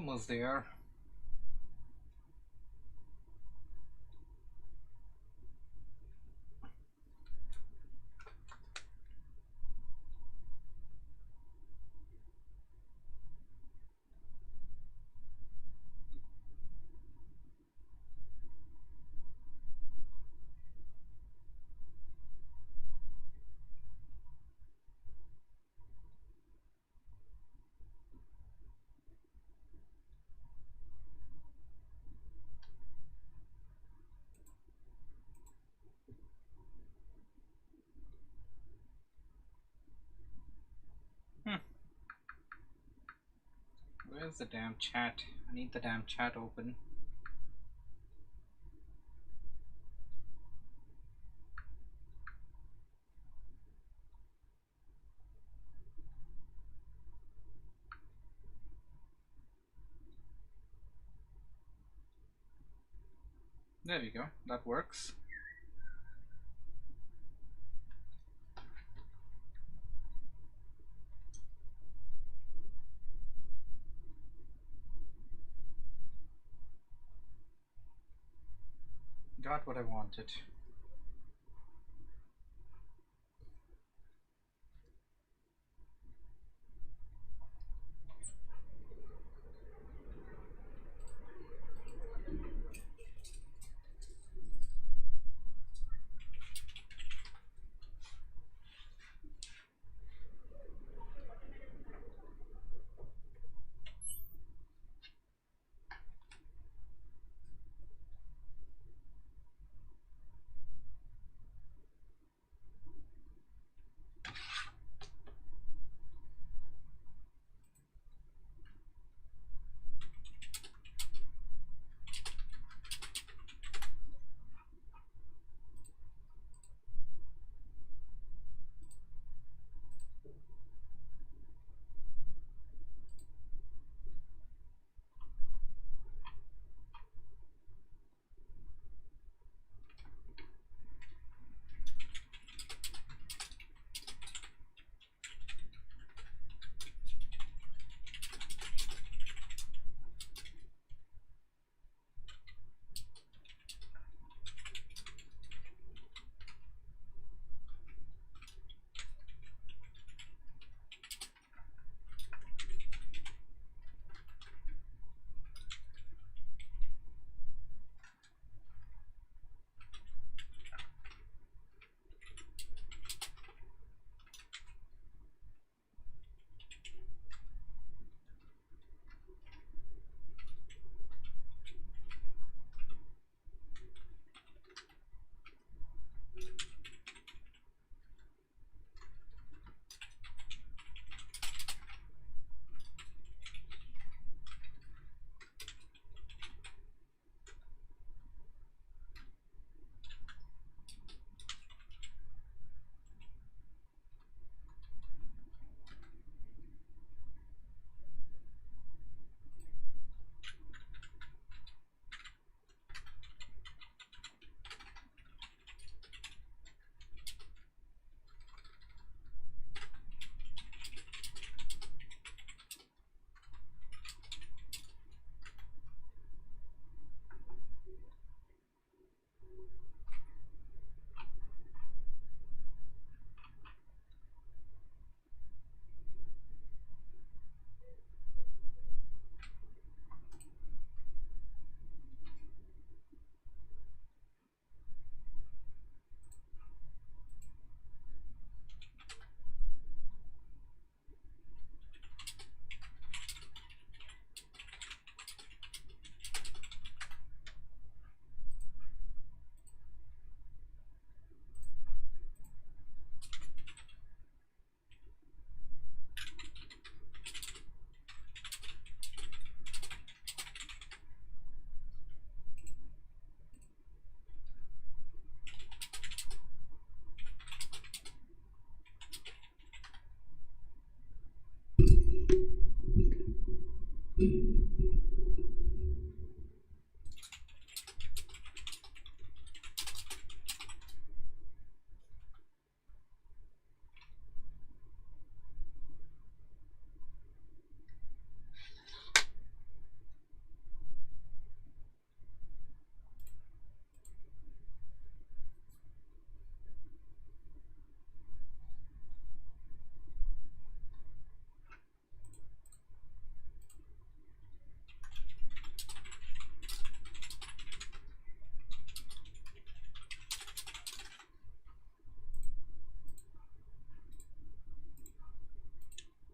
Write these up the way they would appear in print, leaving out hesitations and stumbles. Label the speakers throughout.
Speaker 1: Almost there. Where's the damn chat? I need the damn chat open. There we go, that works. Got what I wanted.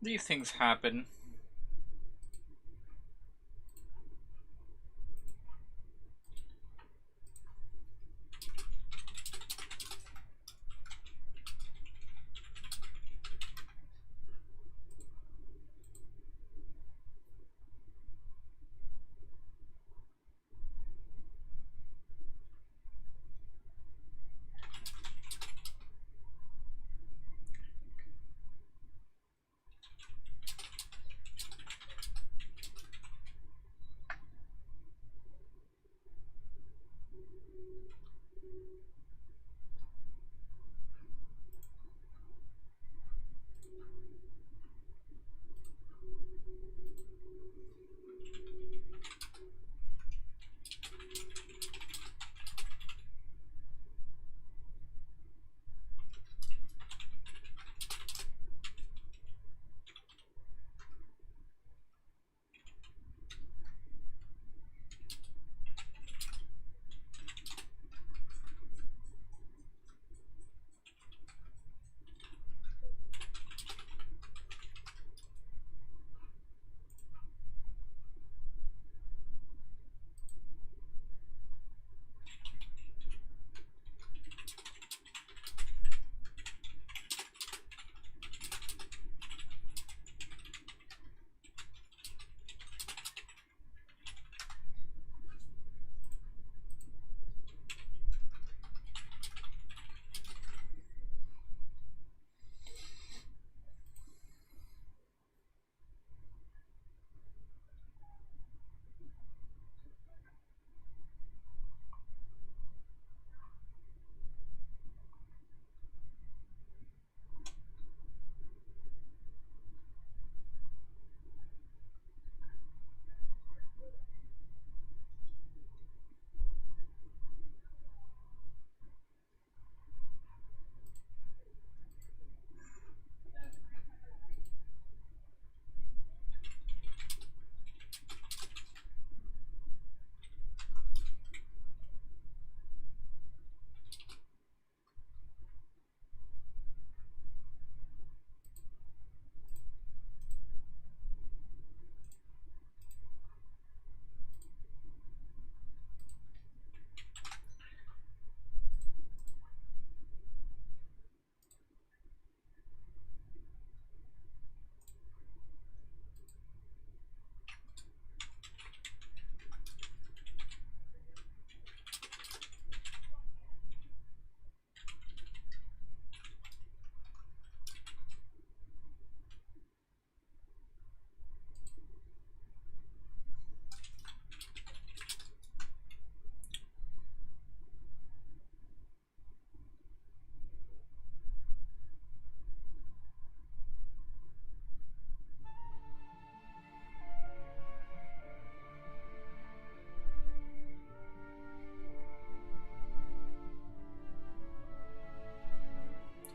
Speaker 1: These things happen.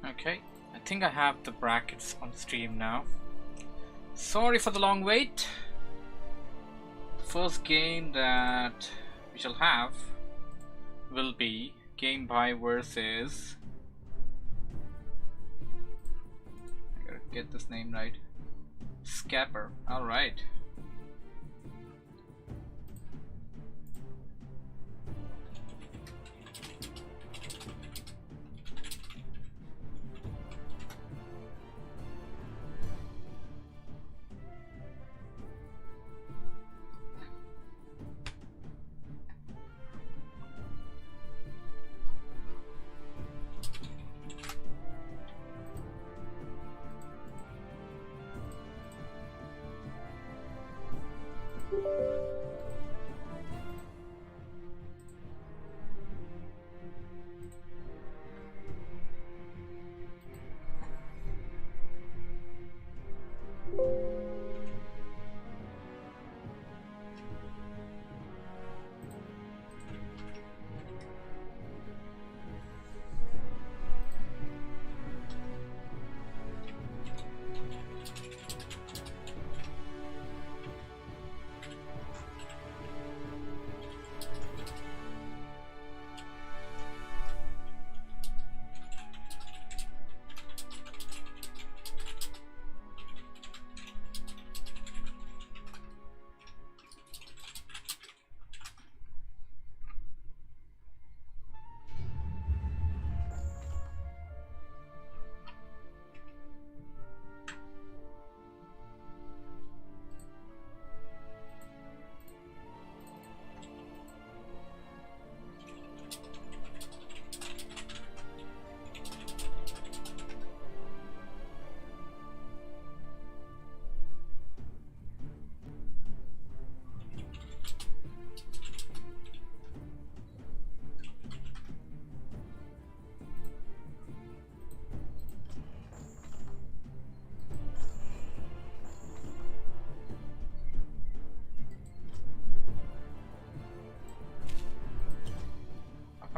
Speaker 1: Okay, I think I have the brackets on stream now. Sorry for the long wait. The first game that we shall have will be Game by versus, I gotta get this name right, Scapper. Alright.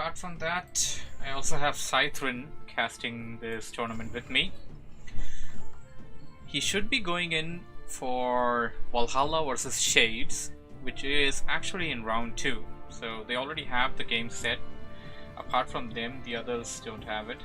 Speaker 1: apart from that, I also have Scythrin casting this tournament with me. He should be going in for Valhalla versus Shades, which is actually in round 2. So they already have the game set. Apart from them, the others don't have it.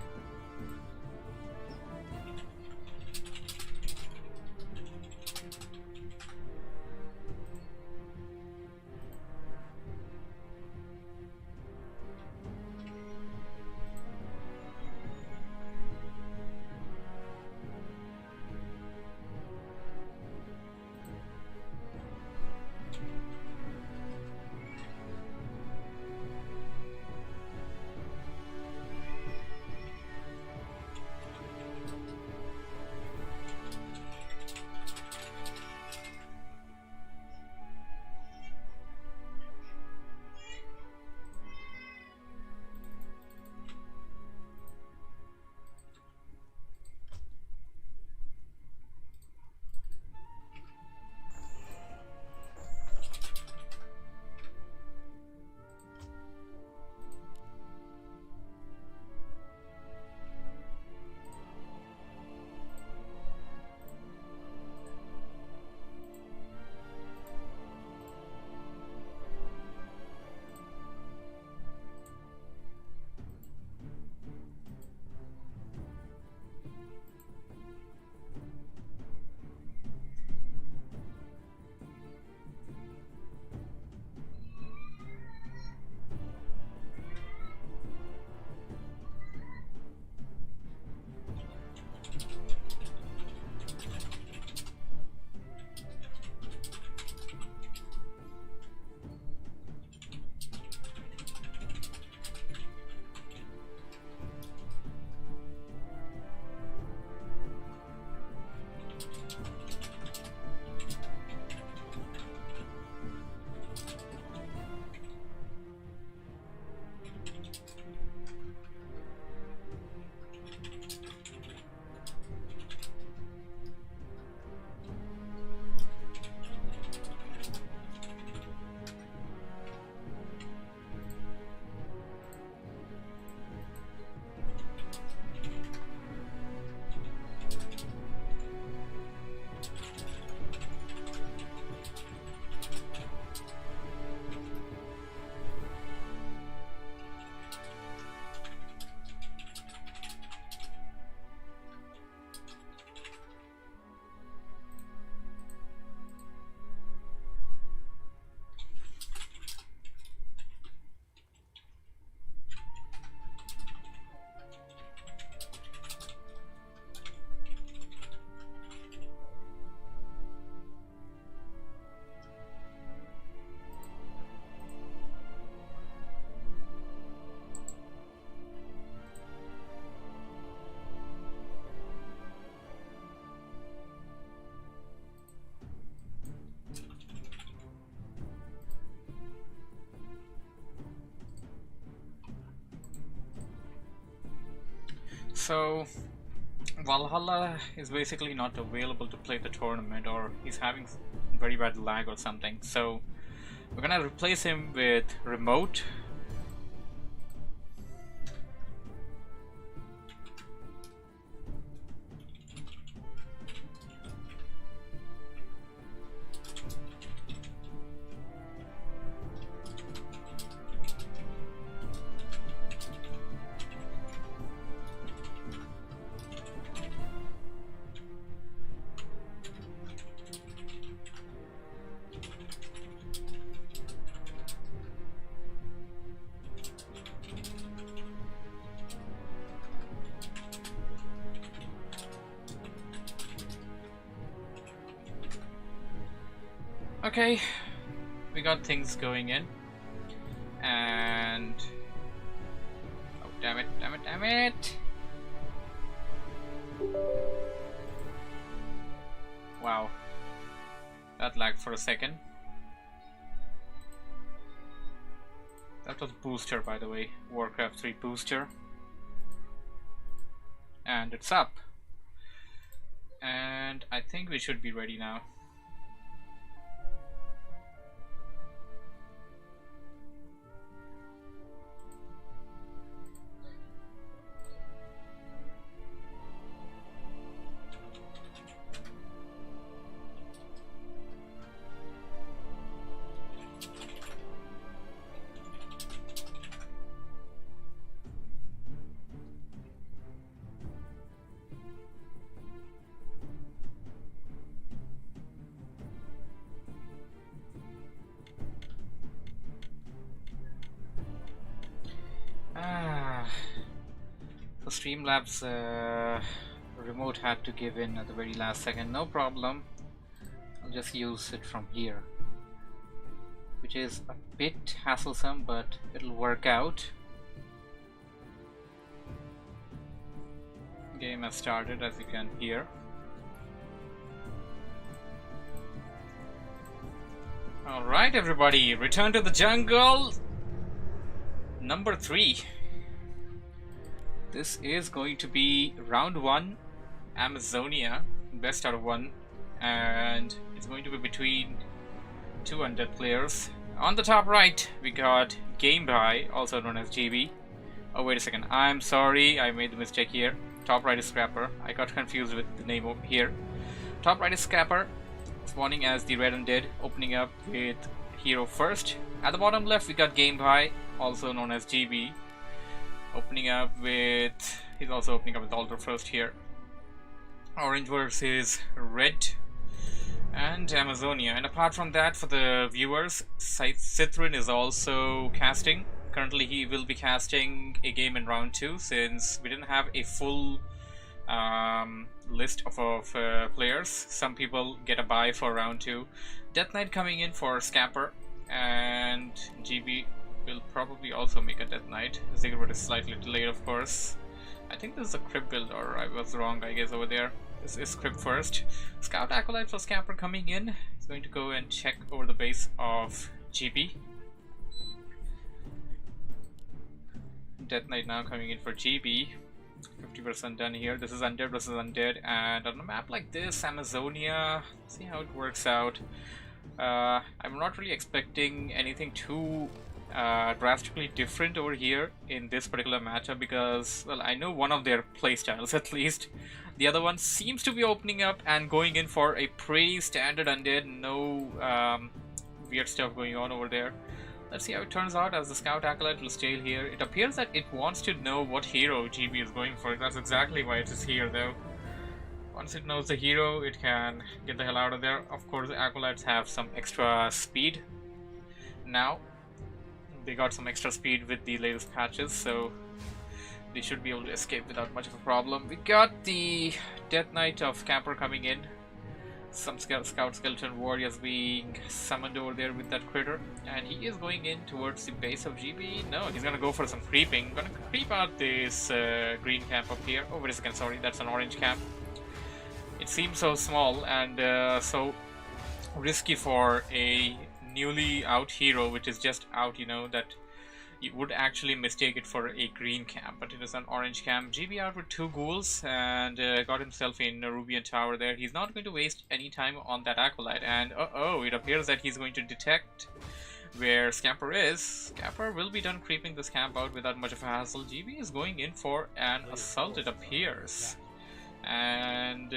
Speaker 1: So Valhalla is basically not available to play the tournament, or he's having very bad lag or something. So we're gonna replace him with Remote. Okay, we got things going in, and oh, damn it, damn it, damn it! Wow, that lagged for a second. That was booster, by the way, Warcraft 3 booster, and it's up, and I think we should be ready now. Streamlabs remote had to give in at the very last second. No problem. I'll just use it from here, which is a bit hassle-some, but it'll work out. Game has started, as you can hear. Alright everybody, return to the jungle. Number 3. This is going to be round 1, Amazonia, best out of 1, and it's going to be between 2 undead players. On the top right, we got Game By, also known as GB. Oh wait a second, I'm sorry, I made the mistake here. Top right is Scrapper. I got confused with the name over here. Top right is Scrapper, spawning as the red undead, opening up with Hero first. At the bottom left, we got Game By, also known as GB, opening up with, he's also opening up with Alter first here. Orange versus red and Amazonia. And apart from that, for the viewers, Cithrin is also casting. Currently he will be casting a game in round 2, since we didn't have a full list of players. Some people get a bye for round 2. Death Knight coming in for Scapper, and GB will probably also make a Death Knight. Ziggurat is slightly delayed, of course. I think this is a Crypt build, or I was wrong, I guess, over there. This is Crypt first. Scout Acolyte for Scapper coming in. He's going to go and check over the base of GB. Death Knight now coming in for GB. 50% done here. This is undead versus undead, and on a map like this, Amazonia, see how it works out. I'm not really expecting anything too drastically different over here in this particular matchup, because, well, I know one of their playstyles at least. The other one seems to be opening up and going in for a pretty standard undead, no weird stuff going on over there. Let's see how it turns out, as the Scout Acolyte will stay here. It appears that it wants to know what hero GB is going for. That's exactly why it is here, though. Once it knows the hero, it can get the hell out of there. Of course, the Acolytes have some extra speed now. They got some extra speed with the latest patches, so they should be able to escape without much of a problem. We got the Death Knight of Scapper coming in. Some Scout Skeleton Warriors being summoned over there with that critter, and he is going in towards the base of GB. No, he's gonna go for some creeping. Gonna creep out this green camp up here. Oh, wait a second, sorry, that's an orange camp. It seems so small and so risky for a newly out hero, which is just out, you know, that you would actually mistake it for a green camp, but it is an orange camp. GB out with 2 ghouls and got himself in a Rubian Tower there. He's not going to waste any time on that Acolyte, and it appears that he's going to detect where Scapper is. Scapper will be done creeping this camp out without much of a hassle. GB is going in for an assault, it appears. And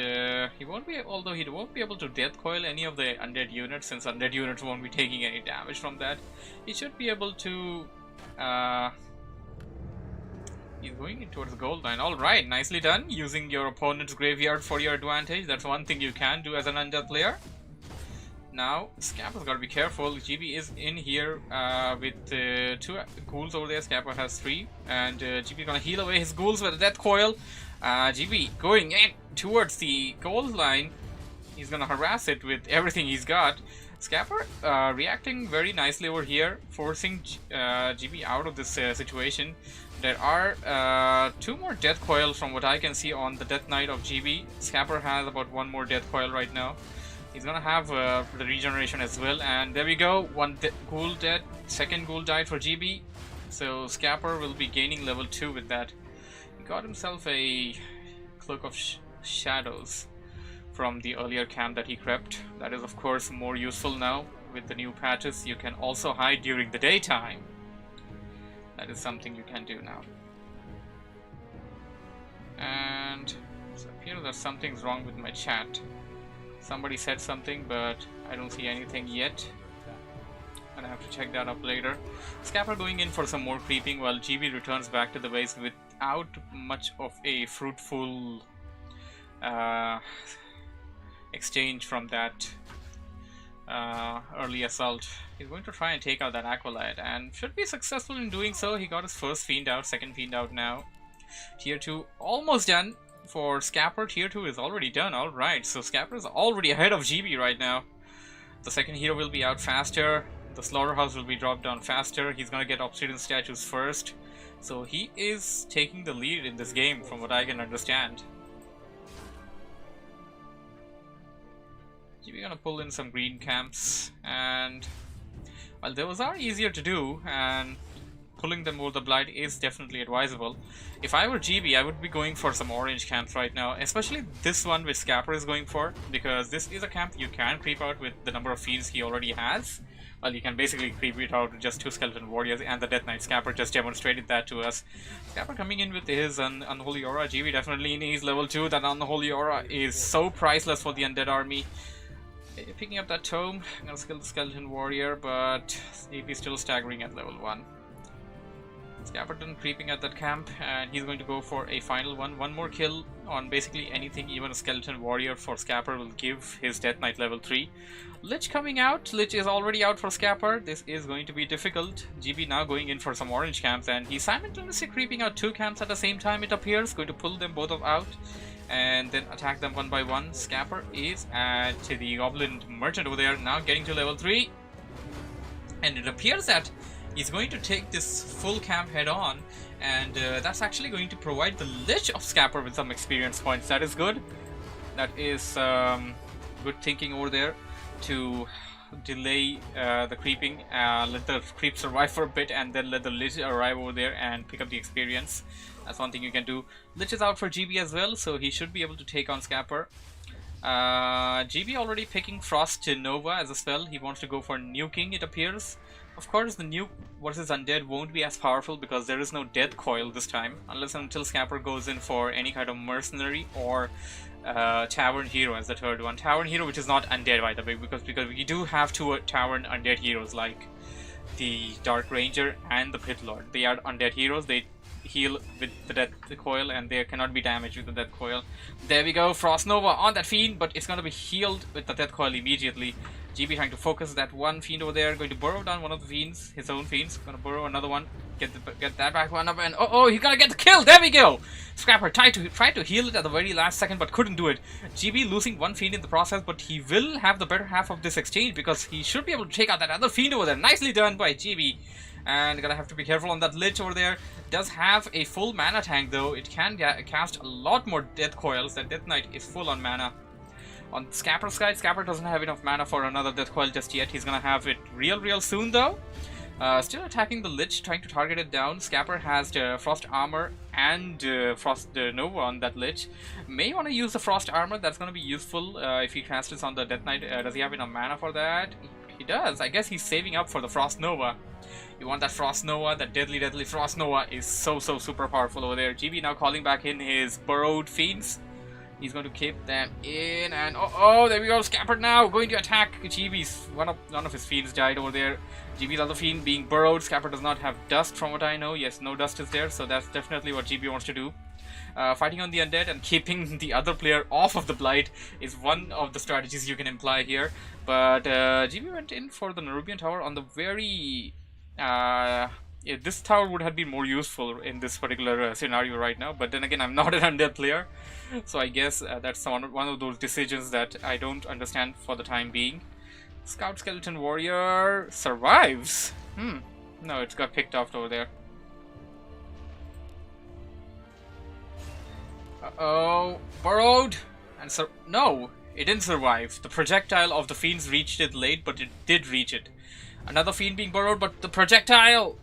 Speaker 1: he won't be able to death coil any of the undead units, since undead units won't be taking any damage from that. He should be able to he's going in towards the gold mine. Alright, nicely done, using your opponent's graveyard for your advantage. That's one thing you can do as an undead player. Now, Scapper's got to be careful. GB is in here with 2 ghouls over there. Scapper has 3, and GB gonna heal away his ghouls with a death coil. GB going in towards the gold line. He's gonna harass it with everything he's got. Scapper reacting very nicely over here, forcing GB out of this situation. There are 2 more death coils from what I can see on the Death Knight of GB. Scapper has about 1 more death coil right now. He's gonna have the regeneration as well, and there we go. 1 ghoul dead, 2nd ghoul died for GB. So Scapper will be gaining level 2 with that. He got himself a Cloak of Shadows from the earlier camp that he crept. That is of course more useful now with the new patches. You can also hide during the daytime. That is something you can do now. And it appears that something's wrong with my chat. Somebody said something, but I don't see anything yet. And I have to check that up later. Scapper going in for some more creeping, while GB returns back to the base without much of a fruitful exchange from that early assault. He's going to try and take out that Acolyte, and should be successful in doing so. He got his first fiend out, 2nd fiend out now. Tier 2 almost done. For Scapper, Tier 2 is already done. Alright, so Scapper is already ahead of GB right now. The second hero will be out faster. The Slaughterhouse will be dropped down faster. He's gonna get Obsidian statues first. So he is taking the lead in this game from what I can understand. GB gonna pull in some green camps, and well, those are easier to do, and pulling them over the blight is definitely advisable. If I were GB, I would be going for some orange camps right now, especially this one which Scapper is going for, because this is a camp you can creep out with the number of fiends he already has. Well, you can basically creep it out with just 2 skeleton warriors and the Death Knight. Scapper just demonstrated that to us. Scapper coming in with his Unholy Aura. GB definitely needs level 2. That Unholy Aura is so priceless for the undead army. Picking up that tome, I'm gonna skill the skeleton warrior, but GB still staggering at level 1. Scapperton creeping at that camp, and he's going to go for a final one. One more kill on basically anything, even a skeleton warrior for Scapper will give his Death Knight level 3. Lich coming out. Lich is already out for Scapper. This is going to be difficult. GB now going in for some orange camps, and he's simultaneously creeping out 2 camps at the same time, it appears. Going to pull them both out and then attack them one by one. Scapper is at the Goblin Merchant over there, now getting to level 3. And it appears that he's going to take this full camp head on, and that's actually going to provide the Lich of Scapper with some experience points. That is good. That is good thinking over there to delay the creeping, let the creep survive for a bit, and then let the Lich arrive over there and pick up the experience. That's one thing you can do. Lich is out for GB as well, so he should be able to take on Scapper. GB already picking Frost Nova as a spell. He wants to go for nuking, it appears. Of course, the nuke versus undead won't be as powerful because there is no death coil this time, unless and until Scapper goes in for any kind of mercenary or tavern hero as the third one. Tavern hero, which is not undead by the way, because we do have 2 tavern undead heroes like the Dark Ranger and the Pit Lord. They are undead heroes. They heal with the death coil, and they cannot be damaged with the death coil. There we go, Frost Nova on that fiend, but it's gonna be healed with the death coil immediately. GB trying to focus that one fiend over there, going to burrow down one of the fiends, his own fiends. Gonna burrow another one, get that back one up, and oh, he's gonna get the kill. There we go. Scapper tried to heal it at the very last second, but couldn't do it. GB losing one fiend in the process, but he will have the better half of this exchange because he should be able to take out that other fiend over there. Nicely done by GB. And gonna have to be careful on that Lich over there. Does have a full mana tank though. It can cast a lot more death coils. That Death Knight is full on mana. On Scapper's side, Scapper doesn't have enough mana for another death coil just yet. He's gonna have it real soon though. Still attacking the Lich, trying to target it down. Scapper has Frost Armor and Frost Nova on that Lich. May want to use the Frost Armor. That's gonna be useful if he casts it on the Death Knight. Does he have enough mana for that? He does. I guess he's saving up for the Frost Nova. You want that Frost Nova, that deadly Frost Nova is so super powerful over there. GB now calling back in his burrowed fiends. He's going to keep them in, and oh, there we go. Scapper now going to attack GB's. One of his fiends died over there. GB's other fiend being burrowed. Scapper does not have dust from what I know. Yes, no dust is there, so that's definitely what GB wants to do. Fighting on the undead and keeping the other player off of the blight is one of the strategies you can imply here. But GB went in for the Nerubian Tower on the very... yeah, this tower would have been more useful in this particular scenario right now, but then again, I'm not an undead player, so I guess that's one of those decisions that I don't understand for the time being. Scout Skeleton Warrior survives. No, it's got picked off over there. Uh-oh, burrowed, and no, it didn't survive. The projectile of the fiends reached it late, but it did reach it. Another fiend being burrowed, but the projectile...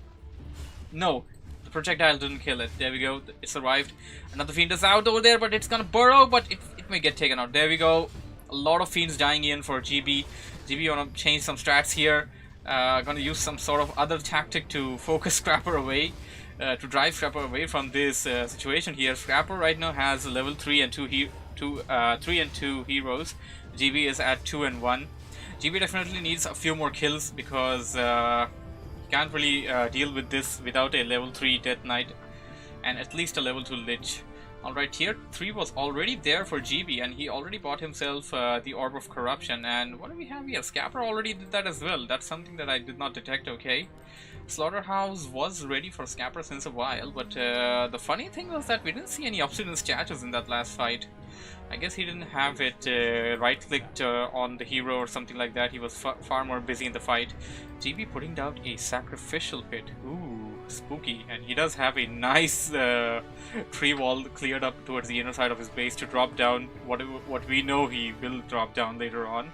Speaker 1: No, the projectile didn't kill it. There we go, it survived. Another fiend is out over there, but it's gonna burrow, but it may get taken out. There we go. A lot of fiends dying in for GB. GB wanna change some strats here. Gonna use some sort of other tactic to focus Scapper away. To drive Scapper away from this situation here. Scapper right now has level 3 and 2 heroes. GB is at 2 and 1. GB definitely needs a few more kills because he can't really deal with this without a level 3 Death Knight and at least a level 2 Lich. Alright, tier 3 was already there for GB, and he already bought himself the Orb of Corruption. And what do we have here? Scapper already did that as well. That's something that I did not detect, okay. Slaughterhouse was ready for Scapper since a while, but the funny thing was that we didn't see any Obsidian statues in that last fight. I guess he didn't have it right-clicked on the hero or something like that. He was far more busy in the fight. GB putting down a sacrificial pit. Ooh, spooky. And he does have a nice tree wall cleared up towards the inner side of his base to drop down what we know he will drop down later on.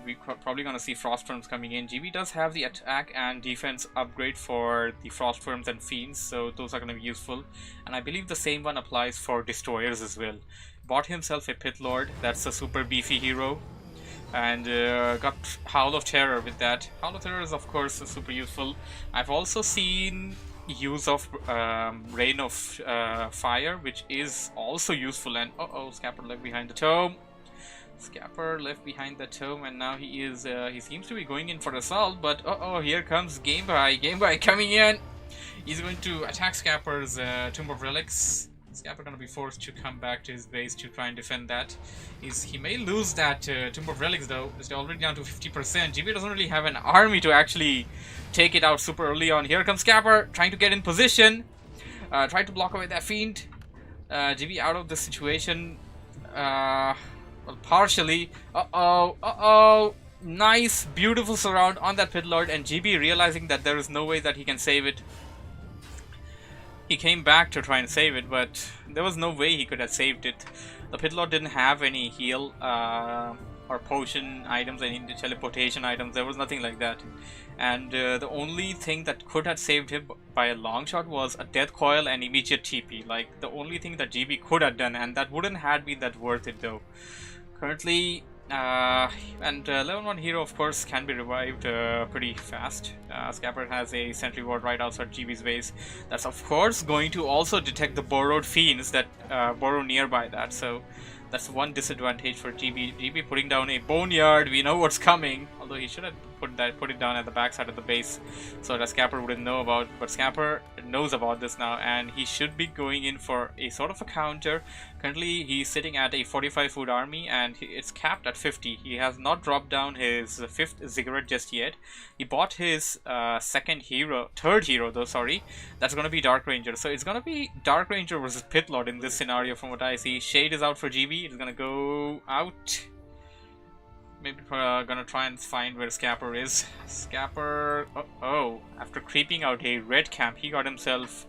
Speaker 1: We're probably going to see Frostworms coming in. GB does have the attack and defense upgrade for the Frostworms and Fiends, so those are going to be useful. And I believe the same one applies for Destroyers as well. Bought himself a Pit Lord, that's a super beefy hero. And got Howl of Terror with that. Howl of Terror is of course super useful. I've also seen use of Rain of Fire, which is also useful. And Scapper left behind the tome. Scapper left behind the tome, and now he seems to be going in for assault, but here comes Game Boy coming in. He's going to attack Scapper's Tomb of Relics. Scapper gonna be forced to come back to his base to try and defend that. He may lose that Tomb of Relics though. It's already down to 50%. GB doesn't really have an army to actually take it out super early on. Here comes Scapper trying to get in position. Try to block away that Fiend. GB out of the situation. Well, partially. Nice, beautiful surround on that Pit Lord, and GB realizing that there is no way that he can save it. He came back to try and save it, but there was no way he could have saved it. The Pit Lord didn't have any heal or potion items, any teleportation items. There was nothing like that. And the only thing that could have saved him by a long shot was a Death Coil and immediate TP. Like, the only thing that GB could have done, and that wouldn't have been that worth it though. Currently, level 1 hero of course can be revived pretty fast. Scapper has a sentry ward right outside GB's base. That's of course going to also detect the burrowed fiends that burrow nearby that, so that's one disadvantage for GB. GB putting down a boneyard, we know what's coming, although he should have put it down at the backside of the base so that Scapper wouldn't know about, but Scapper knows about this now, and he should be going in for a sort of a counter. Currently he's sitting at a 45 food army, and it's capped at 50. He has not dropped down his 5th Ziggurat just yet. He bought his third hero though, sorry. That's gonna be Dark Ranger, so it's gonna be Dark Ranger versus Pit Lord in this scenario from what I see. Shade is out for GB, it's gonna go out. Maybe gonna try and find where Scapper is. Scapper, after creeping out a red camp, he got himself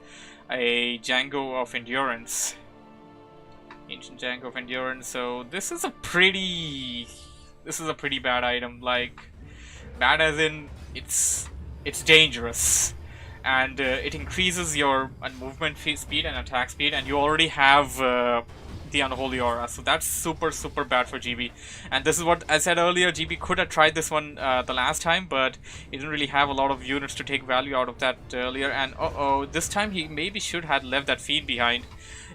Speaker 1: a Django of Endurance. Ancient Django of Endurance, so this is a pretty bad item, like, bad as in, it's dangerous. And it increases your movement speed and attack speed, and you already have the Unholy Aura, so that's super bad for GB. And this is what I said earlier, GB could have tried this one the last time, but he didn't really have a lot of units to take value out of that earlier. And this time he maybe should have left that Fiend behind.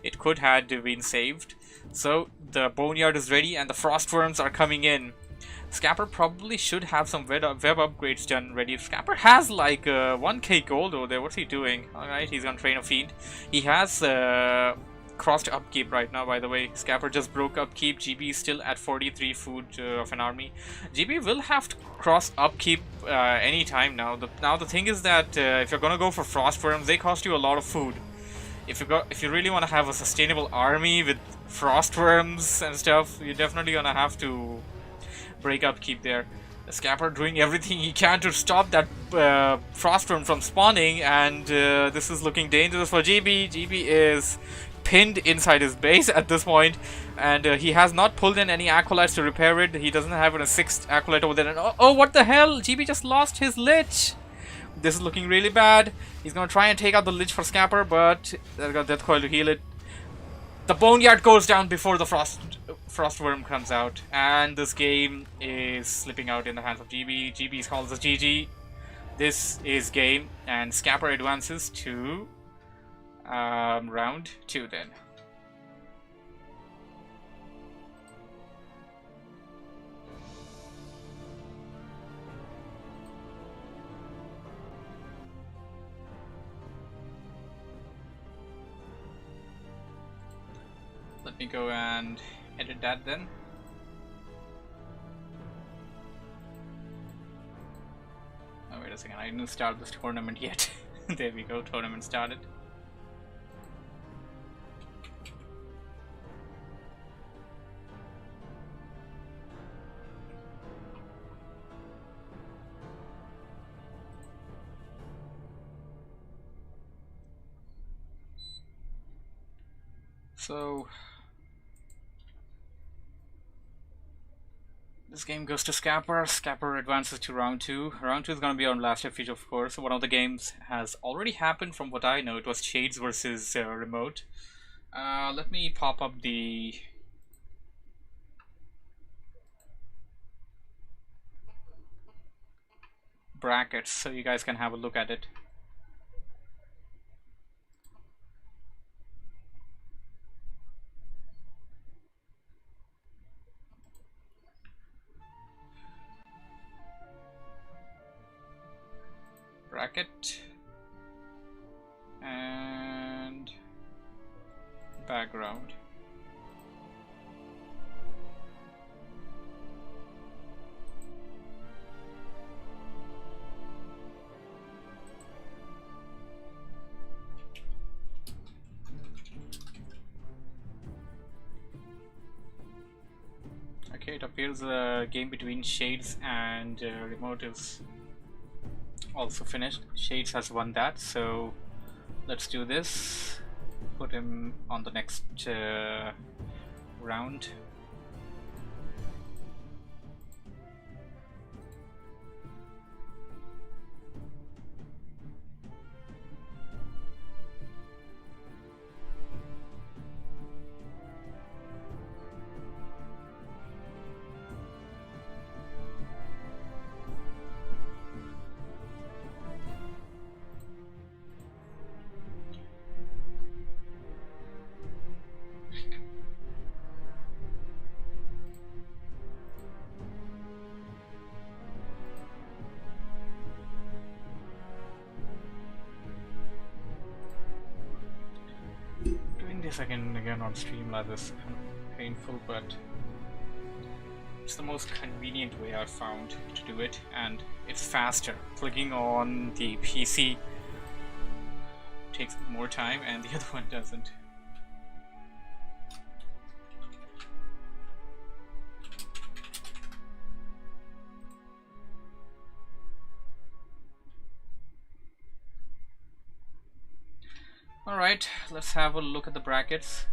Speaker 1: It could have been saved. So the Boneyard is ready and the Frostworms are coming in. Scapper probably should have some web upgrades done ready. Scapper has like 1k gold over there. What's he doing? Alright, he's gonna train a Fiend. He has crossed upkeep right now, by the way. Scapper just broke upkeep. GB is still at 43 food of an army. GB will have to cross upkeep anytime now. The thing is that if you're gonna go for Frostworms, they cost you a lot of food. If you really want to have a sustainable army with Frostworms and stuff, you're definitely gonna have to break upkeep there. Scapper doing everything he can to stop that Frostworm from spawning, and this is looking dangerous for GB. GB is pinned inside his base at this point, and he has not pulled in any acolytes to repair it. He doesn't have a 6th acolyte over there, and what the hell, GB just lost his Lich. This is looking really bad. He's gonna try and take out the Lich for Scapper, but they've got Death Coil to heal it. The Boneyard goes down before the Frostworm comes out, and this game is slipping out in the hands of GB. GB calls us GG. This is game, and Scapper advances to round 2 then. me go and edit that then. Oh, wait a second, I didn't start this tournament yet. There we go, tournament started. So this game goes to Scapper. Scapper advances to round 2. Round 2 is going to be on last refuge, of course. One of the games has already happened from what I know. It was Shades versus Remote. Let me pop up the brackets so you guys can have a look at it. Bracket and background. Okay, it appears a game between Shades and Remote is also finished. Shades has won that, so let's do this. Put him on the next round. Again on Streamlabs is kind of painful, but it's the most convenient way I've found to do it, and it's faster. Clicking on the PC takes more time and the other one doesn't. Alright, let's have a look at the brackets.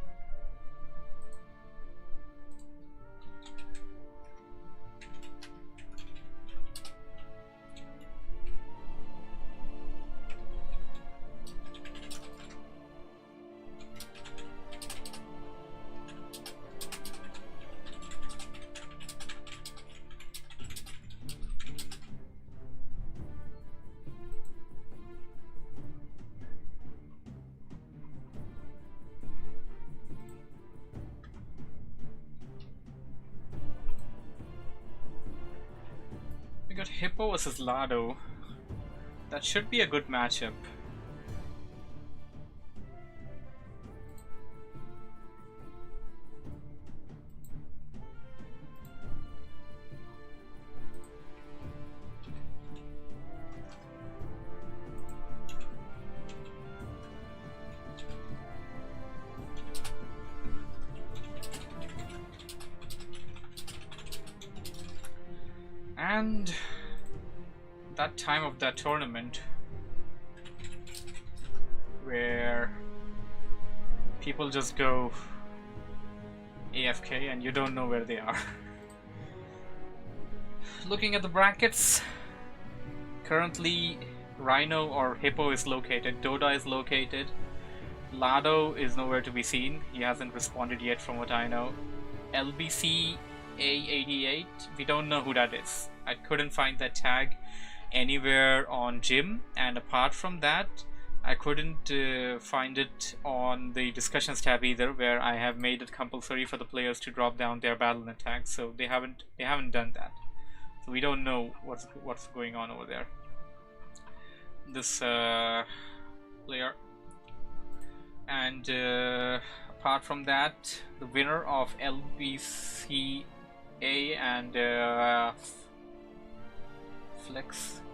Speaker 1: We got Hippo versus Lado. That should be a good matchup. And that time of that tournament where people just go AFK and you don't know where they are. Looking at the brackets, currently Rhino or Hippo is located, Doda is located, Lado is nowhere to be seen, he hasn't responded yet from what I know. LBC A88, we don't know who that is. I couldn't find that tag anywhere on Gym, and apart from that I couldn't find it on the discussions tab either, where I have made it compulsory for the players to drop down their Battle.net tags, so they haven't done that. So we don't know what's going on over there. This player, and apart from that, the winner of LBCA and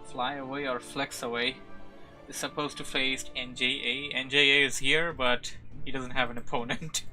Speaker 1: Fly Away or Flex Away is supposed to face NJA. NJA is here, but he doesn't have an opponent.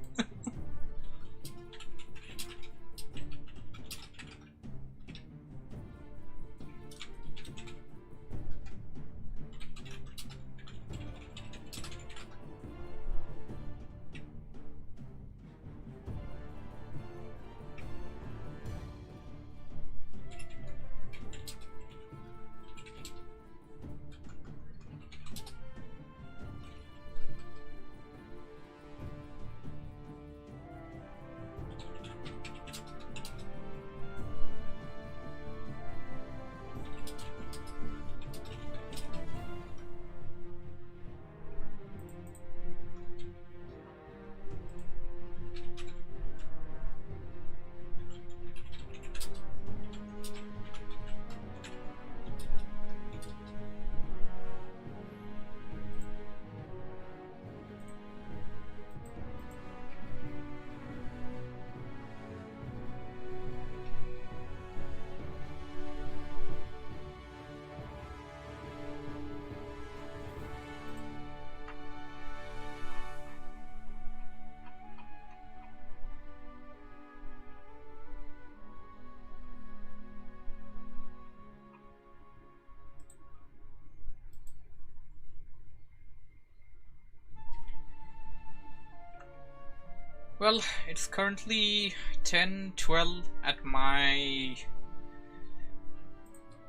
Speaker 1: Well, it's currently 10:12 at my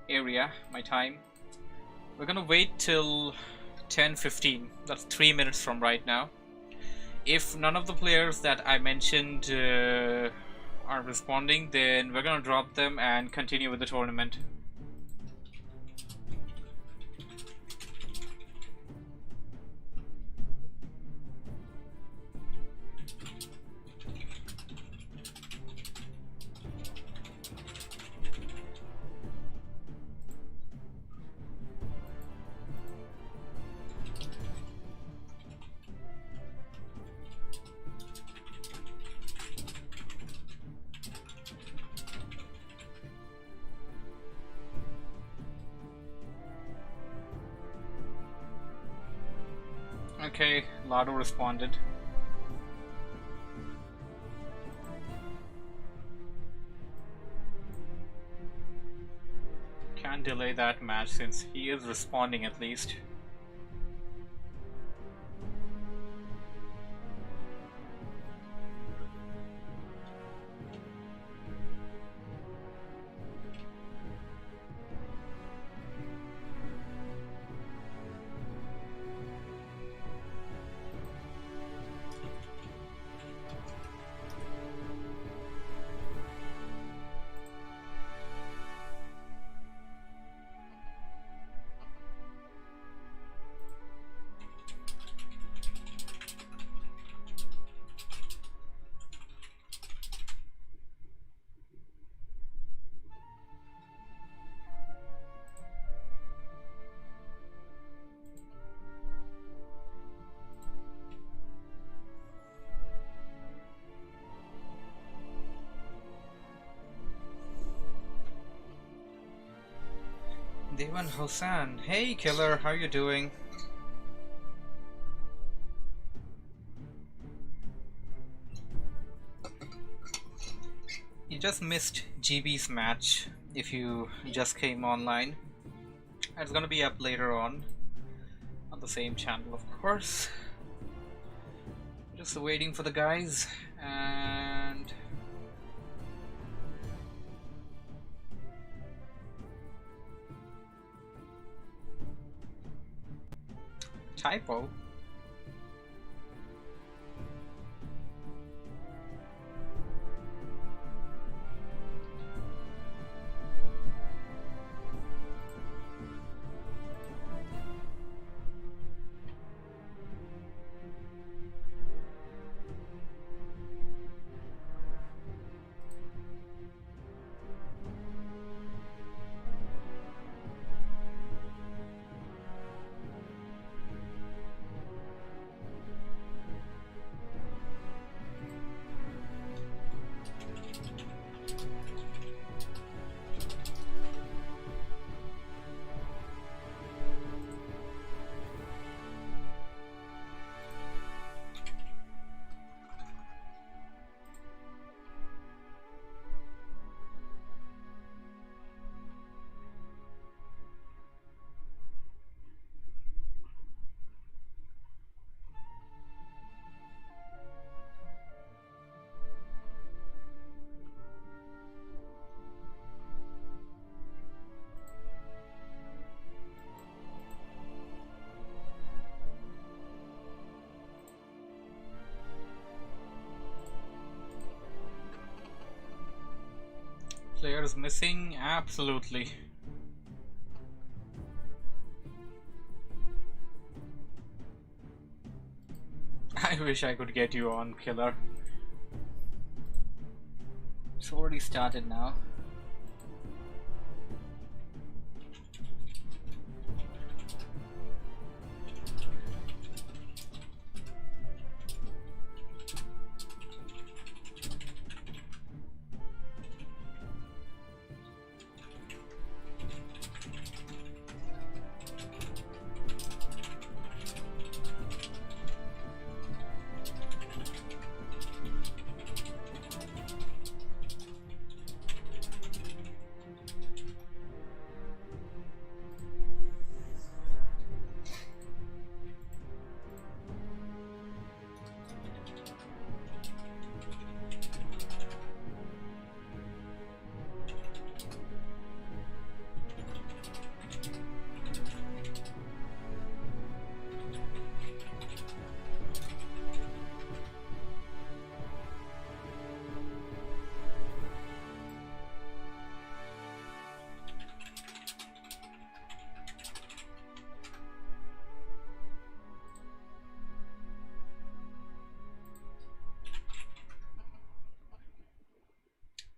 Speaker 1: area, my time. We're gonna wait till 10:15. That's 3 minutes from right now. If none of the players that I mentioned are responding, then we're gonna drop them and continue with the tournament. Okay, Lado responded. Can't delay that match since he is responding at least. Devan Hossan, hey killer, how you doing? You just missed GB's match if you just came online. It's gonna be up later on the same channel, of course. Just waiting for the guys and typo. players missing? Absolutely. I wish I could get you on, killer. It's already started now.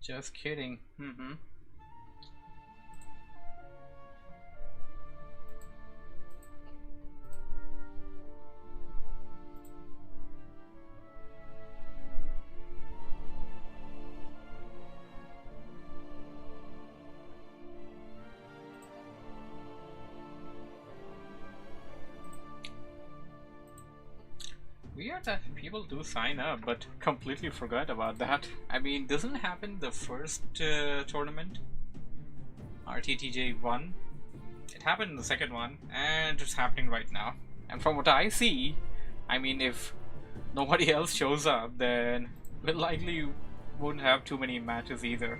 Speaker 1: Just kidding. Weird that people do sign up, but completely forgot about that. I mean, doesn't it happen the first tournament? RttJ won. It happened in the second one, and it's happening right now. And from what I see, I mean, if nobody else shows up, then we'll likely won't have too many matches either.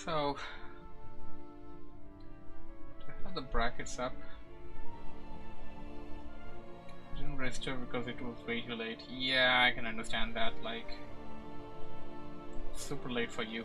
Speaker 1: So, do I have the brackets up? Didn't register because it was way too late. Yeah, I can understand that, like, super late for you.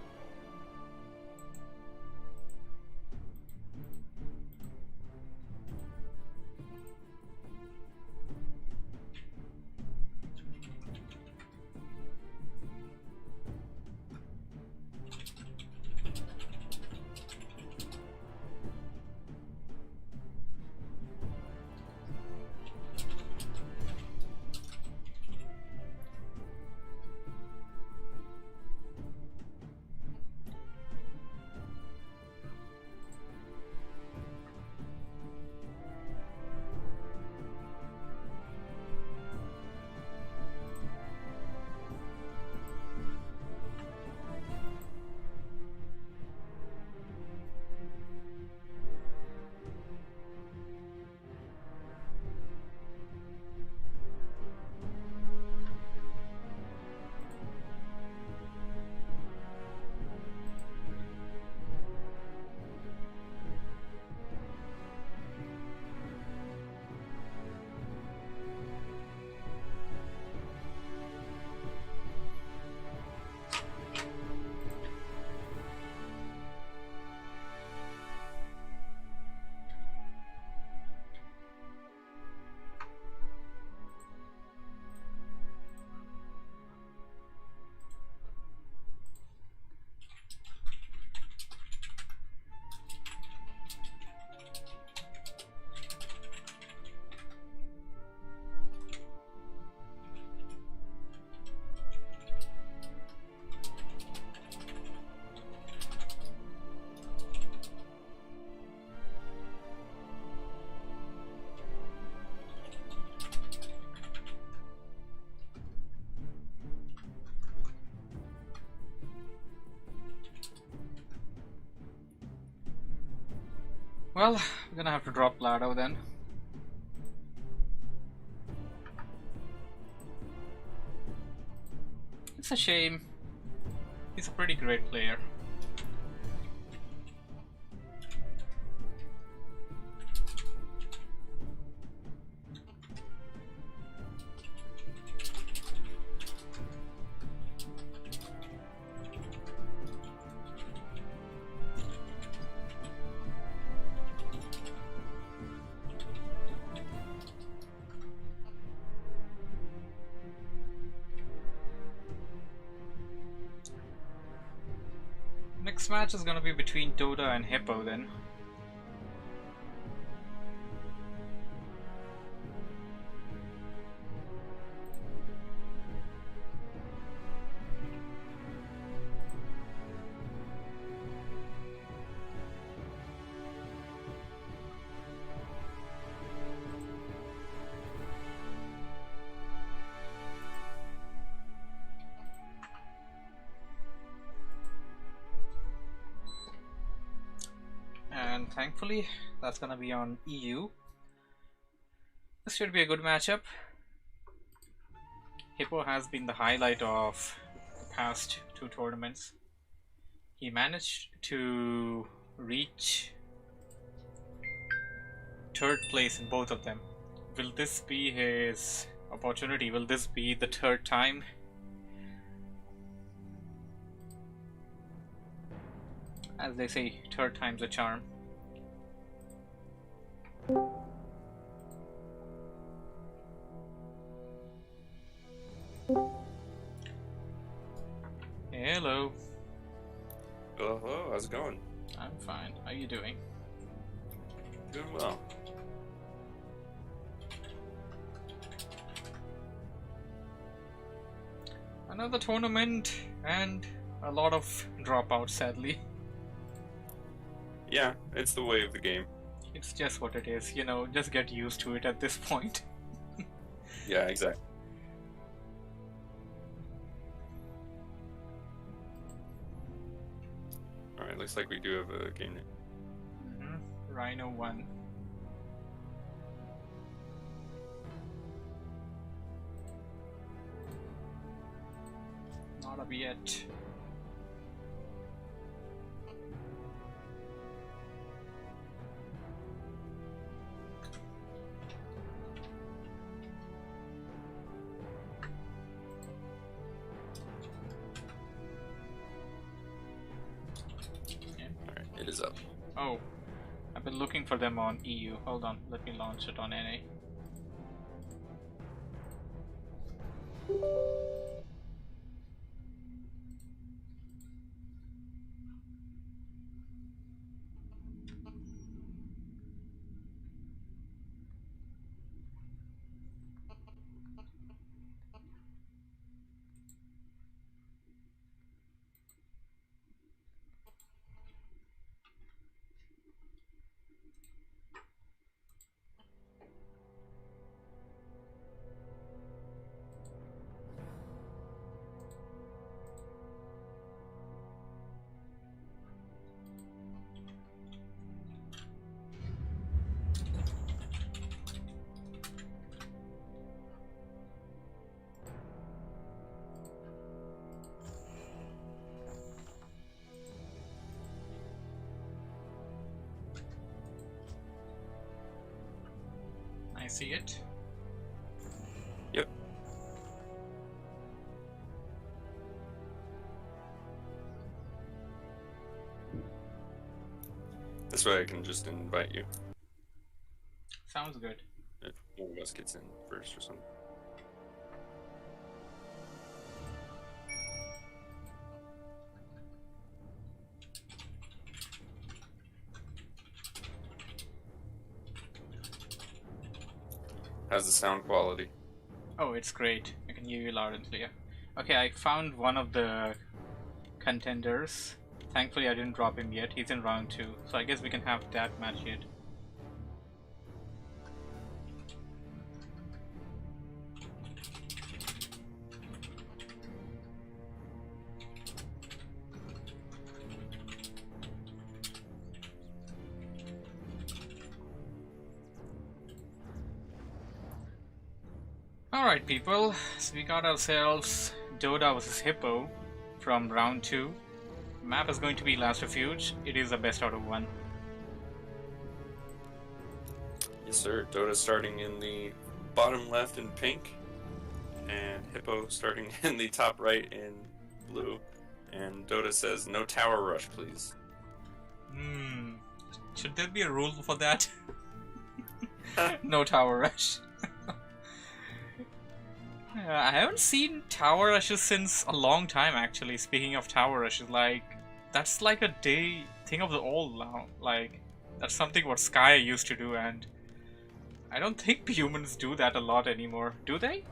Speaker 1: Well, we're gonna have to drop Lado then. It's a shame. He's a pretty great player. Next match is gonna be between Dota and Hippo then. And thankfully, that's gonna be on EU. This should be a good matchup. Hippo has been the highlight of the past two tournaments. He managed to reach third place in both of them. Will this be his opportunity? Will this be the third time? As they say, third time's a charm. Hello.
Speaker 2: Hello, how's it going?
Speaker 1: I'm fine. How are you doing?
Speaker 2: Doing well.
Speaker 1: Another tournament and a lot of dropouts, sadly.
Speaker 2: Yeah, it's the way of the game.
Speaker 1: It's just what it is, you know, just get used to it at this point.
Speaker 2: Yeah, exactly. Alright, looks like we do have a game now.
Speaker 1: Rhino won. Not up yet.
Speaker 2: Alright, it is up.
Speaker 1: Oh, I've been looking for them on EU. Hold on, let me launch it on NA. I see it.
Speaker 2: Yep. This way I can just invite you.
Speaker 1: Sounds good.
Speaker 2: If one of us gets in first or something. How's the sound quality?
Speaker 1: Oh, it's great. I can hear you loud and clear. Okay, I found one of the contenders. Thankfully, I didn't drop him yet. He's in round 2. So I guess we can have that match yet. Alright people, so we got ourselves Dota vs Hippo from round 2. Map is going to be Last Refuge. It is a best out of 1.
Speaker 2: Yes sir, Dota starting in the bottom left in pink, and Hippo starting in the top right in blue. And Dota says, no tower rush please.
Speaker 1: Should there be a rule for that? No tower rush. I haven't seen tower rushes since a long time actually. Speaking of tower rushes, like that's like a day thing of the old now. Like that's something what Sky used to do, and I don't think humans do that a lot anymore. Do they?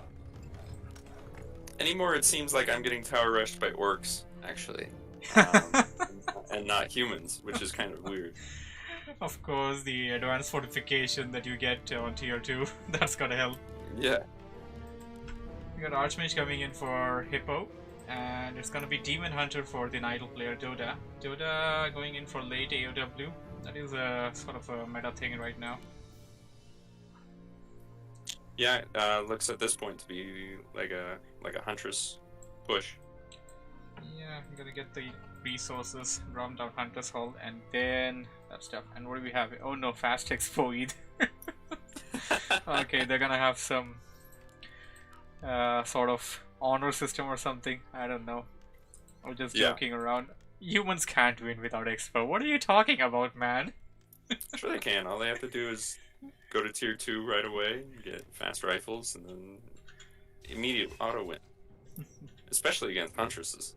Speaker 2: Anymore, it seems like I'm getting tower rushed by orcs, actually. And not humans, which is kind of weird.
Speaker 1: Of course, the advanced fortification that you get on tier 2, that's gotta help.
Speaker 2: Yeah.
Speaker 1: We got Archmage coming in for Hippo, and it's gonna be Demon Hunter for the Nidal player Dota. Dota going in for late AOW. That is a sort of a meta thing right now.
Speaker 2: Yeah, looks at this point to be like a Huntress push.
Speaker 1: Yeah, I'm gonna get the resources, round down Hunter's Hall, and then that stuff. And what do we have? Oh no, Fast Expo either. Okay, they're gonna have some sort of honor system or something. I don't know. Or just joking around. Humans can't win without Expo. What are you talking about, man?
Speaker 2: Sure they can. All they have to do is go to tier 2 right away, get fast rifles, and then immediate auto win. Especially against Huntresses.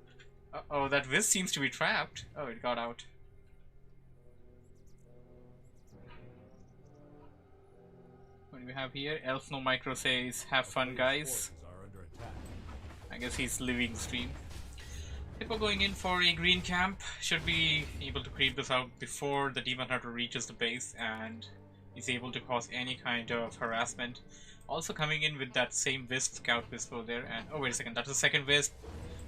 Speaker 1: Oh, that Wiz seems to be trapped. Oh, it got out. What do we have here? Elf No Micro says, have fun guys. I guess he's leaving the stream. Hippo going in for a green camp. Should be able to creep this out before the Demon Hunter reaches the base and is able to cause any kind of harassment. Also coming in with that same Wisp, Scout Wisp over there. And oh wait a second, that's the second Wisp.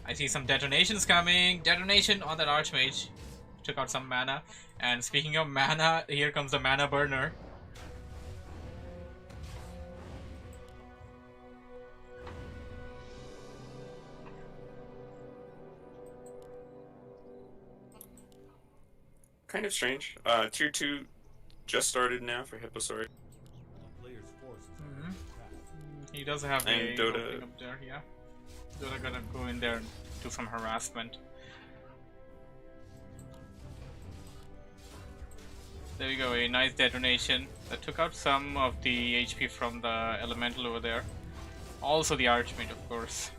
Speaker 1: I see some detonations coming. Detonation on that Archmage. Took out some mana. And speaking of mana, here comes the mana burner.
Speaker 2: Kind of strange. Tier 2 just started now for Hipposaur.
Speaker 1: He does have a
Speaker 2: Dota
Speaker 1: opening up there, yeah. Dota gonna go in there and do some harassment. There we go, a nice detonation that took out some of the HP from the elemental over there. Also the Archmage, of course.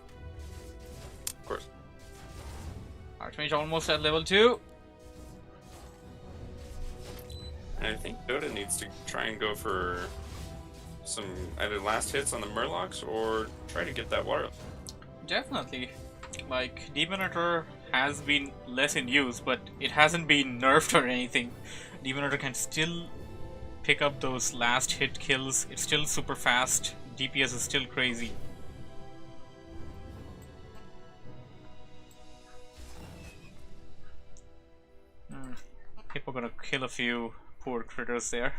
Speaker 2: Of course.
Speaker 1: Archmage almost at level 2.
Speaker 2: And I think Dota needs to try and go for some either last hits on the Murlocs or try to get that water.
Speaker 1: Definitely. Like, Demon Hunter has been less in use, but it hasn't been nerfed or anything. Demon Hunter can still pick up those last hit kills. It's still super fast. DPS is still crazy. Hippo gonna kill a few poor critters there.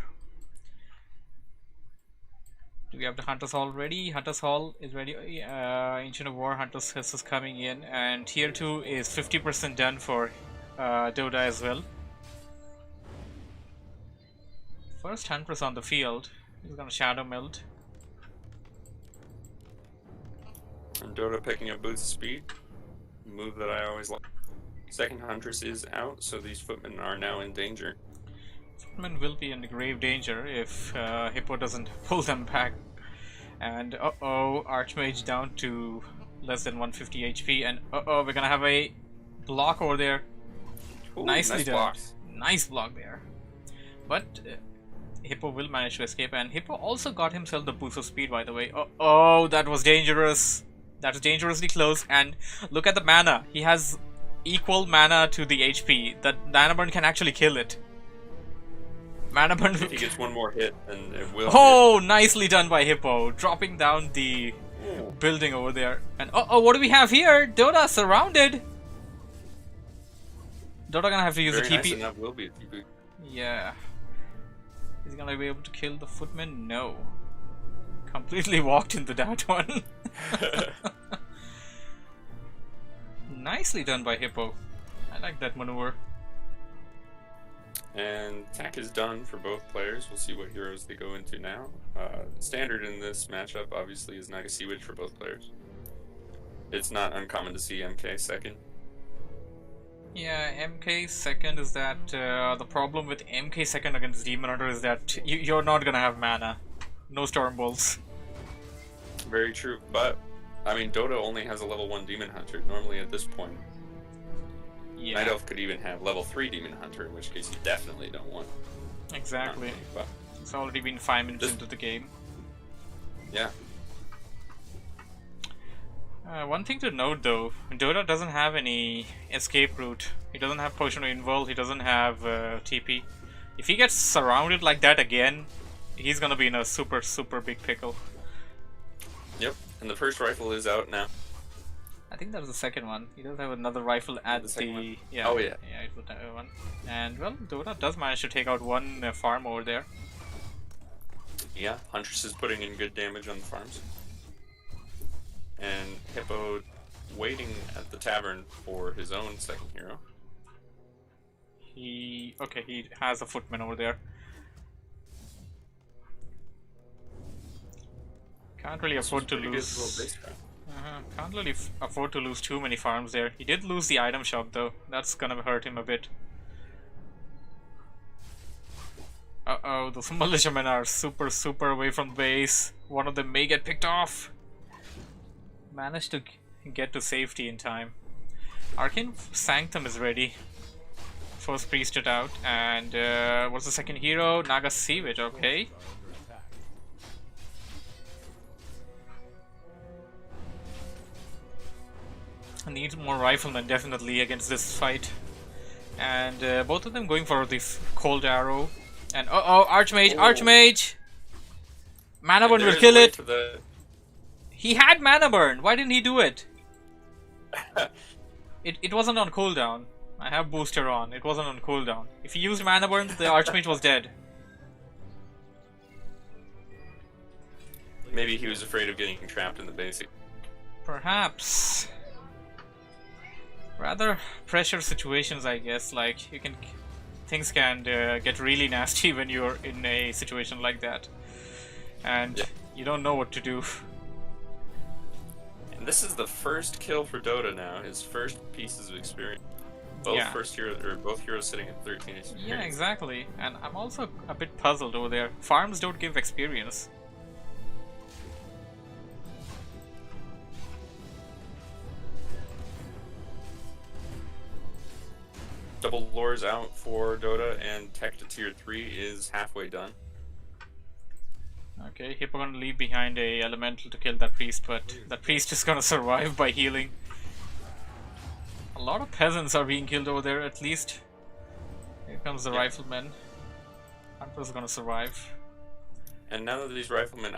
Speaker 1: Do we have the Hunter's Hall ready? Hunter's Hall is ready. Ancient of War, Hunter's Hiss is coming in, and tier 2 is 50% done for Dota as well. First Huntress on the field. He's gonna Shadow Meld.
Speaker 2: And Dota picking up Boots of Speed. Move that I always like. Second Huntress is out, so these footmen are now in danger.
Speaker 1: Footmen will be in grave danger if Hippo doesn't pull them back. And uh-oh, Archmage down to less than 150 HP, and uh-oh, we're gonna have a block over there.
Speaker 2: Ooh,
Speaker 1: Nicely
Speaker 2: nice
Speaker 1: done.
Speaker 2: block.
Speaker 1: Nice block there. But Hippo will manage to escape, and Hippo also got himself the boost of speed, by the way. Oh, that was dangerous. That was dangerously close, and look at the mana. He has equal mana to the HP. That mana burn can actually kill it. Mana burn.
Speaker 2: If he gets one more hit, and it will.
Speaker 1: Oh, nicely done by Hippo, dropping down the building over there. And oh, what do we have here? Dota surrounded. Dota gonna have to use
Speaker 2: Very
Speaker 1: the
Speaker 2: nice,
Speaker 1: TP.
Speaker 2: and that will be a TP.
Speaker 1: Yeah. Is he gonna be able to kill the footman? No. Completely walked into that one. Nicely done by Hippo. I like that maneuver.
Speaker 2: And attack is done for both players. We'll see what heroes they go into now. Standard in this matchup, obviously, is Naga Sea Witch for both players. It's not uncommon to see MK second.
Speaker 1: Yeah, MK second is that the problem with MK second against Demon Hunter is that you're not gonna have mana. No Storm Bolts.
Speaker 2: Very true, but I mean, Dota only has a level 1 Demon Hunter. Normally at this point,
Speaker 1: Yeah,
Speaker 2: Night Elf could even have level 3 Demon Hunter, in which case you definitely don't want.
Speaker 1: exactly.
Speaker 2: Not me, but
Speaker 1: It's already been 5 minutes into the game.
Speaker 2: yeah.
Speaker 1: One thing to note though, Dota doesn't have any escape route. He doesn't have Potion of Invul, he doesn't have TP. If he gets surrounded like that again, he's gonna be in a super big pickle.
Speaker 2: Yep, and the first rifle is out now.
Speaker 1: I think that was the second one. He does have another rifle at
Speaker 2: second one?
Speaker 1: yeah.
Speaker 2: Oh, yeah.
Speaker 1: Yeah, it was the one. And well, Dota does manage to take out one farm over there.
Speaker 2: Yeah, Huntress is putting in good damage on the farms. And Hippo waiting at the tavern for his own second hero.
Speaker 1: He has a footman over there. Can't really afford to
Speaker 2: Pretty good little
Speaker 1: lose.
Speaker 2: base round.
Speaker 1: Can't really afford to lose too many farms there. He did lose the item shop though. That's gonna hurt him a bit. Uh-oh, those militiamen are super away from the base. One of them may get picked off. Managed to get to safety in time. Arcane Sanctum is ready. First priested out. And what's the second hero? Naga Sea Witch, okay. Needs more riflemen definitely against this fight. And both of them going for this cold arrow. And Archmage, Archmage! Mana burn will kill it. He had mana burn. Why didn't he do it? It wasn't on cooldown. I have booster on. It wasn't on cooldown. If he used mana burn, the Archmage was dead.
Speaker 2: Maybe he was afraid of getting trapped in the basic.
Speaker 1: Perhaps. Rather pressure situations, I guess. Like things can get really nasty when you're in a situation like that, and you don't know what to do.
Speaker 2: And this is the first kill for Dota now. His first pieces of experience. Both heroes sitting at 13 experience.
Speaker 1: Yeah, exactly. And I'm also a bit puzzled over there. Farms don't give experience.
Speaker 2: Double lores out for Dota, and tech to tier 3 is halfway done.
Speaker 1: Okay, Hippo gonna leave behind a elemental to kill that priest, but that priest is gonna survive by healing. A lot of peasants are being killed over there, at least. Here comes the rifleman. Hunter's gonna survive.
Speaker 2: And now that these riflemen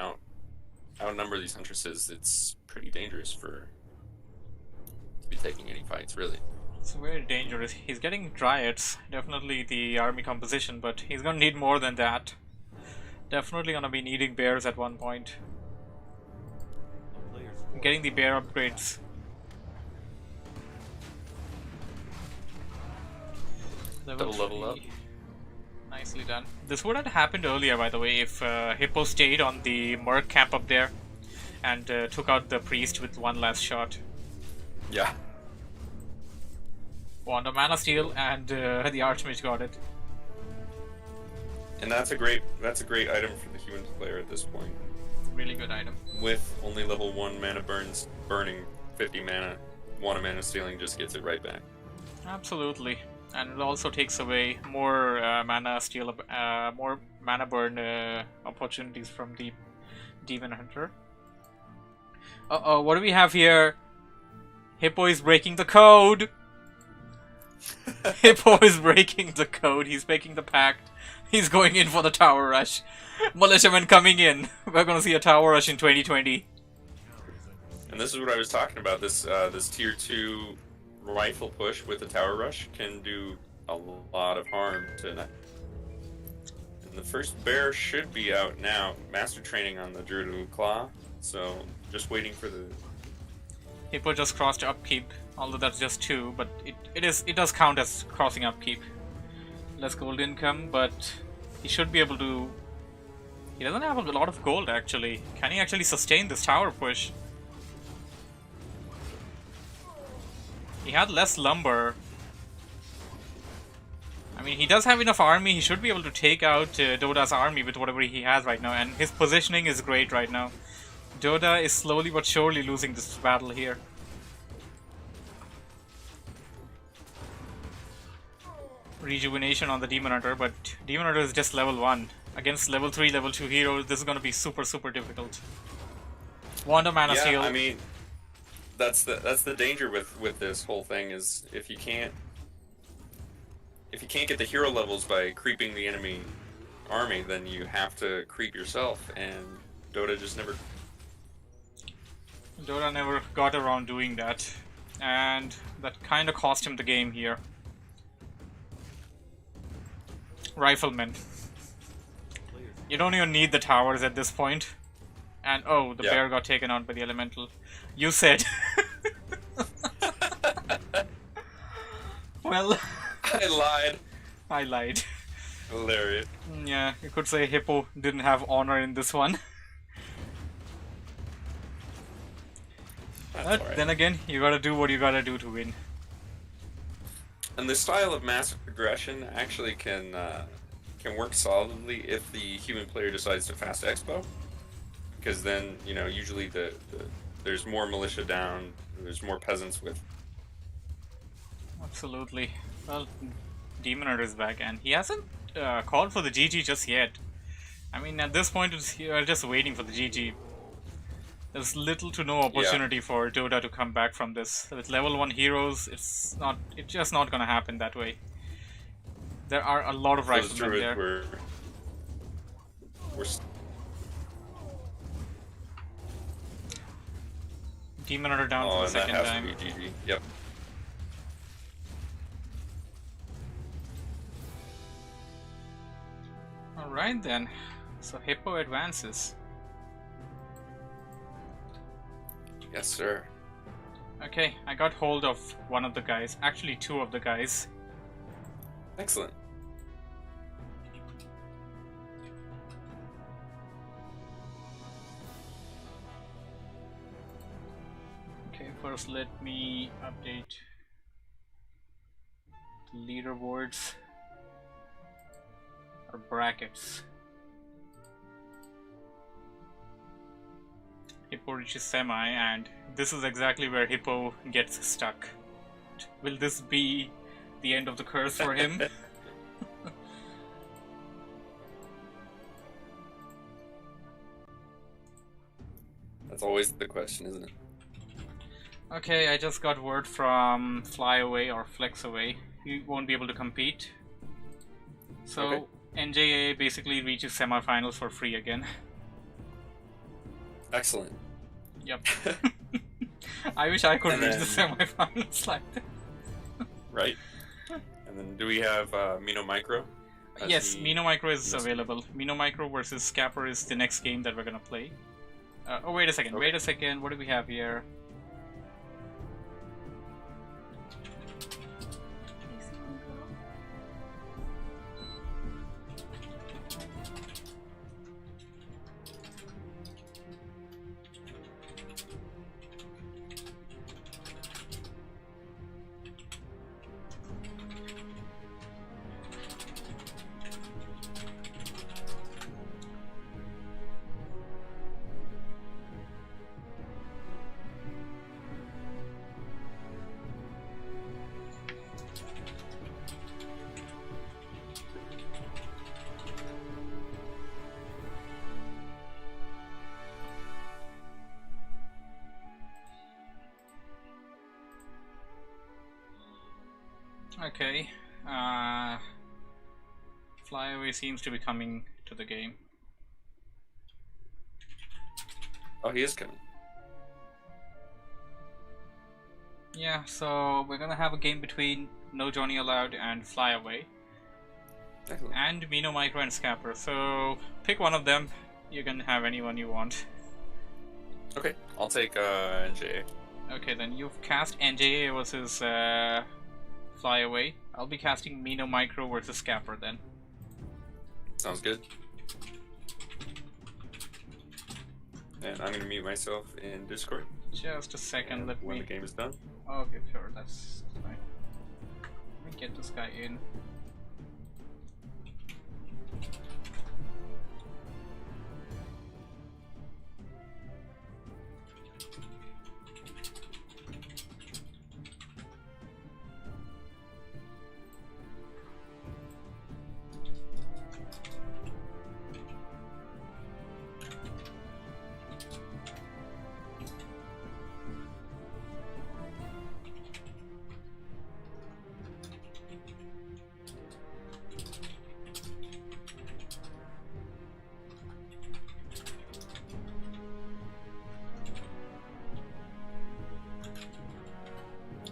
Speaker 2: outnumber these huntresses, it's pretty dangerous to be taking any fights, really.
Speaker 1: It's very dangerous. He's getting dryads, definitely the army composition, but he's gonna need more than that. Definitely gonna be needing bears at one point. Getting the bear upgrades.
Speaker 2: Level up.
Speaker 1: Nicely done. This would have happened earlier, by the way, if Hippo stayed on the Merc camp up there and took out the priest with one last shot.
Speaker 2: Yeah.
Speaker 1: Wand of Mana Steel, and the Archmage got it.
Speaker 2: And that's a great item for the human player at this point.
Speaker 1: Really good item.
Speaker 2: With only level 1 mana burns, burning 50 mana, Wand of Mana Stealing just gets it right back.
Speaker 1: Absolutely. And it also takes away more mana steal, more mana burn opportunities from the Demon Hunter. Uh-oh, what do we have here? Hippo is breaking the code! Hippo is breaking the code. He's making the pact. He's going in for the tower rush. Militiamen coming in. We're gonna see a tower rush in 2020.
Speaker 2: And this is what I was talking about. This tier 2 rifle push with the tower rush can do a lot of harm to And the first bear should be out now. Master training on the Druid Claw. So just waiting for the...
Speaker 1: Hippo just crossed upkeep, although that's just 2, but it does count as crossing upkeep. Less gold income, but he should be able to... He doesn't have a lot of gold actually. Can he actually sustain this tower push? He had less lumber. I mean, he does have enough army. He should be able to take out Doda's army with whatever he has right now, and his positioning is great right now. Doda is slowly but surely losing this battle here. Rejuvenation on the Demon Hunter, but Demon Hunter is just level 1. Against level 3, level 2 heroes, this is going to be super, super difficult. Wanda Mana Seal.
Speaker 2: I mean, that's the danger with this whole thing is if you can't get the hero levels by creeping the enemy army, then you have to creep yourself, and Dota just never...
Speaker 1: Dota never got around doing that, and that kind of cost him the game here. Riflemen. You don't even need the towers at this point. And oh, the bear got taken out by the elemental. You said. Well, I lied.
Speaker 2: Hilarious.
Speaker 1: Yeah, you could say Hippo didn't have honor in this one. But
Speaker 2: right.
Speaker 1: Then again, you gotta do what you gotta do to win.
Speaker 2: And the style of massive aggression actually can work solidly if the human player decides to fast expo, because then usually there's more militia down, there's more peasants with.
Speaker 1: Absolutely. Well, Demon Hunter is back, and he hasn't called for the GG just yet. I mean, at this point, you're just waiting for the GG. There's little to no opportunity for Dota to come back from this. With level 1 heroes, it's just not gonna happen that way. There are a lot of riflemen there. Demon Hunter down for the second time.
Speaker 2: To be GG. Yep.
Speaker 1: Alright then. So Hippo advances.
Speaker 2: Yes, sir.
Speaker 1: Okay, I got hold of one of the guys. Actually, 2 of the guys.
Speaker 2: Excellent.
Speaker 1: Okay, first let me update the leaderboards or brackets. Hippo reaches semi, and this is exactly where Hippo gets stuck. Will this be the end of the curse for him?
Speaker 2: That's always the question, isn't it?
Speaker 1: Okay, I just got word from Flyaway or Flexaway. He won't be able to compete. So NJA basically reaches semifinals for free again.
Speaker 2: Excellent.
Speaker 1: Yep. I wish I could reach the semifinals like that.
Speaker 2: Right. And then do we have Mino Micro?
Speaker 1: Yes, Mino Micro is available. Mino Micro versus Scapper is the next game that we're gonna play. Oh, wait a second. Wait a second. What do we have here? Okay, Flyaway seems to be coming to the game.
Speaker 2: Oh, he is coming.
Speaker 1: Yeah, so we're gonna have a game between No Johnny Allowed and Flyaway.
Speaker 2: Excellent.
Speaker 1: And Mino, Micro, and Scapper. So pick one of them. You can have anyone you want.
Speaker 2: Okay, I'll take NJA.
Speaker 1: Okay, then you've cast NJA versus Fly Away. I'll be casting Mino, Micro versus Scapper then.
Speaker 2: Sounds good. And I'm gonna mute myself in Discord
Speaker 1: Just a second, let
Speaker 2: when
Speaker 1: me...
Speaker 2: the game is done.
Speaker 1: Okay, sure, that's fine. Let me get this guy in.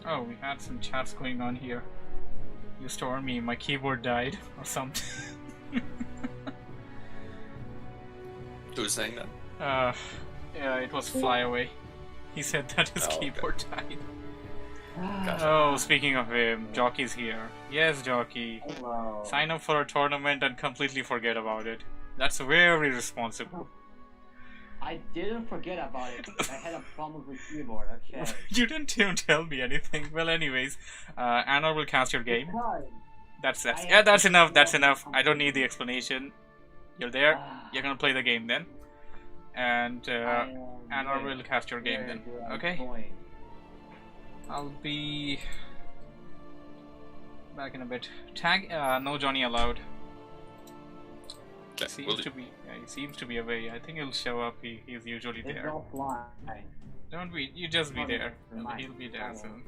Speaker 1: Oh, we had some chats going on here. You stormed me, my keyboard died, or something.
Speaker 2: Who's saying that?
Speaker 1: Yeah, it was Fly Away. He said that his
Speaker 2: Oh, okay.
Speaker 1: keyboard died.
Speaker 2: Gotcha.
Speaker 1: Oh, speaking of him, Jockey's here. Yes, Jockey.
Speaker 3: Hello.
Speaker 1: Sign up for a tournament and completely forget about it. That's very responsible.
Speaker 3: I didn't forget about it. I had a problem with the keyboard. Okay.
Speaker 1: You didn't even tell me anything. Well, anyways, Anna will cast your game.
Speaker 3: Because
Speaker 1: That's
Speaker 3: I
Speaker 1: yeah, that's
Speaker 3: have
Speaker 1: enough.
Speaker 3: to
Speaker 1: That's
Speaker 3: do
Speaker 1: enough. I don't
Speaker 3: something.
Speaker 1: need the explanation. You're there. You're gonna play the game then, and Anna will cast your game then. Okay. I'll be back in a bit. Tag. No Johnny allowed.
Speaker 2: Okay,
Speaker 1: Seems
Speaker 2: will do.
Speaker 1: to be. Yeah, he seems to be away. I think he'll show up. He's usually
Speaker 3: It's
Speaker 1: there.
Speaker 3: offline.
Speaker 1: Don't be. You just be
Speaker 3: Okay,
Speaker 1: there.
Speaker 3: never mind.
Speaker 1: He'll be there soon.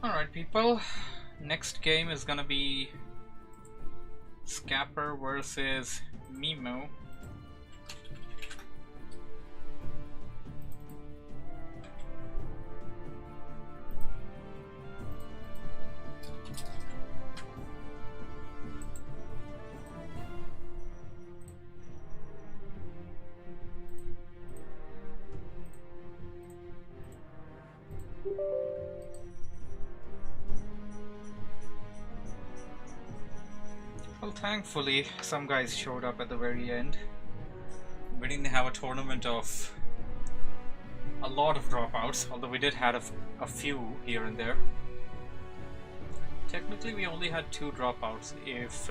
Speaker 1: Alright, people. Next game is gonna be Scapper versus Mimo. Well, thankfully, some guys showed up at the very end. We didn't have a tournament of a lot of dropouts, although we did have a few here and there. Technically, we only had 2 dropouts if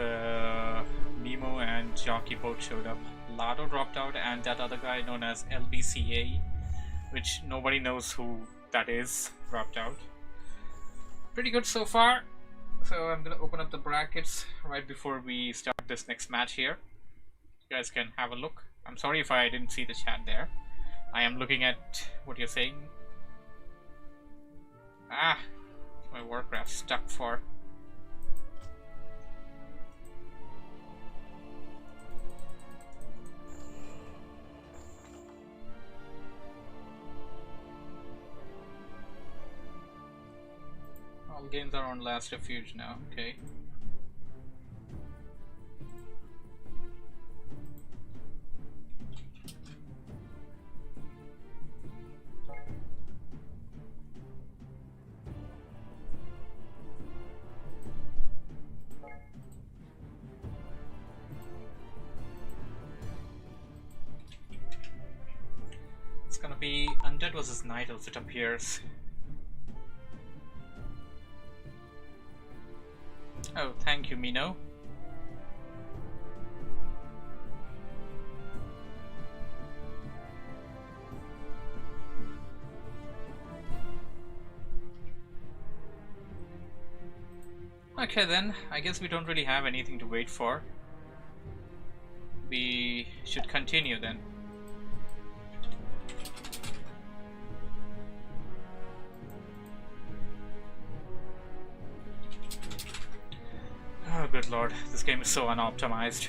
Speaker 1: Mimo and Jockey both showed up. Lado dropped out, and that other guy known as LBCA, which nobody knows who that is, dropped out. Pretty good so far. So I'm gonna open up the brackets right before we start this next match here. You guys can have a look. I'm sorry if I didn't see the chat there. I am looking at what you're saying. Ah, my Warcraft stuck for. All games are on Last Refuge now, okay. It's gonna be Undead vs Night Elves, it appears. Oh, thank you, Mino. Okay then, I guess we don't really have anything to wait for. We should continue then. Oh, good lord, this game is so unoptimized.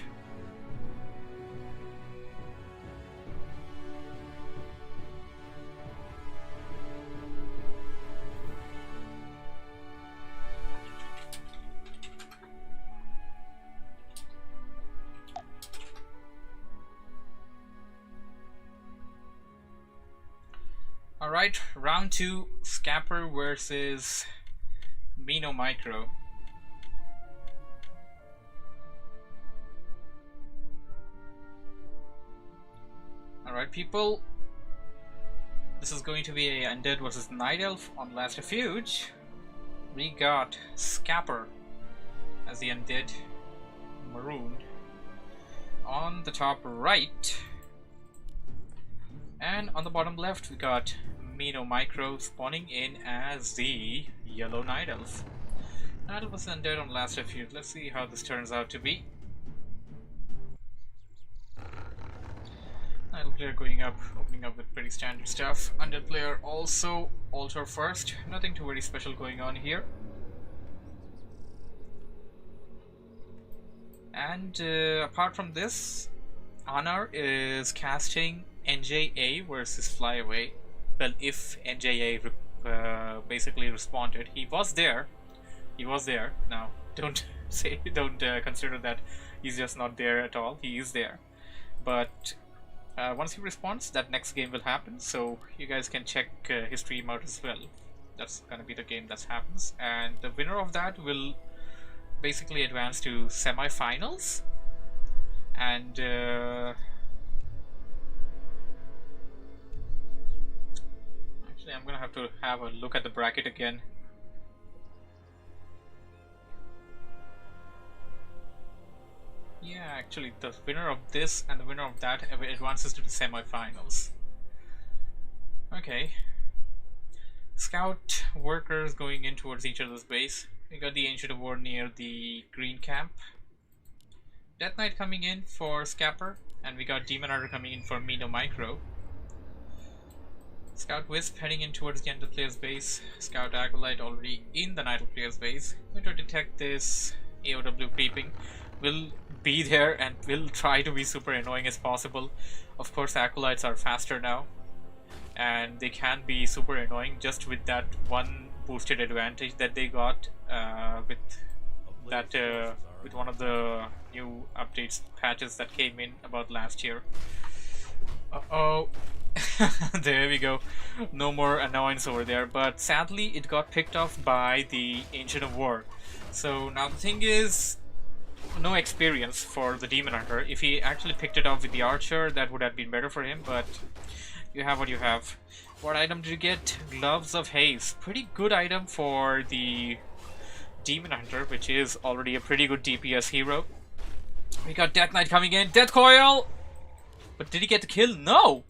Speaker 1: Alright, round 2, Scapper versus Mino Micro. Alright people, this is going to be a Undead versus Night Elf on Last Refuge. We got Scapper as the Undead Maroon on the top right, and on the bottom left we got Mino Micro spawning in as the Yellow Night Elf. Night Elf was Undead on Last Refuge. Let's see how this turns out to be. Idle player going up, opening up with pretty standard stuff. Undead player also altar first. Nothing too very special going on here. And apart from this, Anar is casting NJA versus Flyaway. Well, if NJA basically responded, he was there. He was there. Now, don't consider that he's just not there at all. He is there. But once he responds, that next game will happen, so you guys can check his stream out as well. That's gonna be the game that happens, and the winner of that will basically advance to semi-finals. And actually, I'm gonna have to have a look at the bracket again. Yeah, actually, the winner of this and the winner of that advances to the semi-finals. Okay. Scout workers going in towards each other's base. We got the Ancient of War near the green camp. Death Knight coming in for Scapper, and we got Demon Hunter coming in for Mino Micro. Scout Wisp heading in towards the Undead player's base. Scout Acolyte already in the Night player's base. Going to detect this AOW creeping. Will be there and will try to be super annoying as possible. Of course, Acolytes are faster now, and they can be super annoying just with that one boosted advantage that they got with that with one of the new updates patches that came in about last year. Uh-oh. There we go. No more annoyance over there, but sadly it got picked off by the Ancient of War. So now the thing is, no experience for the Demon Hunter. If he actually picked it up with the Archer, that would have been better for him, but you have what you have. What item did you get? Gloves of Haste. Pretty good item for the Demon Hunter, which is already a pretty good DPS hero. We got Death Knight coming in. Death Coil! But did he get the kill? No!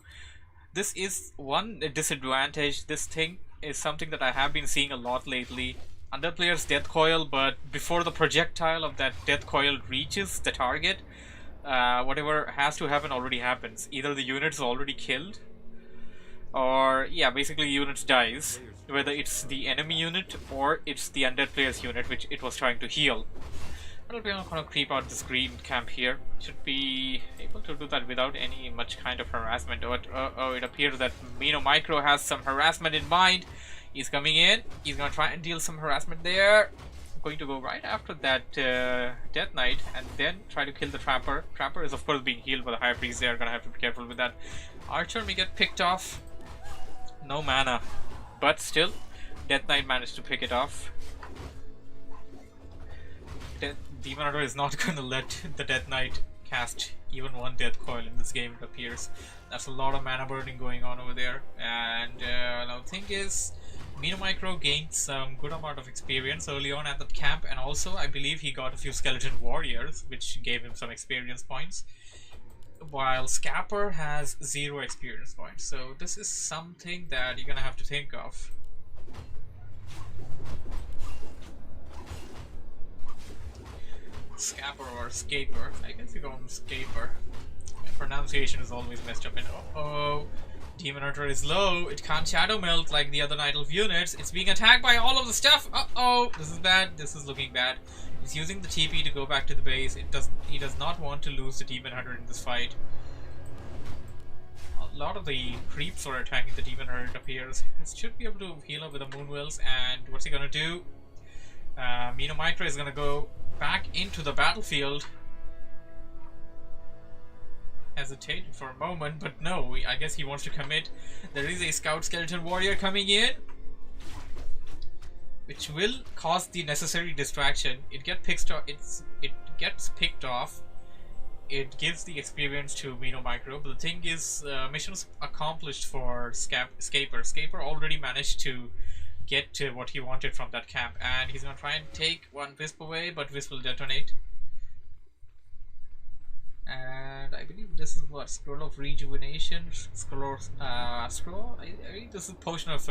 Speaker 1: This is one disadvantage. This thing is something that I have been seeing a lot lately. Under players Death Coil, but before the projectile of that Death Coil reaches the target, whatever has to happen already happens. Either the unit's already killed, or yeah, basically unit dies, whether it's the enemy unit or it's the Undead player's unit which it was trying to heal. I'll be gonna creep out this green camp here. Should be able to do that without any much kind of harassment. But oh, it appears that Mino Micro has some harassment in mind. He's coming in. He's gonna try and deal some harassment there. I'm going to go right after that Death Knight and then try to kill the Trapper. Trapper is of course being healed by the High Priest. They are gonna have to be careful with that. Archer may get picked off. No mana, but still, Death Knight managed to pick it off. Demon Hunter is not going to let the Death Knight cast even one Death Coil in this game, it appears. That's a lot of mana burning going on over there. And now the thing is, Mino Micro gained some good amount of experience early on at the camp, and also I believe he got a few Skeleton Warriors, which gave him some experience points. While Scapper has 0 experience points. So this is something that you're gonna have to think of. Scapper or Scaper. I guess you call him Scaper. My pronunciation is always messed up. And oh, Demon Hunter is low. It can't Shadow Melt like the other Night Elf units. It's being attacked by all of the stuff. Uh-oh, this is bad. This is looking bad. He's using the TP to go back to the base. He does not want to lose the Demon Hunter in this fight. A lot of the creeps are attacking the Demon Hunter, it appears. He should be able to heal up with the Moonwills. And what's he gonna do? Mino Mitra is gonna go back into the battlefield. Hesitated for a moment, but no, I guess he wants to commit. There is a Scout Skeleton Warrior coming in, which will cause the necessary distraction. It gets picked off. It gives the experience to Mino Micro, but the thing is, missions accomplished for Scaper. Scaper already managed to get to what he wanted from that camp, and he's gonna try and take one Wisp away, but Wisp will detonate. And I believe this is what? Scroll of Rejuvenation? I think this is Potion of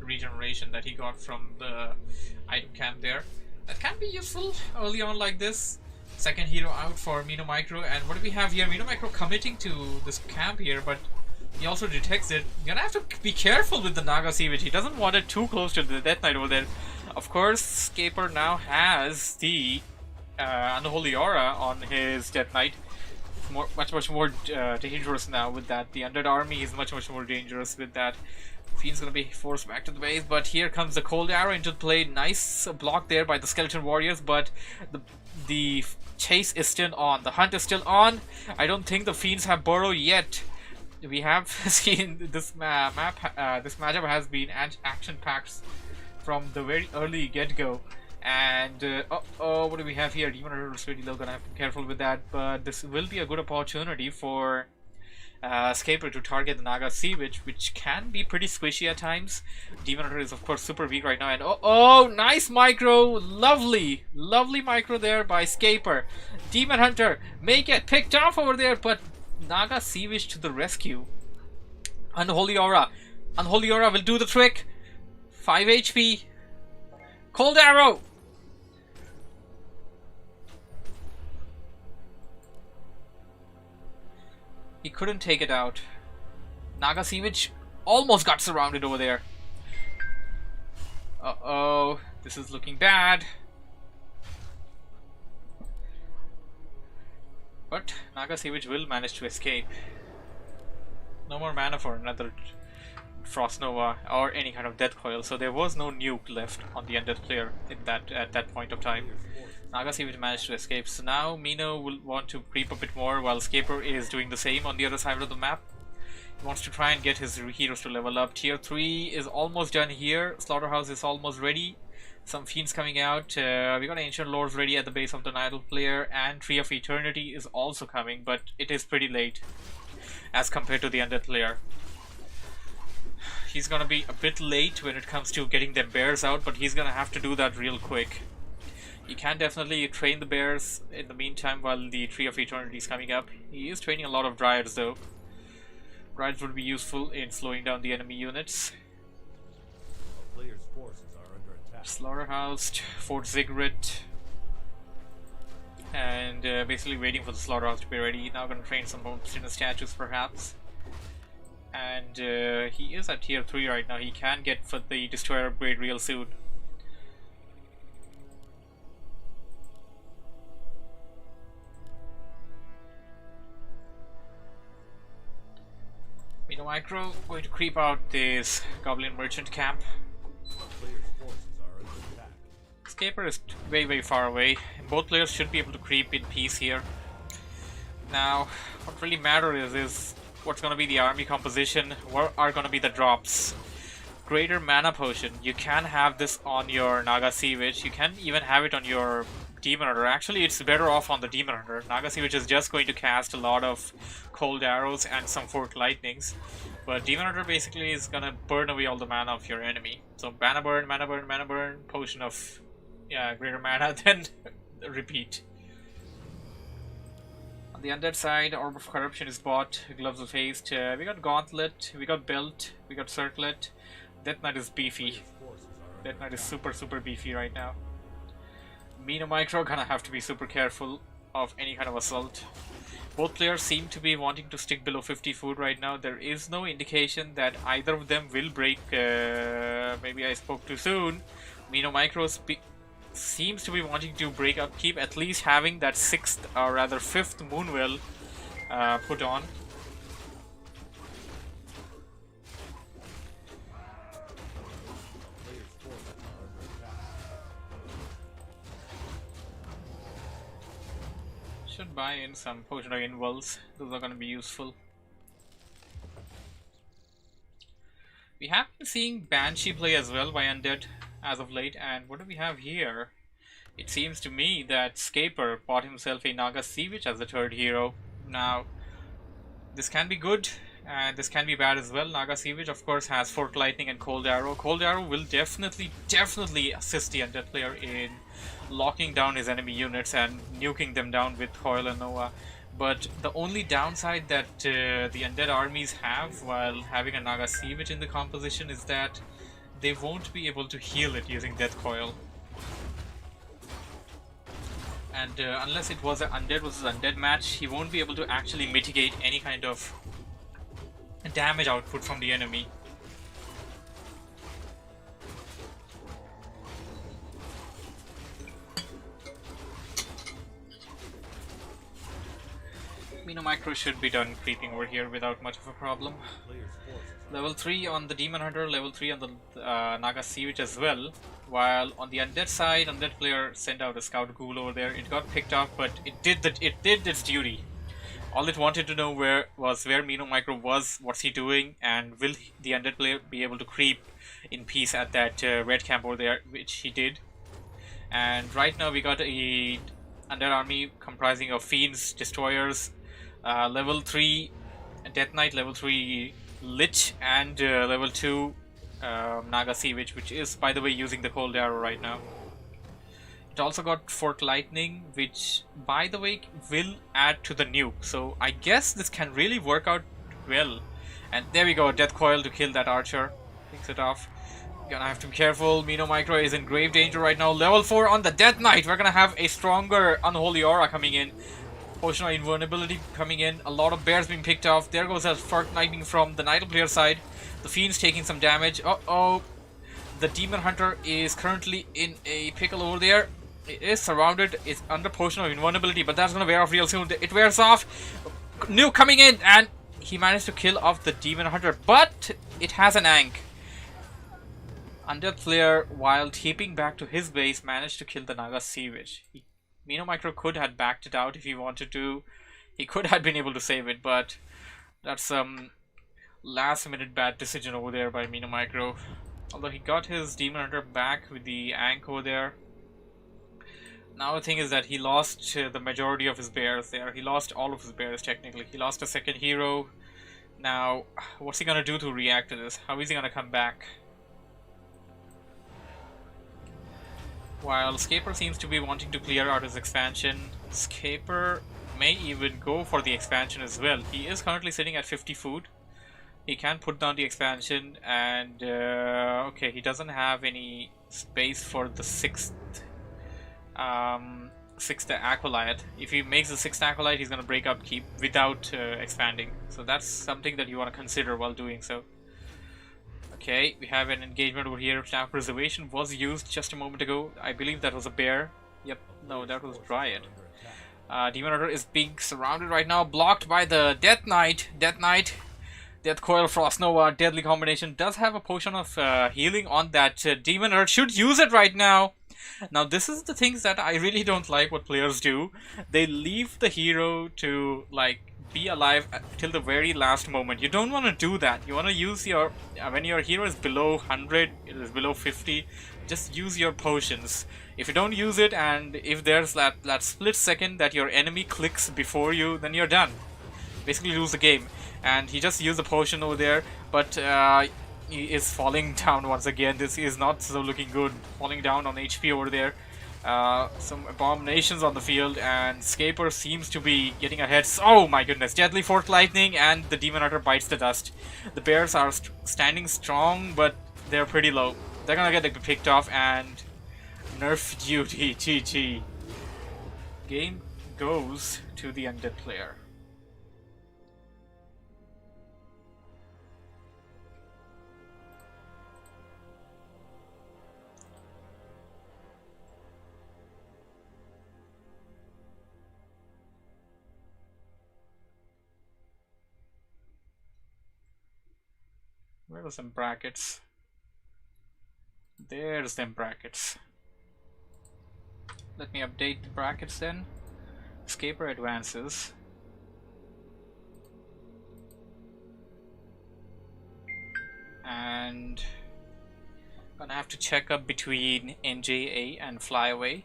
Speaker 1: Regeneration that he got from the item camp there. That can be useful early on like this. Second hero out for Mino Micro, and what do we have here? Mino Micro committing to this camp here, but he also detects it. You're gonna have to be careful with the Naga Sea Witch. He doesn't want it too close to the Death Knight over there. Of course, Scaper now has the Unholy Aura on his Death Knight. Much more dangerous now with that. The Undead Army is much more dangerous with that. Fiend's gonna be forced back to the base, but here comes the Cold Arrow into play. Nice block there by the Skeleton Warriors, but the chase is still on. The hunt is still on. I don't think the Fiends have burrowed yet. We have seen this this matchup has been action-packed from the very early get-go. And what do we have here? Demon Hunter is really low, gonna have to be careful with that, but this will be a good opportunity for Scaper to target the Naga Sea Witch, which can be pretty squishy at times. Demon Hunter is of course super weak right now, and nice micro, lovely micro there by Scaper. Demon Hunter may get picked off over there, but Naga Sea Witch to the rescue. Unholy Aura will do the trick. 5 HP. Cold Arrow. He couldn't take it out. Naga Sea Witch almost got surrounded over there. Uh-oh, this is looking bad. But Naga Sea Witch will manage to escape. No more mana for another Frost Nova or any kind of Death Coil, so there was no nuke left on the undead player at that point of time. Naga Sea Witch managed to escape, so now Mino will want to creep a bit more while Scaper is doing the same on the other side of the map. He wants to try and get his heroes to level up. Tier 3 is almost done here. Slaughterhouse is almost ready. Some Fiends coming out. We got Ancient Lords ready at the base of the Idol player, and Tree of Eternity is also coming, but it is pretty late as compared to the undead player. He's gonna be a bit late when it comes to getting them bears out, but he's gonna have to do that real quick. He can definitely train the bears in the meantime while the Tree of Eternity is coming up. He is training a lot of Dryads though. Dryads would be useful in slowing down the enemy units.
Speaker 4: Player's forces are under attack.
Speaker 1: Slaughterhouse, Fort Ziggurat, and basically waiting for the Slaughterhouse to be ready. Now gonna train some more statues perhaps. And he is at tier 3 right now. He can get for the Destroyer upgrade real soon. Mino Micro going to creep out this Goblin Merchant camp.
Speaker 4: Player's forces are under attack.
Speaker 1: Scaper is very far away. Both players should be able to creep in peace here. Now, what really matters is what's going to be the army composition, what are going to be the drops. Greater Mana Potion, you can have this on your Naga Sea Witch, you can even have it on your Demon Hunter. Actually, it's better off on the Demon Hunter. Naga Sea Witch is just going to cast a lot of Cold Arrows and some Forked Lightnings, but Demon Hunter basically is going to burn away all the mana of your enemy. So mana burn, potion of greater mana, then repeat. On the undead side, Orb of Corruption is bought, Gloves of Haste, we got Gauntlet, we got Belt, we got Circlet. Death Knight is beefy. Death Knight is super beefy right now. Mino Micro gonna have to be super careful of any kind of assault. Both players seem to be wanting to stick below 50 food right now. There is no indication that either of them will break. Maybe I spoke too soon. Mino Micro seems to be wanting to break upkeep, at least having that 6th or rather 5th Moonwell put on. Should buy in some potion of invulns. Those are going to be useful. We have been seeing Banshee play as well by Undead as of late, and what do we have here? It seems to me that Scaper bought himself a Naga Sea Witch as the 3rd hero. Now, this can be good, and this can be bad as well. Naga Sea Witch, of course, has Forked Lightning and Cold Arrow. Cold Arrow will definitely assist the Undead player in locking down his enemy units and nuking them down with Coil and Nova. But the only downside that the Undead armies have while having a Naga Sea Witch in the composition is that they won't be able to heal it using Death Coil. And unless it was an Undead versus Undead match, he won't be able to actually mitigate any kind of damage output from the enemy. Mino Micro should be done creeping over here without much of a problem. Level 3 on the Demon Hunter, level 3 on the Naga Sea Witch as well. While on the Undead side, Undead player sent out a Scout Ghoul over there. It got picked up, but it did its duty. All it wanted to know was where Mino Micro was, what's he doing, and will the Undead player be able to creep in peace at that red camp over there, which he did. And right now we got a Undead army comprising of Fiends, Destroyers, level 3 Death Knight, level 3 Lich, and level 2 Naga Sea Witch, which is, by the way, using the Cold Arrow right now. It also got Forked Lightning, which, by the way, will add to the nuke. So I guess this can really work out well. And there we go, Death Coil to kill that archer. Picks it off. Gonna have to be careful. Mino Micro is in grave danger right now. Level 4 on the Death Knight. We're gonna have a stronger Unholy Aura coming in. Potion of Invulnerability coming in. A lot of bears being picked off. There goes a Forked Lightning from the Nidal player side. The Fiend's taking some damage. Uh-oh. The Demon Hunter is currently in a pickle over there. It is surrounded. It's under Potion of Invulnerability, but that's gonna wear off real soon. It wears off. Nuke coming in, and he managed to kill off the Demon Hunter, but it has an Ankh. Undead player, while keeping back to his base, managed to kill the Naga Sea Witch. Mino Micro could have backed it out if he wanted to. He could have been able to save it, but that's some last minute bad decision over there by Mino Micro. Although he got his Demon Hunter back with the Ankh over there. Now the thing is that he lost the majority of his bears there. He lost all of his bears technically. He lost a 2nd hero. Now, what's he gonna do to react to this? How is he gonna come back? While Scaper seems to be wanting to clear out his expansion, Scaper may even go for the expansion as well. He is currently sitting at 50 food. He can put down the expansion, and okay, he doesn't have any space for the 6th Acolyte. If he makes the 6th Acolyte, he's gonna break upkeep without expanding. So that's something that you want to consider while doing so. Okay, we have an engagement over here. Staff Preservation was used just a moment ago. I believe that was a bear. Yep, no, that was Dryad. Demon Hunter is being surrounded right now, blocked by the Death Knight. Death Coil, Frost Nova, deadly combination. Does have a potion of healing on that Demon Hunter. Should use it right now. Now, this is the things that I really don't like what players do. They leave the hero to, like, be alive till the very last moment. You don't want to do that. You want to use your when your hero is below 100, it is below 50, just use your potions. If you don't use it, and if there's that split second that your enemy clicks before you, then you're done. Basically lose the game. And he just used the potion over there, but he is falling down once again. This is not so looking good. Falling down on HP over there. Some abominations on the field, and Scaper seems to be getting ahead. Oh my goodness, Deadly Forked Lightning, and the Demon Hunter bites the dust. The bears are standing strong, but they're pretty low. They're gonna get picked off, and nerf duty, GG. Game goes to the Undead player. Where are some brackets? There's them brackets. Let me update the brackets then. Escaper advances. And gonna have to check up between NJA and Flyaway.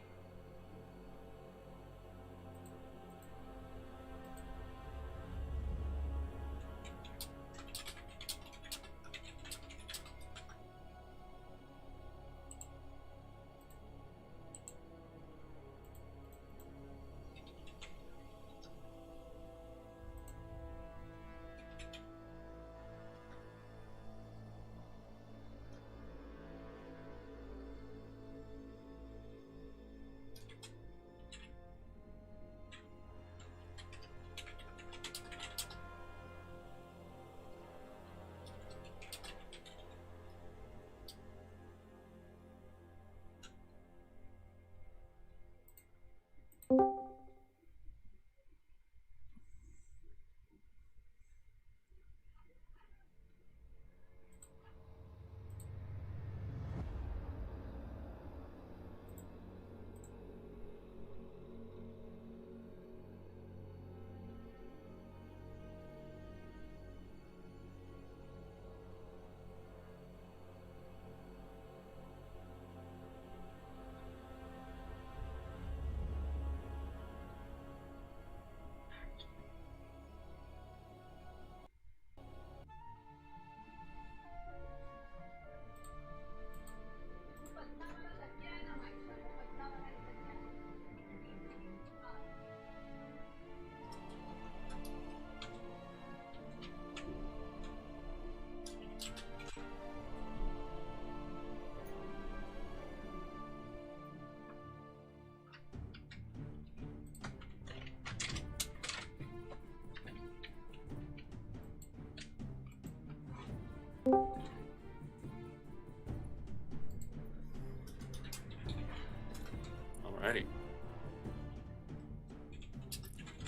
Speaker 2: Alrighty.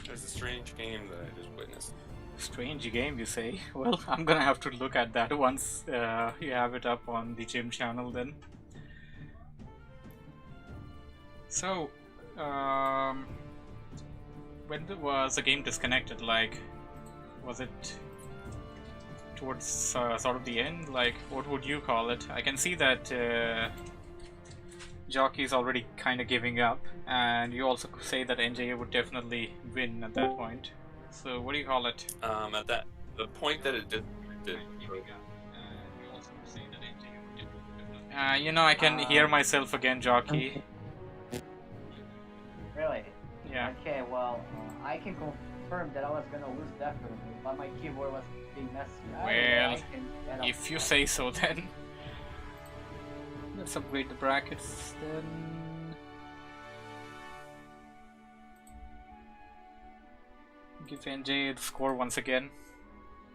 Speaker 2: There's a strange game that I just witnessed.
Speaker 1: Strange game, you say? Well, I'm gonna have to look at that once you have it up on the gym channel then. So, when was the game disconnected? Like, was it towards sort of the end? Like, what would you call it? I can see that Jockey is already kind of giving up, and you also say that NJA would definitely win at that point. So, what do you call it?
Speaker 2: At the point that it did.
Speaker 1: You know, I can hear myself again, Jockey.
Speaker 3: Really?
Speaker 1: Yeah.
Speaker 3: Okay, well, I can confirm that I was gonna lose definitely, but my keyboard was being messy.
Speaker 1: Well,
Speaker 3: I can get up
Speaker 1: if you
Speaker 3: to
Speaker 1: say so, then. Let's upgrade the brackets then. Give NJ the score once again,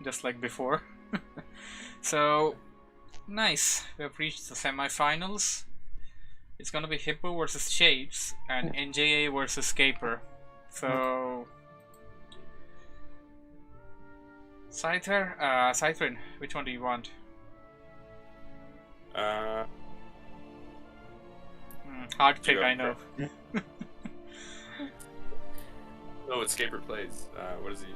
Speaker 1: just like before. So, nice. We have reached the semi-finals. It's gonna be Hippo versus Shapes and NJA versus Scaper. So, Scyther, which one do you want? Hard pick, I know.
Speaker 2: Oh, it's Scaper plays. What is he?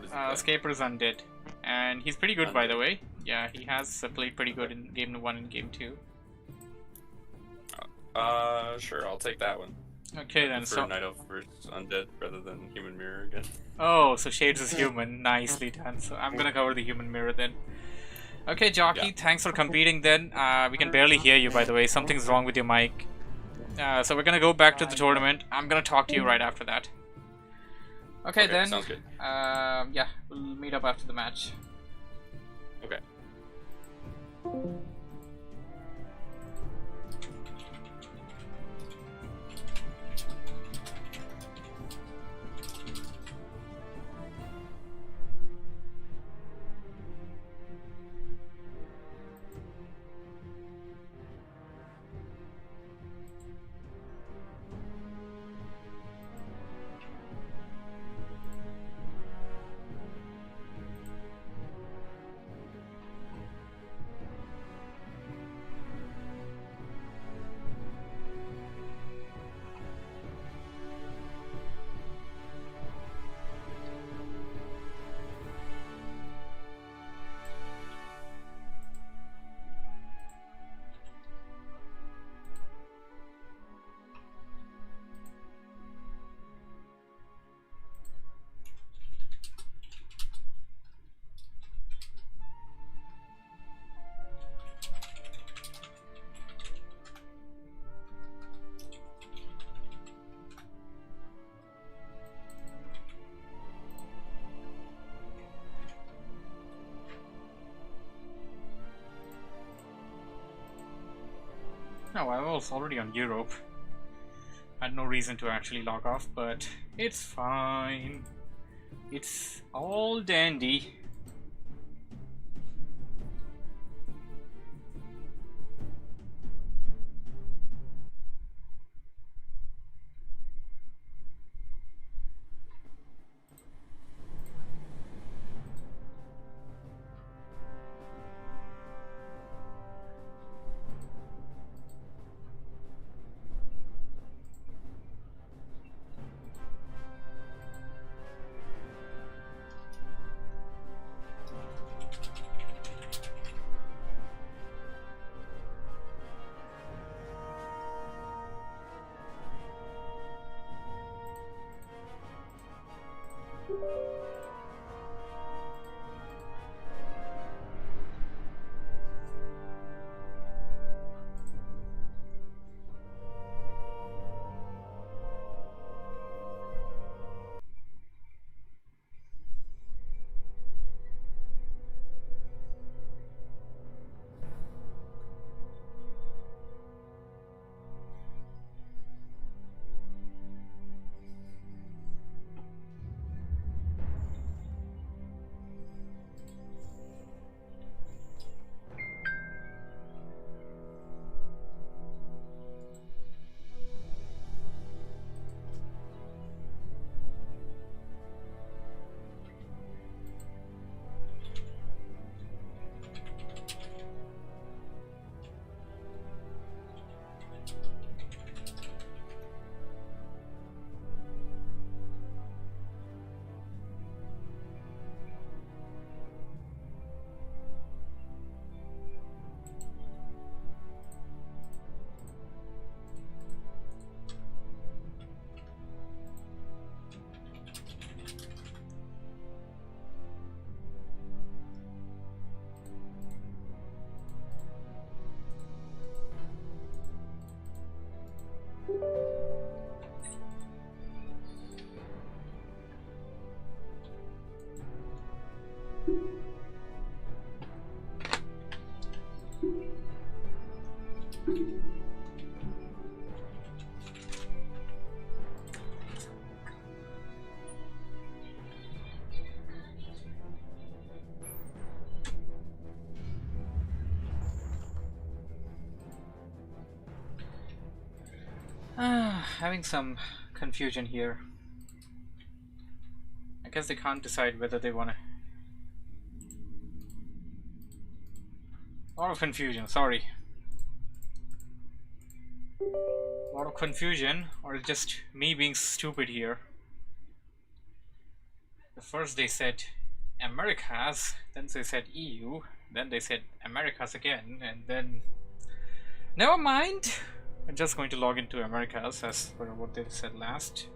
Speaker 2: Play?
Speaker 1: Scaper's undead, and he's pretty good, by the way. Yeah, he has played pretty good in Game 1 and Game 2.
Speaker 2: Sure, I'll take that one.
Speaker 1: Okay then.
Speaker 2: For Night Elf versus Undead rather than Human Mirror again.
Speaker 1: Oh, so Shades is human. Nicely done. So I'm gonna cover the Human Mirror then. Okay, Jockey,
Speaker 2: Yeah.
Speaker 1: thanks for competing then. We can barely hear you, by the way. Something's wrong with your mic. So we're gonna go back to the tournament. I'm gonna talk to you right after that. Okay then.
Speaker 2: Sounds good.
Speaker 1: Yeah, we'll meet up after the match.
Speaker 2: Okay.
Speaker 1: No, I was already on Europe. Had no reason to actually log off, but it's fine. It's all dandy. Having some confusion here. I guess they can't decide whether they want to. A lot of confusion, sorry. A lot of confusion, or just me being stupid here. The first they said Americas, then they said EU, then they said Americas again, and then. Never mind! I'm just going to log into Americas as per what they said last.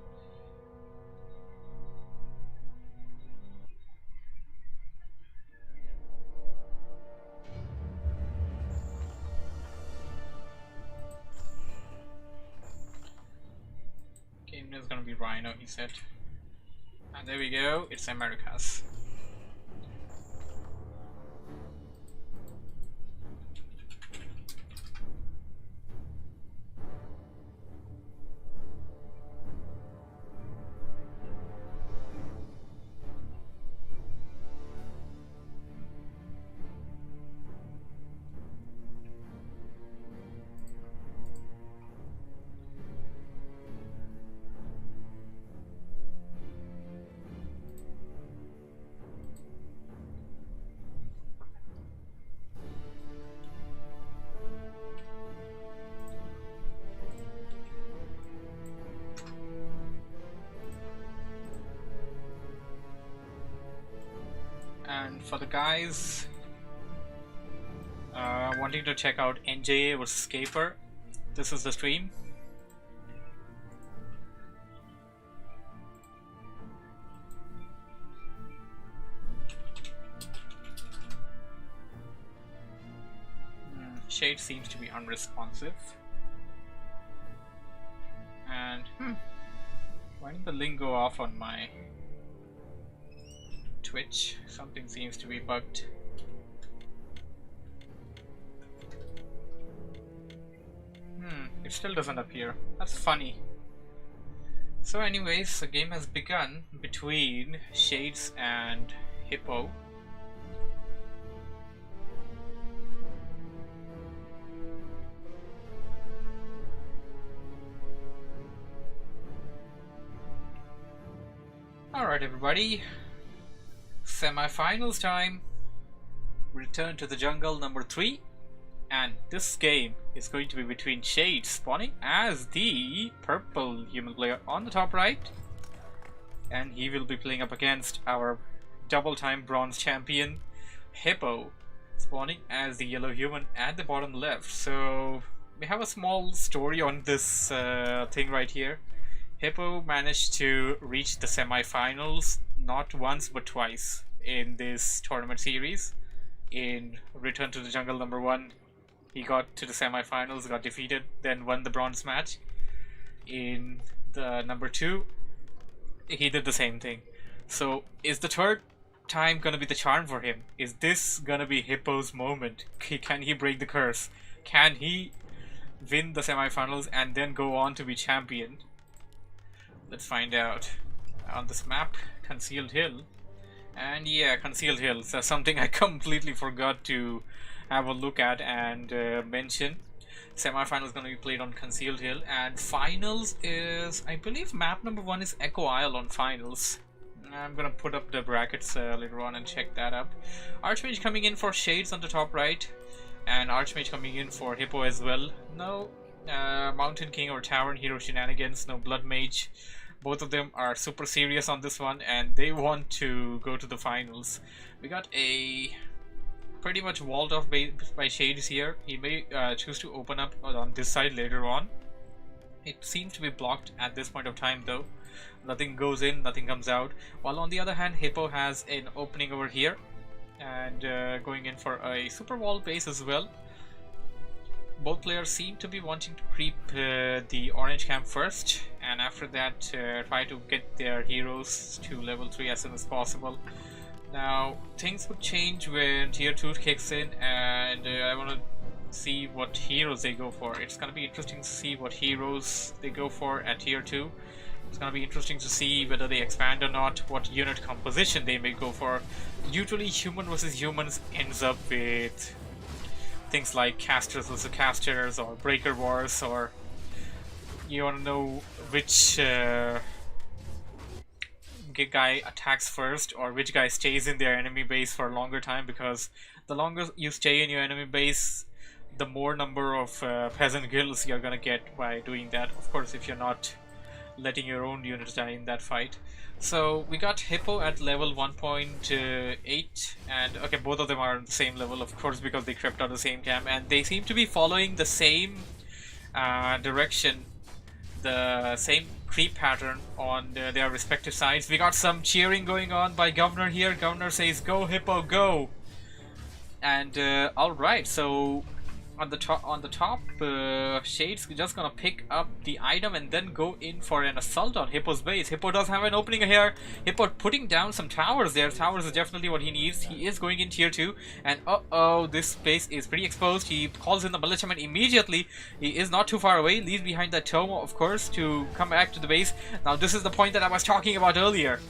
Speaker 1: Game name is gonna be Rhino, he said. And there we go, it's Americas. And for the guys wanting to check out NJA vs Caper, this is the stream. Shade seems to be unresponsive. And why did the link go off on my Twitch? Something seems to be bugged. It still doesn't appear. That's funny. So anyways, the game has begun between Shades and Hippo. Alright everybody, semi-finals time. Return to the Jungle number 3, and this game is going to be between Shades, spawning as the purple human player on the top right, and he will be playing up against our double-time bronze champion Hippo, spawning as the yellow human at the bottom left. So we have a small story on this thing right here. Hippo managed to reach the semi-finals not once but twice in this tournament series. In Return to the Jungle number 1, he got to the semi-finals, got defeated, then won the bronze match. In the number 2, he did the same thing. So is the third time gonna be the charm for him? Is this gonna be Hippo's moment? Can he break the curse? Can he win the semi-finals and then go on to be champion? Let's find out. On this map, Concealed Hill. And yeah, Concealed Hill. So something I completely forgot to have a look at and mention. Semi-final is going to be played on Concealed Hill, and finals is, I believe, map number 1 is Echo Isle on finals. I'm going to put up the brackets later on and check that up. Archmage coming in for Shades on the top right, and Archmage coming in for Hippo as well. No Mountain King or Tavern Hero shenanigans, no Blood Mage. Both of them are super serious on this one, and they want to go to the finals. We got a pretty much walled off by Shades here. He may choose to open up on this side later on. It seems to be blocked at this point of time though. Nothing goes in, nothing comes out. While on the other hand, Hippo has an opening over here, and going in for a super wall base as well. Both players seem to be wanting to creep the orange camp first, and after that try to get their heroes to level 3 as soon as possible. Now things would change when tier 2 kicks in, and I want to see what heroes they go for. It's going to be interesting to see what heroes they go for at tier 2. It's going to be interesting to see whether they expand or not, what unit composition they may go for. Usually human versus humans ends up with things like casters versus casters, or breaker wars, or you want to know which guy attacks first or which guy stays in their enemy base for a longer time, because the longer you stay in your enemy base, the more number of peasant guilds you're gonna get by doing that. Of course, if you're not letting your own units die in that fight. So we got Hippo at level 1.8, and okay, both of them are on the same level, of course, because they crept out the same camp, and they seem to be following the same direction, the same creep pattern on their respective sides. We got some cheering going on by Governor here. Governor says, "Go Hippo, go!" And alright, so on the top, Shades just gonna pick up the item and then go in for an assault on Hippo's base. Hippo does have an opening here. Hippo putting down some towers there. Towers is definitely what he needs. He is going in tier 2, and uh-oh, this space is pretty exposed. He calls in the militiaman immediately. He is not too far away, leaves behind that Tomo, of course, to come back to the base. Now this is the point that I was talking about earlier.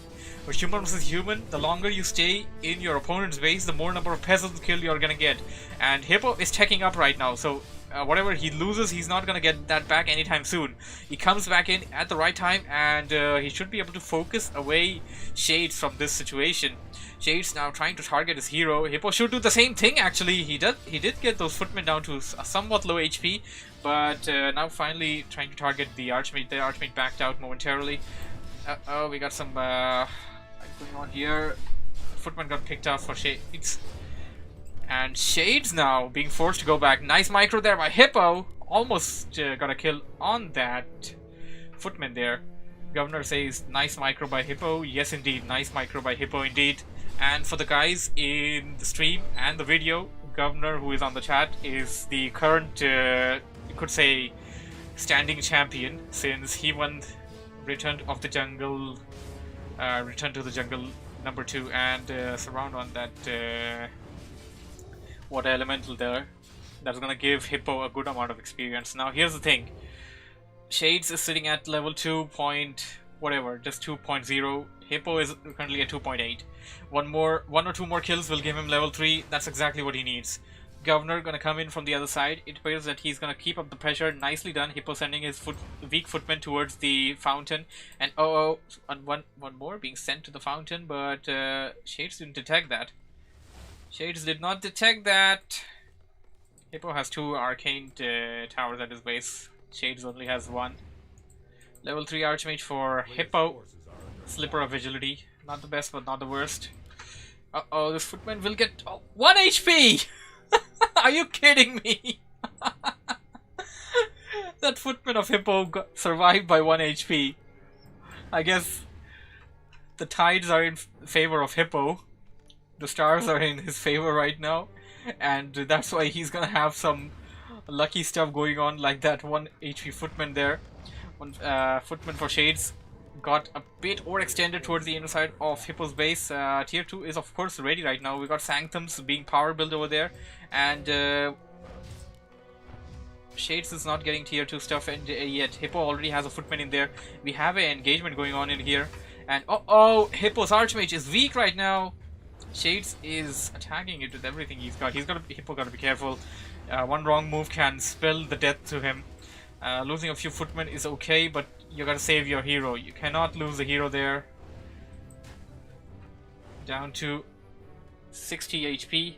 Speaker 1: For human versus human, the longer you stay in your opponent's base, the more number of peasants killed you're gonna get. And Hippo is checking up right now, so whatever he loses, he's not gonna get that back anytime soon. He comes back in at the right time, and he should be able to focus away Shades from this situation. Shades now trying to target his hero. Hippo should do the same thing actually. He did get those footmen down to a somewhat low HP, but now finally trying to target the Archmage. The Archmage backed out momentarily. Oh, we got some going on here. Footman got picked up for Shades, and Shades now being forced to go back. Nice micro there by Hippo. Almost got a kill on that Footman there. Governor says nice micro by Hippo. Yes indeed, nice micro by Hippo indeed. And for the guys in the stream and the video, Governor, who is on the chat, is the current you could say standing champion, since he won Return to the Jungle number 2, and surround on that water elemental there. That's gonna give Hippo a good amount of experience. Now here's the thing, Shades is sitting at level 2 point whatever, just 2.0. Hippo is currently at 2.8. One or two more kills will give him level 3. That's exactly what he needs. Governor gonna come in from the other side. It appears that he's gonna keep up the pressure. Nicely done. Hippo sending his weak footman towards the fountain. And one more being sent to the fountain, but Shades didn't detect that. Shades did not detect that. Hippo has 2 arcane towers at his base. Shades only has 1. Level 3 Archmage for Hippo. Slipper of Agility. Not the best, but not the worst. Uh-oh, this footman will get 1 HP! Are you kidding me? That footman of Hippo survived by 1 HP. I guess the tides are in favor of Hippo. The stars are in his favor right now. And that's why he's gonna have some lucky stuff going on, like that 1 HP footman there. One footman for Shades got a bit overextended towards the inner side of Hippo's base. Tier 2 is of course ready right now. We got Sanctums being power built over there, and Shades is not getting tier 2 stuff and yet. Hippo already has a footman in there. We have an engagement going on in here, and Hippo's Archmage is weak right now. Shades is attacking it with everything he's got. Hippo gotta be careful. One wrong move can spell the death to him. Losing a few footmen is okay, but you gotta save your hero. You cannot lose the hero there. Down to 60 HP.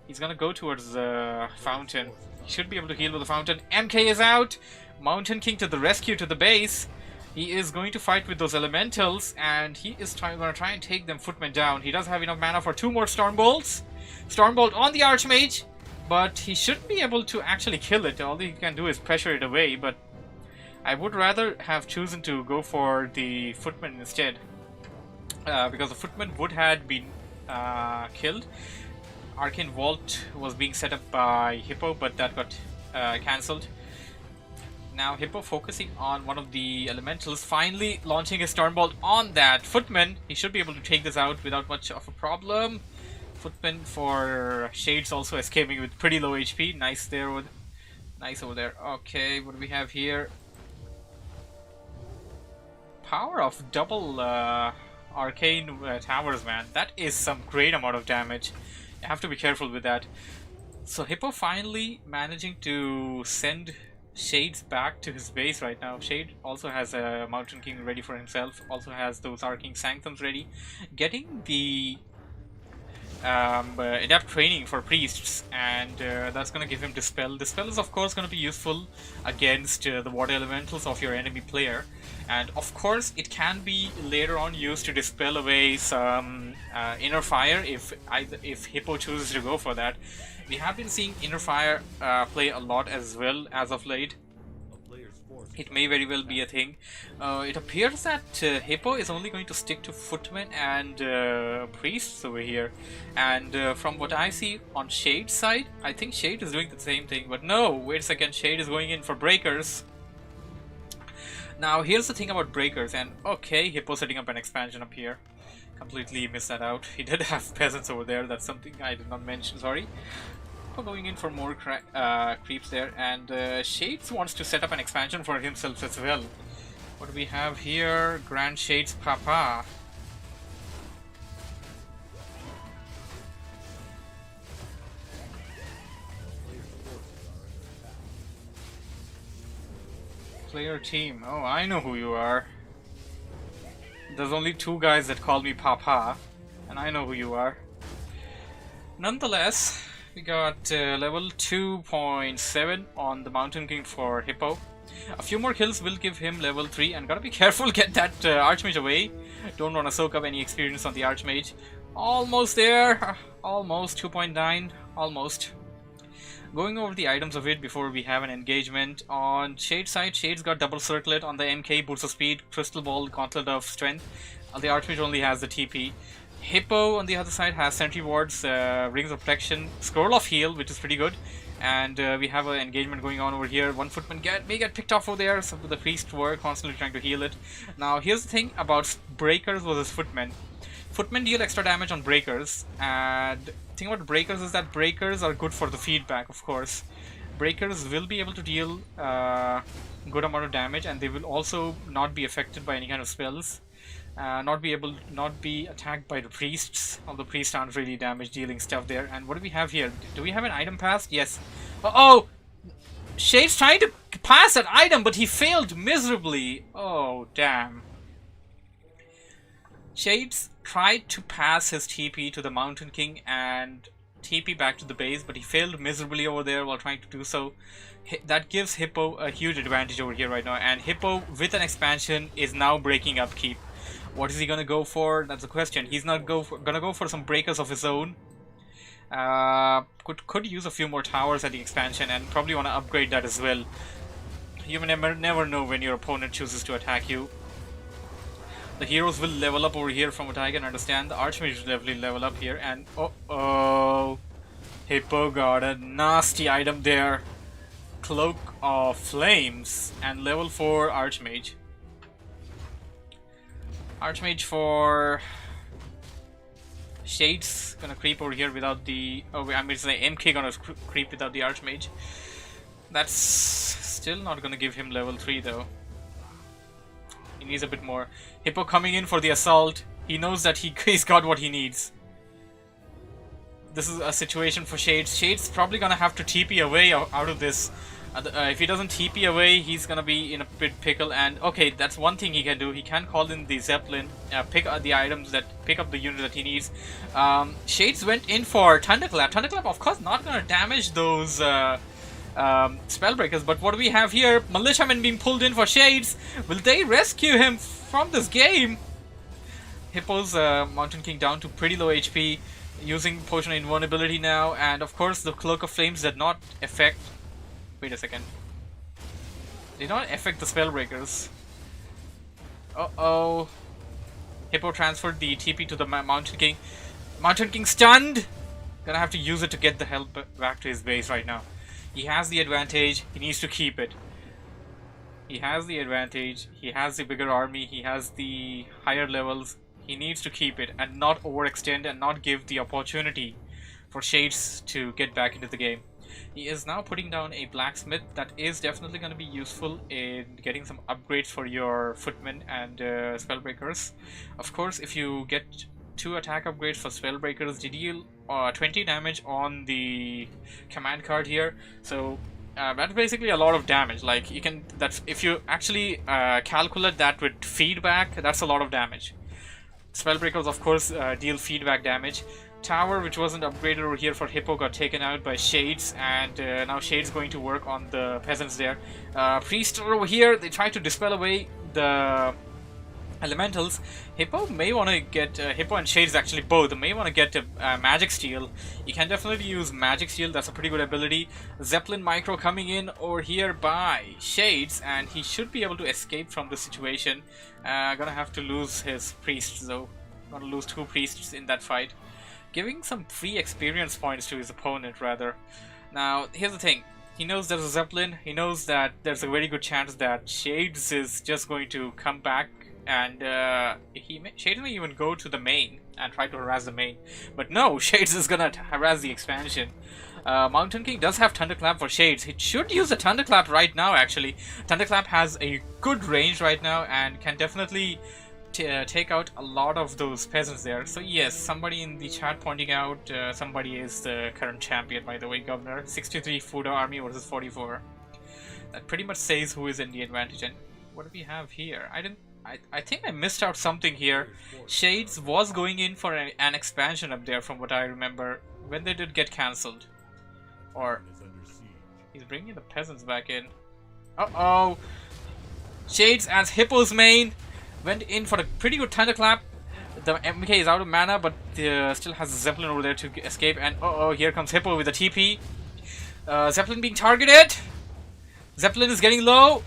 Speaker 1: He's gonna go towards the fountain. He should be able to heal with the fountain. MK is out! Mountain King to the rescue, to the base. He is going to fight with those elementals, and he is gonna try and take them footmen down. He does have enough mana for 2 more Stormbolts. Stormbolt on the Archmage, but he should be able to actually kill it. All he can do is pressure it away, but I would rather have chosen to go for the footman instead, because the footman would have been killed. Arcane Vault was being set up by Hippo, but that got cancelled. Now Hippo focusing on one of the elementals, finally launching his Stormbolt on that footman. He should be able to take this out without much of a problem. Footman for Shades also escaping with pretty low HP. Nice there, nice over there. Okay, what do we have here? Power of double arcane towers, man. That is some great amount of damage. You have to be careful with that. So Hippo finally managing to send Shades back to his base right now. Shade also has a Mountain King ready for himself. Also has those Arcane Sanctums ready. Getting the adapt training for priests, and that's going to give him Dispel. Dispel is of course going to be useful against the water elementals of your enemy player, and of course it can be later on used to dispel away some inner fire if Hippo chooses to go for that. We have been seeing inner fire play a lot as well as of late. It may very well be a thing. It appears that Hippo is only going to stick to footmen and priests over here, and from what I see on Shade's side, I think Shade is doing the same thing, but no, wait a second, Shade is going in for breakers. Now here's the thing about breakers, and okay, Hippo setting up an expansion up here. Completely missed that out. He did have peasants over there, that's something I did not mention, sorry. Going in for more creeps there, and Shades wants to set up an expansion for himself as well. What do we have here? Grand Shades Papa. Player team. Oh, I know who you are. There's only 2 guys that call me Papa, and I know who you are. Nonetheless, we got level 2.7 on the Mountain King for Hippo. A few more kills will give him level 3, and gotta be careful, get that Archmage away. Don't want to soak up any experience on the Archmage. Almost there, almost 2.9, almost. Going over the items of it before we have an engagement. On Shade's side, Shade's got double circlet on the MK, boost of speed, crystal ball, gauntlet of strength. The Archmage only has the TP. Hippo on the other side has sentry wards, rings of protection, scroll of heal, which is pretty good, and we have an engagement going on over here. One footman may get picked off over there, so the priests were constantly trying to heal it. Now here's the thing about breakers versus footmen. Footmen deal extra damage on breakers, and the thing about breakers is that breakers are good for the feedback, of course. breakers will be able to deal good amount of damage, and they will also not be affected by any kind of spells. Not be attacked by the priests. All the priests aren't really damage dealing stuff there. And what do we have here? Do we have an item pass? Yes. Oh, Shade's trying to pass that item, but he failed miserably. Oh, damn. Shades tried to pass his TP to the Mountain King and TP back to the base, but he failed miserably over there while trying to do so. That gives Hippo a huge advantage over here right now, and Hippo with an expansion is now breaking upkeep. What is he gonna go for? That's the question. He's not gonna go for some breakers of his own. Could use a few more towers at the expansion, and probably want to upgrade that as well. You never know when your opponent chooses to attack you. The heroes will level up over here from what I can understand. The Archmage will definitely level up here, and oh, Hippo got a nasty item there. Cloak of Flames and level 4 Archmage. Archmage for Shades gonna creep over here without the... Oh, I mean, it's the MK gonna creep without the Archmage. That's still not gonna give him level 3 though. He needs a bit more. Hippo coming in for the assault. He knows that he's got what he needs. This is a situation for Shades. Shades probably gonna have to TP away out of this. If he doesn't TP away, he's gonna be in a bit pickle. And okay, that's one thing he can do. He can call in the Zeppelin, pick up the items that pick up the unit that he needs. Shades went in for Thunderclap. Thunderclap, of course, not gonna damage those spellbreakers. But what do we have here? Militiamen being pulled in for Shades. Will they rescue him from this game? Hippo's Mountain King down to pretty low HP, using Potion of Invulnerability now, and of course the Cloak of Flames did not affect... Wait a second. Did not affect the Spellbreakers. Uh-oh. Hippo transferred the TP to the Mountain King. Mountain King stunned! Gonna have to use it to get the help back to his base right now. He has the advantage, he needs to keep it. He has the advantage, he has the bigger army, he has the higher levels. He needs to keep it and not overextend and not give the opportunity for Shades to get back into the game. He is now putting down a blacksmith that is definitely going to be useful in getting some upgrades for your footmen and spellbreakers. Of course, if you get 2 attack upgrades for spellbreakers, they deal 20 damage on the command card here. So that's basically a lot of damage. Like you can, that's if you actually calculate that with feedback, that's a lot of damage. Spellbreakers, of course, deal feedback damage. Tower, which wasn't upgraded over here for Hippo, got taken out by Shades, and now Shades going to work on the peasants there. Priest over here, they try to dispel away the elementals. Hippo may want to get Hippo and Shades actually both may want to get Magic Steel. You can definitely use Magic Steel. That's a pretty good ability. Zeppelin Micro coming in over here by Shades, and he should be able to escape from this situation. Gonna have to lose his priests though. Gonna lose 2 priests in that fight, giving some free experience points to his opponent rather. Now here's the thing. He knows there's a Zeppelin. He knows that there's a very good chance that Shades is just going to come back, and Shades may even go to the main and try to harass the main. But no, Shades is gonna harass the expansion. Mountain King does have Thunderclap for Shades. He should use a Thunderclap right now actually. Thunderclap has a good range right now and can definitely take out a lot of those peasants there. So yes, somebody in the chat pointing out somebody is the current champion, by the way, Governor. 63 Fuda army versus 44. That pretty much says who is in the advantage. And what do we have here? I think I missed out something here. Shades was going in for an expansion up there from what I remember. When they did get cancelled. Or he's bringing the peasants back in. Uh-oh. Shades as Hippo's main went in for a pretty good Thunderclap. The MK is out of mana, but still has a Zeppelin over there to escape. And uh-oh, here comes Hippo with a TP. Zeppelin being targeted. Zeppelin is getting low.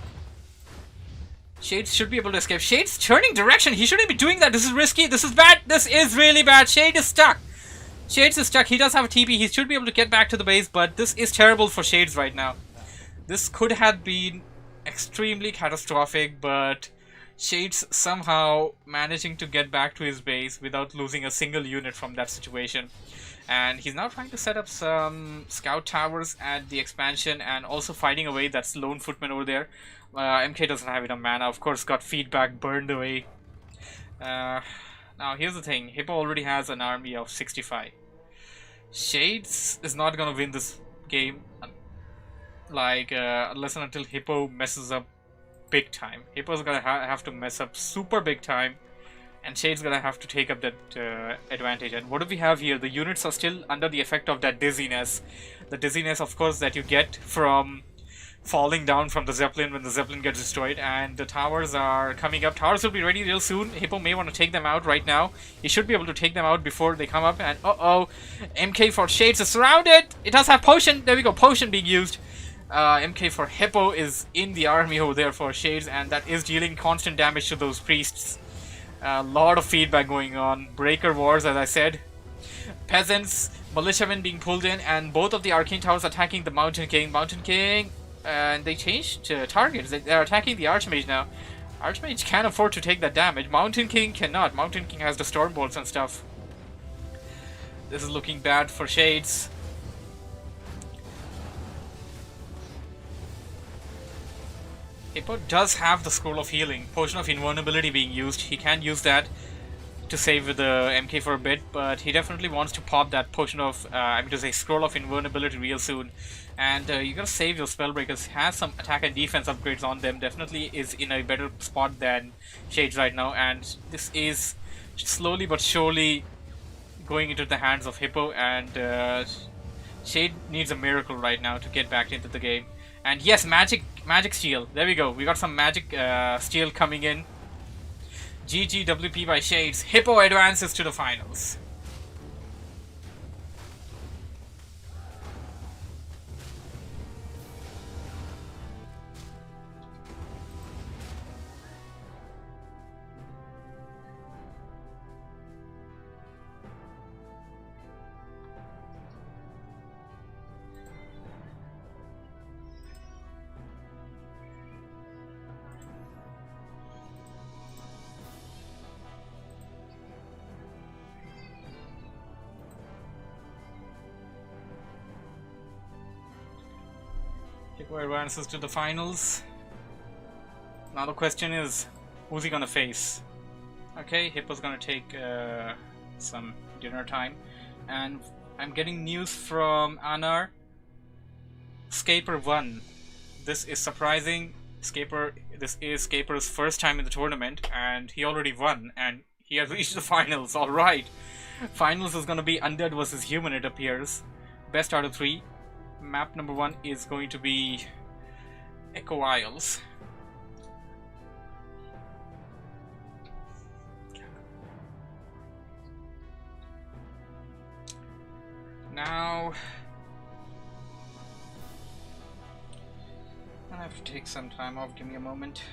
Speaker 1: Shades should be able to escape. Shades turning direction. He shouldn't be doing that. This is risky. This is bad. This is really bad. Shade is stuck. Shades is stuck. He does have a TP. He should be able to get back to the base, but this is terrible for Shades right now. This could have been extremely catastrophic, but Shades somehow managing to get back to his base without losing a single unit from that situation. And he's now trying to set up some scout towers at the expansion and also fighting away that lone footman over there. MK doesn't have enough mana, of course, got feedback burned away. Now here's the thing, Hippo already has an army of 65. Shades is not gonna win this game, like, unless and until Hippo messes up big time. Hippo's gonna have to mess up super big time, and Shade's gonna have to take up that advantage. And what do we have here? The units are still under the effect of that dizziness. The dizziness, of course, that you get from falling down from the Zeppelin when the Zeppelin gets destroyed. And the towers are coming up. Towers will be ready real soon. Hippo may want to take them out right now. He should be able to take them out before they come up. And uh-oh, MK for Shades is surrounded. It does have potion. There we go, potion being used. MK for Hippo is in the army over there for Shades, and that is dealing constant damage to those priests. A lot of feedback going on. Breaker wars, as I said. Peasants, militiamen being pulled in, and both of the arcane towers attacking the Mountain King. Mountain King, and they changed targets. They're attacking the Archmage now. Archmage can't afford to take that damage. Mountain King cannot. Mountain King has the storm bolts and stuff. This is looking bad for Shades. Hippo does have the Scroll of Healing, Potion of Invulnerability being used. He can use that to save with the MK for a bit, but he definitely wants to pop that Potion of, Scroll of Invulnerability real soon. And you gotta save your Spellbreakers. Has some attack and defense upgrades on them. Definitely is in a better spot than Shades right now, and this is slowly but surely going into the hands of Hippo, and Shade needs a miracle right now to get back into the game. And yes, magic steal. There we go. We got some magic steal coming in. GGWP by Shades. Hippo advances to the finals. Hippo advances to the finals. Now the question is, who's he gonna face? Okay, Hippo's gonna take some dinner time. And I'm getting news from Anar. Scaper won. This is surprising. This is Scaper's first time in the tournament, and he already won, and he has reached the finals. Alright. Finals is gonna be Undead versus Human, it appears. Best out of 3. Map number 1 is going to be Echo Isles. Now I have to take some time off. Give me a moment.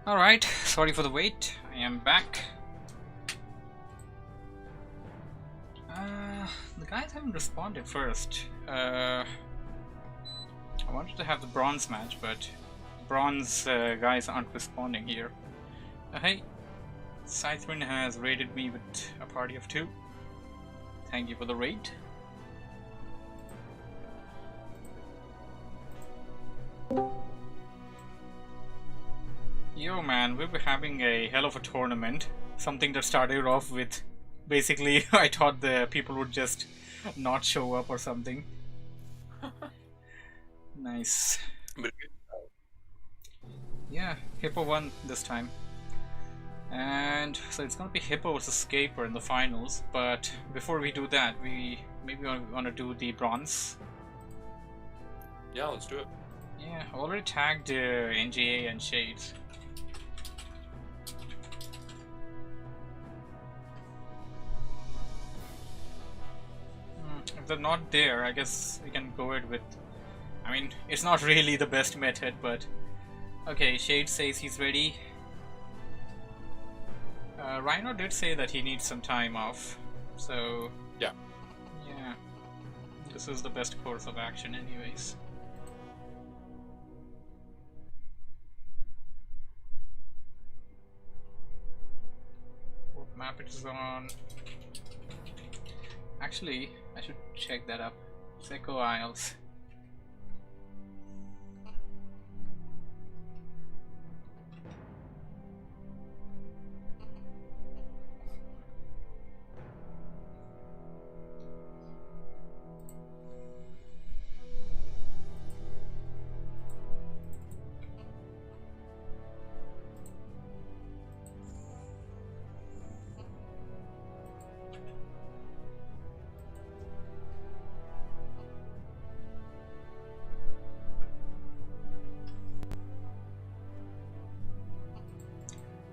Speaker 1: Alright, sorry for the wait. I am back. The guys haven't responded first. I wanted to have the bronze match, but bronze guys aren't responding here. Hey, Scytherin has raided me with a party of 2. Thank you for the raid. Yo man, we were having a hell of a tournament. Something that started off with basically I thought the people would just not show up or something. Nice. Yeah, Hippo won this time. And so it's gonna be Hippo versus Scaper in the finals, but before we do that, we wanna do the bronze.
Speaker 2: Yeah, let's do it.
Speaker 1: Yeah, I already tagged NGA and Shades. If they're not there, I guess we can go ahead with... I mean, it's not really the best method, but... Okay, Shade says he's ready. Rhino did say that he needs some time off, so...
Speaker 2: Yeah.
Speaker 1: Yeah. This is the best course of action anyways. What map it is on? Actually, I should check that up. Seco Isles.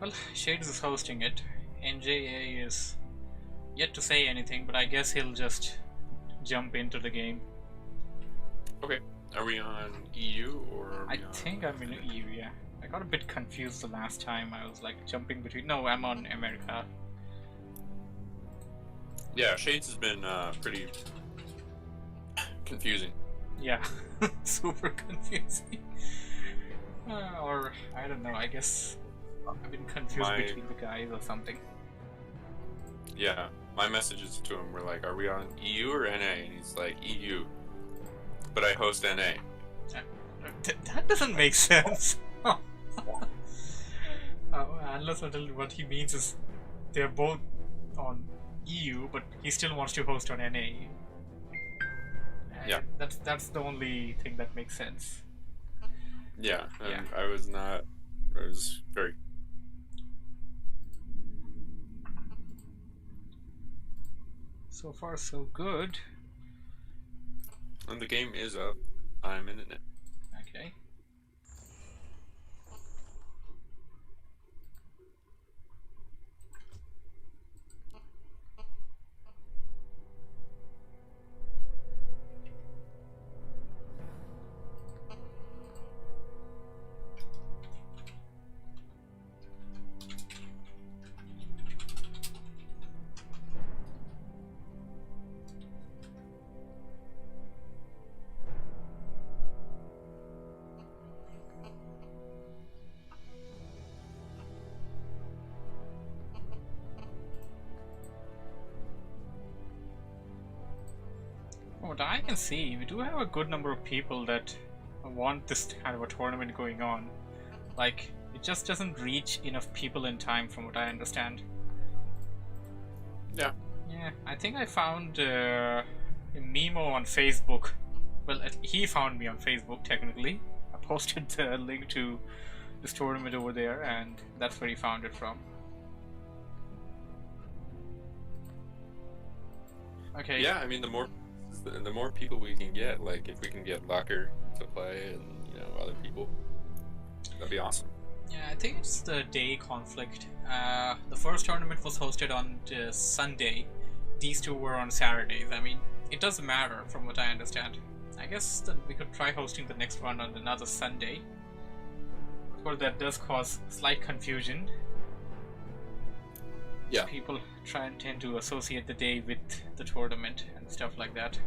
Speaker 1: Well, Shades is hosting it. NJA is yet to say anything, but I guess he'll just jump into the game.
Speaker 2: Okay. Are we on EU or are we
Speaker 1: I
Speaker 2: on...
Speaker 1: think I'm in EU, yeah. I got a bit confused the last time. I was like jumping between... No, I'm on America.
Speaker 2: Yeah, Shades has been pretty confusing.
Speaker 1: Yeah, super confusing. Or, I don't know, I guess I've been confused between the guys or something.
Speaker 2: Yeah, my messages to him were like, are we on EU or NA? And he's like, EU. But I host NA.
Speaker 1: That doesn't make sense. Unless until what he means is they're both on EU, but he still wants to host on NA.
Speaker 2: Yeah.
Speaker 1: That's the only thing that makes sense.
Speaker 2: Yeah, and
Speaker 1: Yeah.
Speaker 2: I was very...
Speaker 1: So far, so good.
Speaker 2: And the game is up. I'm in it now.
Speaker 1: Okay. From what I can see, we do have a good number of people that want this kind of a tournament going on. Like, it just doesn't reach enough people in time, from what I understand.
Speaker 2: Yeah.
Speaker 1: Yeah, I think I found a Memo on Facebook. Well, he found me on Facebook, technically. I posted the link to this tournament over there, and that's where he found it from. Okay.
Speaker 2: Yeah, I mean, the more people we can get, like if we can get Locker to play and, you know, other people, that'd be awesome.
Speaker 1: Yeah, I think it's the day conflict. The first tournament was hosted on Sunday. These two were on Saturdays. I mean, it doesn't matter from what I understand. I guess that we could try hosting the next one on another Sunday. Of course, that does cause slight confusion.
Speaker 2: Yeah.
Speaker 1: People tend to associate the day with the tournament and stuff like that.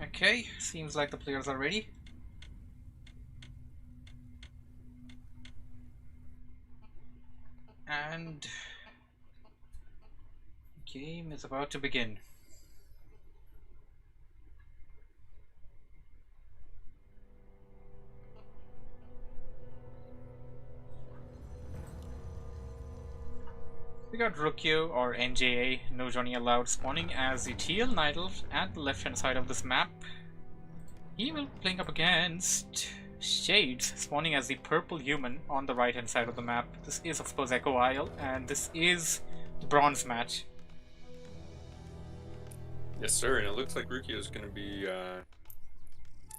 Speaker 1: Okay, seems like the players are ready. And game is about to begin. We got Rukyo or NJA, no Johnny allowed, spawning as the TL Nidal at the left hand side of this map. He will be playing up against Shades, spawning as the purple human on the right hand side of the map. This is of course Echo Isle, and this is the bronze match.
Speaker 2: Yes, sir. And it looks like Rukio is going to be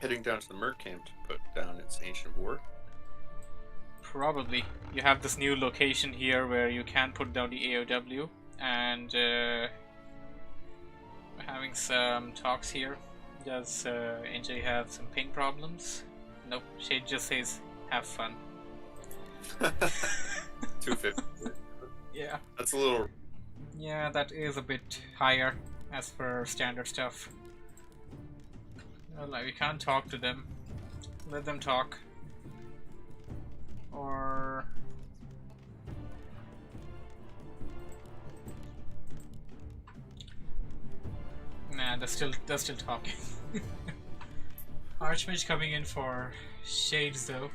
Speaker 2: heading down to the Merc camp to put down its Ancient War.
Speaker 1: Probably. You have this new location here where you can put down the AOW, and we're having some talks here. Does NJ have some ping problems? Nope. Shade just says, have fun.
Speaker 2: 250.
Speaker 1: Yeah.
Speaker 2: That's a little...
Speaker 1: Yeah, that is a bit higher as per standard stuff. Well, we can't talk to them. Let them talk. Or... Nah, they're still talking. Archmage coming in for Shades though.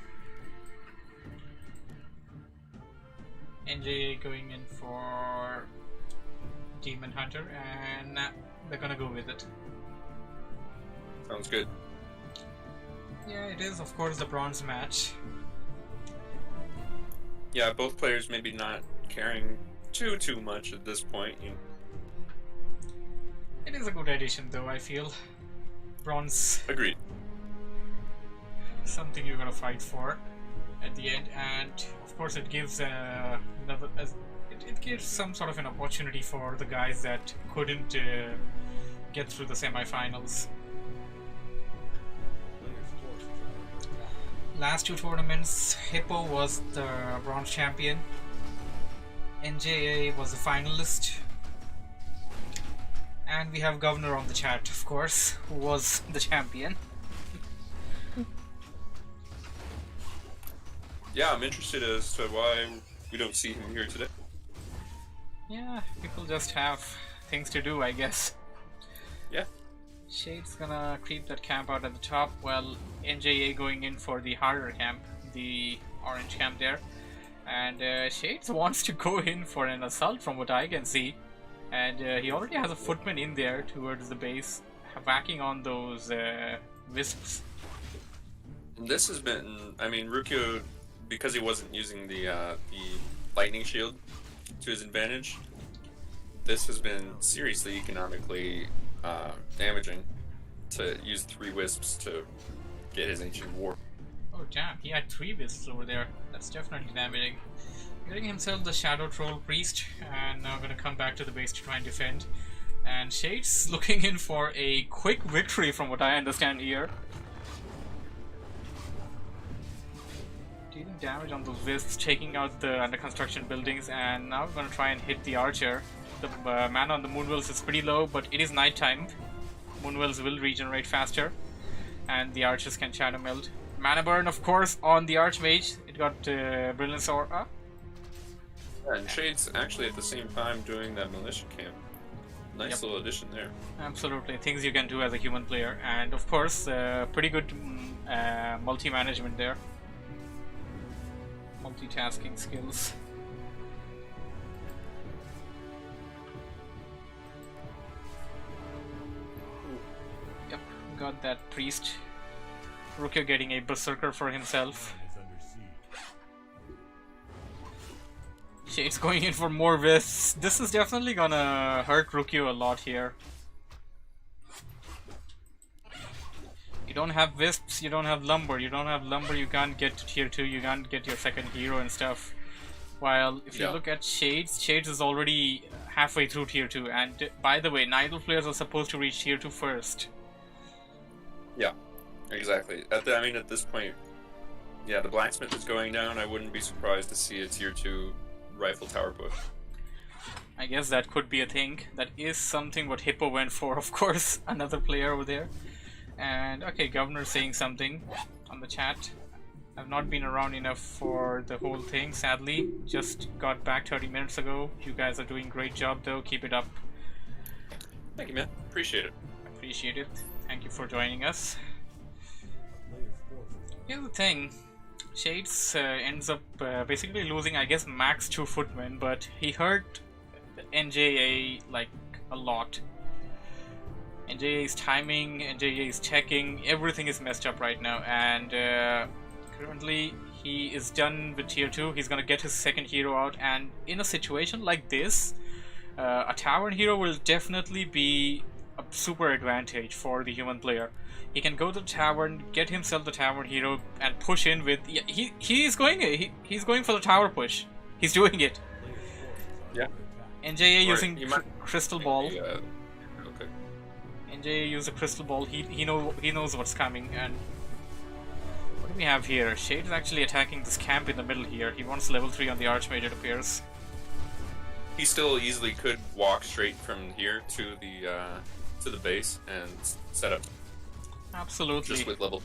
Speaker 1: NJA going in for Demon Hunter, and they're gonna go with it.
Speaker 2: Sounds good.
Speaker 1: Yeah, it is of course the bronze match.
Speaker 2: Yeah, both players maybe not caring too much at this point.
Speaker 1: It is a good addition though, I feel. Bronze.
Speaker 2: Agreed.
Speaker 1: Something you're gonna fight for at the end, and of course it gives it gives some sort of an opportunity for the guys that couldn't get through the semi-finals. Last two tournaments, Hippo was the bronze champion, NJA was the finalist, and we have Governor on the chat, of course, who was the champion.
Speaker 2: Yeah, I'm interested as to why we don't see him here today.
Speaker 1: Yeah, people just have things to do, I guess.
Speaker 2: Yeah.
Speaker 1: Shade's gonna creep that camp out at the top, while NJA going in for the harder camp, the orange camp there. And Shades wants to go in for an assault from what I can see. And he already has a footman in there towards the base, whacking on those wisps.
Speaker 2: This has been, I mean, Rukio, because he wasn't using the lightning shield to his advantage, this has been seriously economically damaging to use 3 wisps to get his Ancient War.
Speaker 1: Oh damn, he had 3 wisps over there. That's definitely damaging. Getting himself the Shadow Troll Priest, and now gonna come back to the base to try and defend. And Shades looking in for a quick victory from what I understand here. Dealing damage on those wisps, taking out the under construction buildings, and now we're gonna try and hit the archer. The mana on the Moonwells is pretty low, but it is nighttime. Moonwells will regenerate faster, and the archers can shadow meld. Mana burn, of course, on the Archmage. It got Brilliance Aura.
Speaker 2: Yeah, and Shade's actually at the same time doing that militia camp. Nice little addition there.
Speaker 1: Absolutely, things you can do as a human player, and of course, pretty good multi-management there. Multitasking skills. Yep, got that priest. Rukyo getting a berserker for himself. Shade's going in for more wisps. This is definitely gonna hurt Rukyo a lot here. You don't have wisps, you don't have lumber. You don't have lumber, you can't get to tier 2, you can't get your second hero and stuff. While if you look at Shades, Shades is already halfway through tier 2, and by the way, Nidal players are supposed to reach tier 2 first.
Speaker 2: Yeah, exactly. At this point, yeah, the blacksmith is going down. I wouldn't be surprised to see a tier 2 rifle tower push.
Speaker 1: I guess that could be a thing. That is something what Hippo went for, of course. Another player over there. And okay, Governor saying something on the chat. I've not been around enough for the whole thing, sadly. Just got back 30 minutes ago. You guys are doing great job though. Keep it up.
Speaker 2: Thank you, man. Appreciate it.
Speaker 1: Appreciate it. Thank you for joining us. Here's the thing. Shades ends up basically losing, I guess, max 2 footmen, but he hurt NJA like a lot. NJA's timing, NJA's checking, everything is messed up right now, and currently he is done with tier 2. He's gonna get his second hero out, and in a situation like this, a tavern hero will definitely be a super advantage for the human player. He can go to the tavern, get himself the tavern hero, and push in with. Yeah, he's going for the tower push. He's doing it.
Speaker 2: Yeah.
Speaker 1: NJA using crystal ball.
Speaker 2: Okay.
Speaker 1: NJA use a crystal ball. He knows what's coming. And what do we have here? Shade is actually attacking this camp in the middle here. He wants level 3 on the Archmage, it appears.
Speaker 2: He still easily could walk straight from here to the base and set up.
Speaker 1: Absolutely.
Speaker 2: Just with level.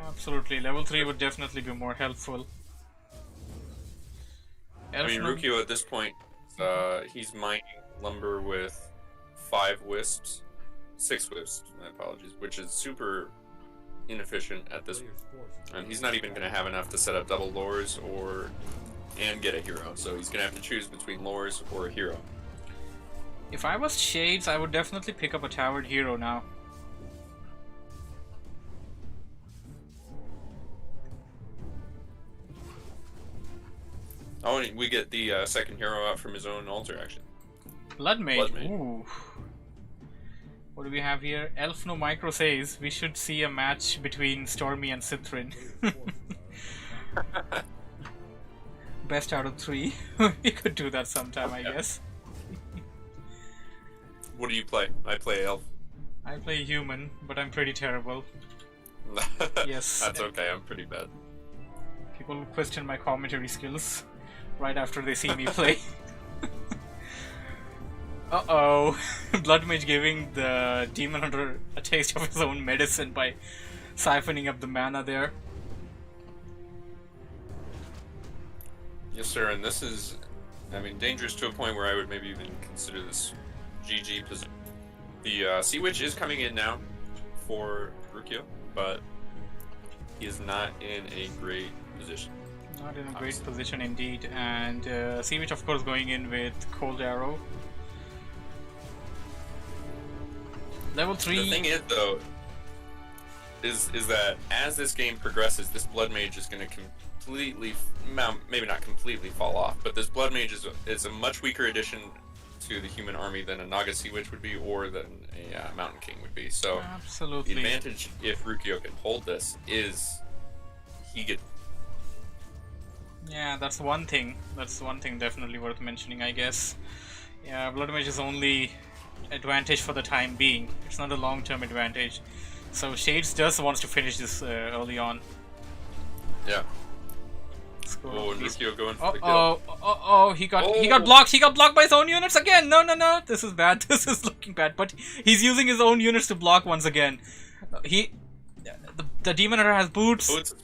Speaker 1: Absolutely. Level 3 would definitely be more helpful.
Speaker 2: I mean, Rukio at this point, he's mining lumber with 6 wisps, my apologies, which is super inefficient at this point. And he's not even going to have enough to set up double lores and get a hero, so he's going to have to choose between lores or a hero.
Speaker 1: If I was Shades, I would definitely pick up a towered hero now.
Speaker 2: Oh, and we get the second hero out from his own altar, actually.
Speaker 1: Blood Mage. Ooh. What do we have here? Elf No Micro says we should see a match between Stormy and Cithrin. Best out of 3. We could do that sometime, I guess.
Speaker 2: What do you play? I play Elf.
Speaker 1: I play Human, but I'm pretty terrible. Yes.
Speaker 2: That's okay, I'm pretty bad.
Speaker 1: People question my commentary skills right after they see me play. Uh-oh. Blood Mage giving the Demon Hunter a taste of his own medicine by siphoning up the mana there.
Speaker 2: Yes, sir, and this is, I mean, dangerous to a point where I would maybe even consider this GG position. The Sea Witch is coming in now for Rukio, but he is not in a great position.
Speaker 1: Not in a great position indeed, and Sea Witch of course going in with Cold Arrow. Level 3.
Speaker 2: The thing is though, is that as this game progresses, this Blood Mage is going to completely, maybe not completely fall off, but this Blood Mage is a much weaker addition to the human army than a Naga Sea Witch would be, or than a Mountain King would be. So
Speaker 1: absolutely,
Speaker 2: the advantage if Rukio can hold this is he gets.
Speaker 1: Yeah, that's one thing. That's one thing definitely worth mentioning, I guess. Yeah, Blood Mage is only advantage for the time being. It's not a long-term advantage. So Shades just wants to finish this early on.
Speaker 2: Yeah.
Speaker 1: Oh,
Speaker 2: and Rukio going for the kill.
Speaker 1: He got blocked. He got blocked by his own units again. No. This is bad. This is looking bad. But he's using his own units to block once again. The Demon Hunter has boots.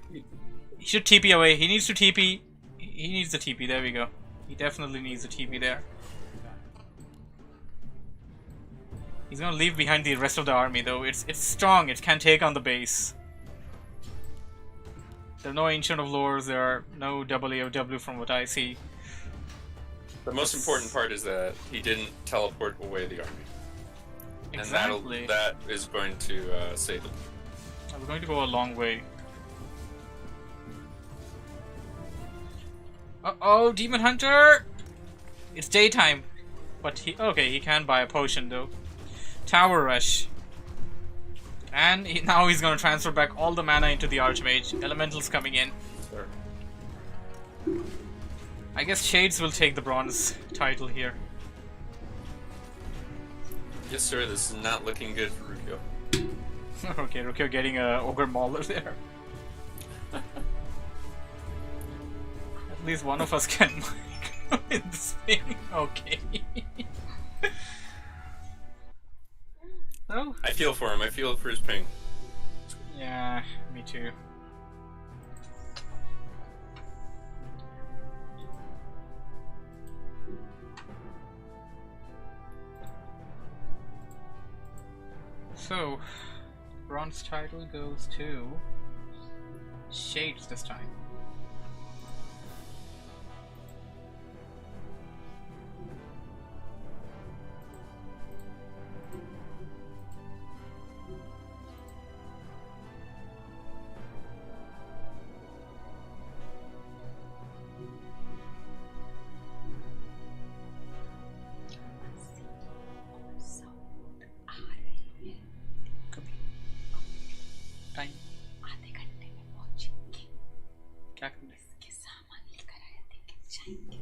Speaker 1: He should TP away. He needs to TP. He needs the TP. There we go. He definitely needs the TP there. He's gonna leave behind the rest of the army though. It's strong. It can take on the base. There are no Ancient of Lores. There are no double AOW from what I see.
Speaker 2: The most important part is that he didn't teleport away the army.
Speaker 1: Exactly.
Speaker 2: And that is going to save him.
Speaker 1: I'm going to go a long way. Uh-oh, Demon Hunter! It's daytime. But he can buy a potion though. Tower Rush. And now he's gonna transfer back all the mana into the Archmage. Elementals coming in.
Speaker 2: Sure.
Speaker 1: I guess Shades will take the bronze title here.
Speaker 2: Yes, sir. This is not looking good for Rukyo.
Speaker 1: Okay, Rukyo getting a Ogre Mauler there. At least one of us can win this thing. Okay. Oh.
Speaker 2: I feel for him. I feel for his ping.
Speaker 1: Yeah, me too. So, bronze title goes to Shades this time. Time
Speaker 5: आधे घंटे में पहुंचेंगे।
Speaker 1: क्या करना है?
Speaker 5: इसके सामान लेकर आए थे जाएंगे।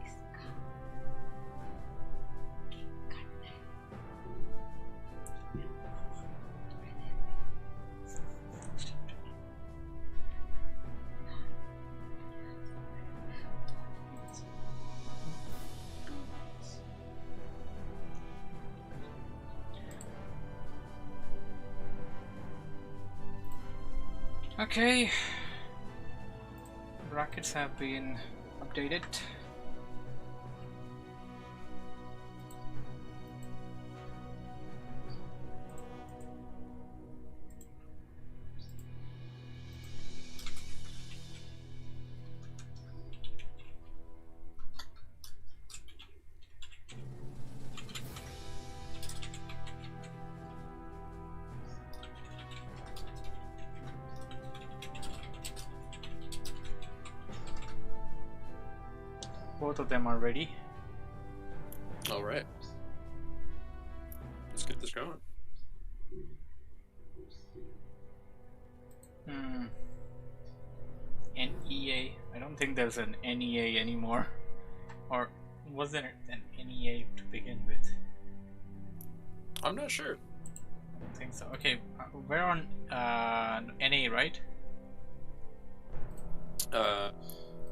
Speaker 5: इसका केक काटना है।
Speaker 1: Okay, brackets have been updated. Both of them are ready.
Speaker 2: All right. Let's get this going.
Speaker 1: NEA. I don't think there's an NEA anymore. Or was there an NEA to begin with?
Speaker 2: I'm not sure.
Speaker 1: I don't think so. Okay, we're on NA, right?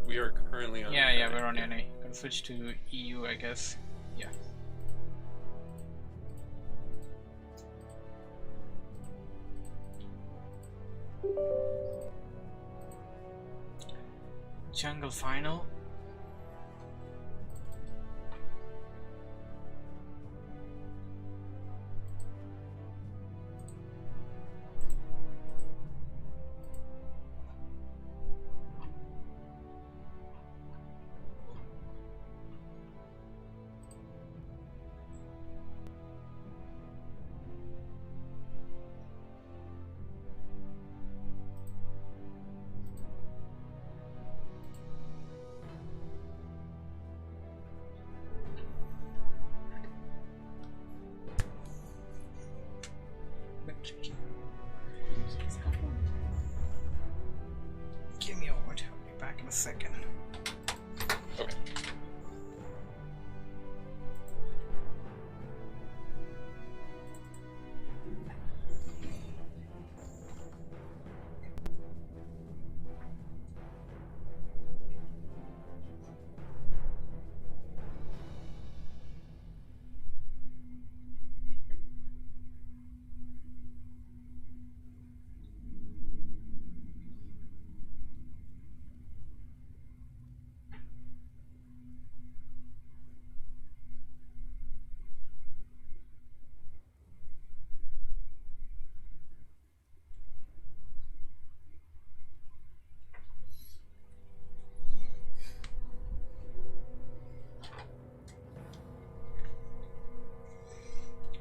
Speaker 2: We are currently on.
Speaker 1: Yeah, we're on NA. Gonna switch to EU, I guess. Yeah. Jungle final. Give me a moment. I'll be back in a second.
Speaker 2: Okay.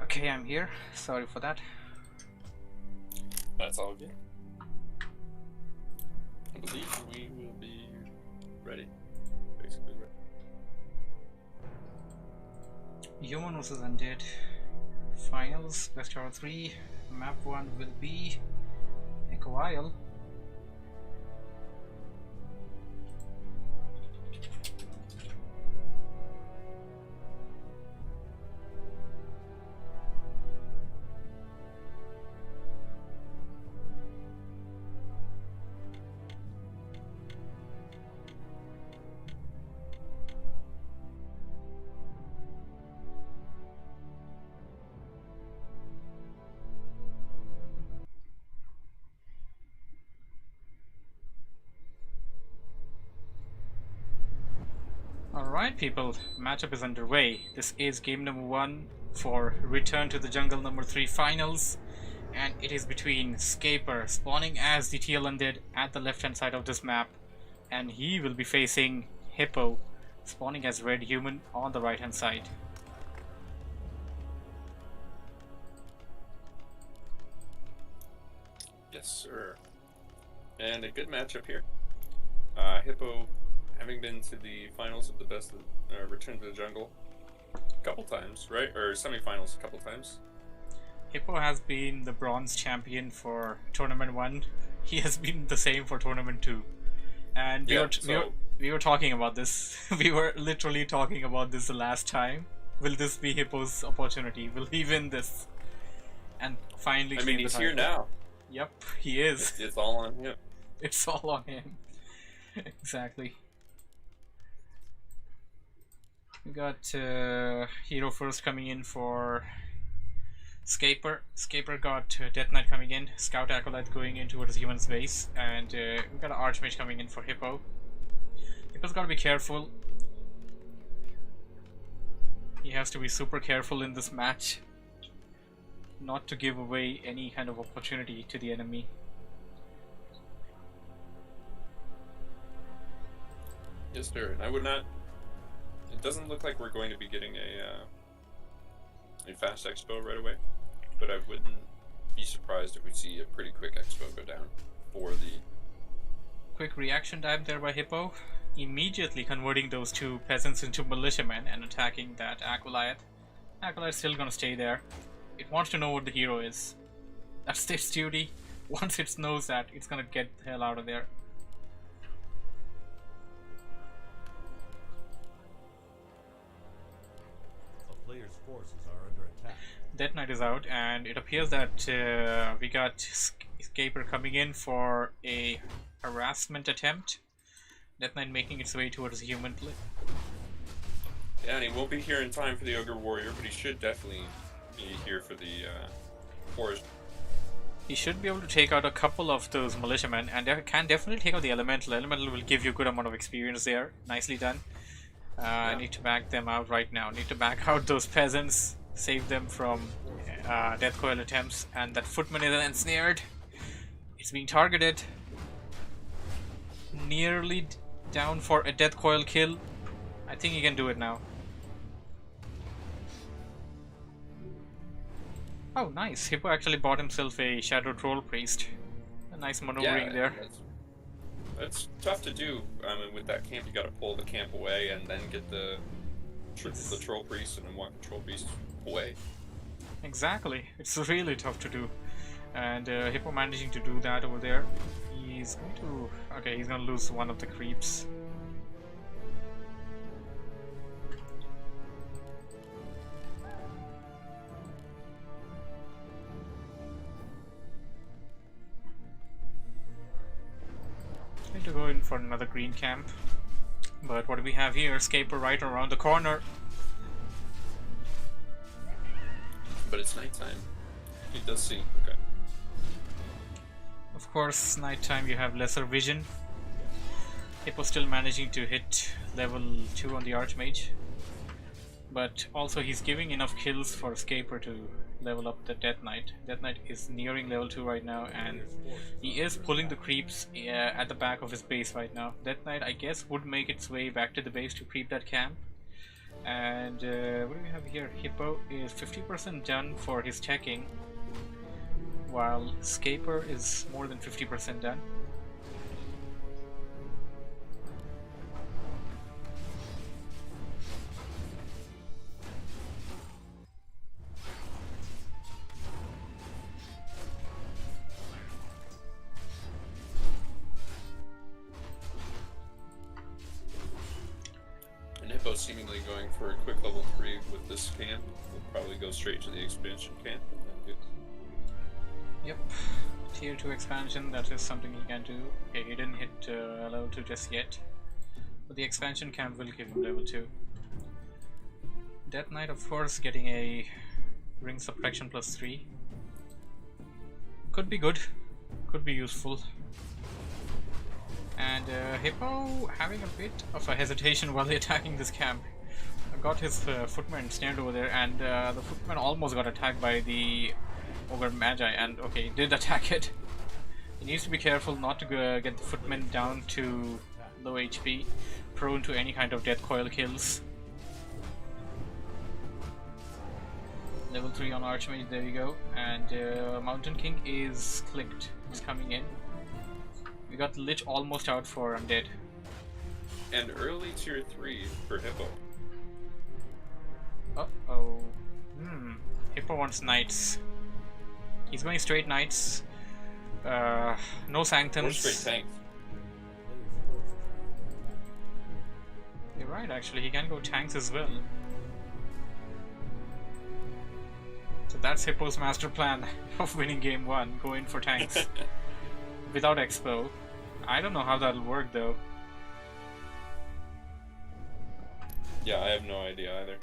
Speaker 1: Okay, I'm here. Sorry for that.
Speaker 2: That's all good. I believe we will be ready. Basically ready.
Speaker 1: Human vs Undead. Finals, best out of 3. Map 1 will be Echoile. Alright people, matchup is underway. This is game number 1 for Return to the Jungle number 3 finals, and it is between Scaper spawning as the TL Undead at the left hand side of this map, and he will be facing Hippo spawning as Red Human on the right hand side.
Speaker 2: Yes, sir. And a good matchup here. Hippo, having been to the finals of the best Return to the Jungle a couple times, right? Or semifinals a couple times.
Speaker 1: Hippo has been the bronze champion for Tournament 1. He has been the same for Tournament 2. And we were talking about this. We were literally talking about this the last time. Will this be Hippo's opportunity? Will he win this? And finally,
Speaker 2: I mean, he's here now.
Speaker 1: Yep, he is.
Speaker 2: It's all on him.
Speaker 1: It's all on him. Exactly. We got Hero first coming in for Scaper. Scaper got Death Knight coming in, Scout Acolyte going in towards Human's base, and we got an Archmage coming in for Hippo. Hippo's gotta be careful. He has to be super careful in this match, not to give away any kind of opportunity to the enemy.
Speaker 2: Yes, sir. And I would not. It doesn't look like we're going to be getting a fast expo right away, but I wouldn't be surprised if we see a pretty quick expo go down for the.
Speaker 1: Quick reaction time there by Hippo, immediately converting those two peasants into militiamen and attacking that Acolyte. Acolyte's still gonna stay there. It wants to know what the hero is. That's its duty. Once it knows that, it's gonna get the hell out of there.
Speaker 4: A player's forces are under attack.
Speaker 1: Death Knight is out, and it appears that we got Scaper coming in for a harassment attempt. Death Knight making its way towards the human play.
Speaker 2: Yeah, and he won't be here in time for the Ogre Warrior, but he should definitely be here for the Forest.
Speaker 1: He should be able to take out a couple of those militiamen, and can definitely take out the Elemental. Elemental will give you a good amount of experience there. Nicely done. I need to back them out right now. Need to back out those peasants, save them from death coil attempts, and that footman is ensnared. It's being targeted. Nearly down for a death coil kill. I think he can do it now. Oh, nice. Hippo actually bought himself a Shadow Troll Priest. A nice maneuvering there.
Speaker 2: That's tough to do. I mean, with that camp, you got to pull the camp away and then get the Troll Priest and then walk the Troll Priest away.
Speaker 1: Exactly. It's really tough to do. And Hippo managing to do that over there. He's going to... Okay, he's going to lose one of the creeps. To go in for another green camp, but what do we have here? Scaper right around the corner.
Speaker 2: But it's nighttime. He does see. Okay.
Speaker 1: Of course, nighttime you have lesser vision. Hippo still managing to hit level 2 on the Archmage, but also he's giving enough kills for Scaper to level up the Death Knight. Death Knight is nearing level 2 right now, and he is pulling the creeps at the back of his base right now. Death Knight, I guess, would make its way back to the base to creep that camp. And what do we have here? Hippo is 50% done for his teching, while Scaper is more than 50% done.
Speaker 2: Hippo seemingly going for a quick level 3 with this camp. We'll probably go straight to the expansion camp and then do.
Speaker 1: Yep. Tier 2 expansion, that is something he can do. Okay, he didn't hit level 2 just yet. But the expansion camp will give him level 2. Death Knight, of course, getting a Rings of Protection plus 3. Could be good. Could be useful. And Hippo having a bit of a hesitation while attacking this camp. Got his footman snared over there, and the footman almost got attacked by the Ogre Magi, and okay, did attack it. He needs to be careful not to get the footman down to low HP, prone to any kind of death coil kills. Level 3 on Archmage, there you go. And Mountain King is clicked, he's coming in. We got Lich almost out for Undead.
Speaker 2: And early tier 3 for Hippo.
Speaker 1: Uh-oh. Hippo wants Knights. He's going straight Knights. No Sanctums.
Speaker 2: Or straight tanks.
Speaker 1: You're right, actually. He can go tanks as well. So that's Hippo's master plan of winning game 1. Go in for tanks. Without Expo. I don't know how that'll work though.
Speaker 2: Yeah, I have no idea either.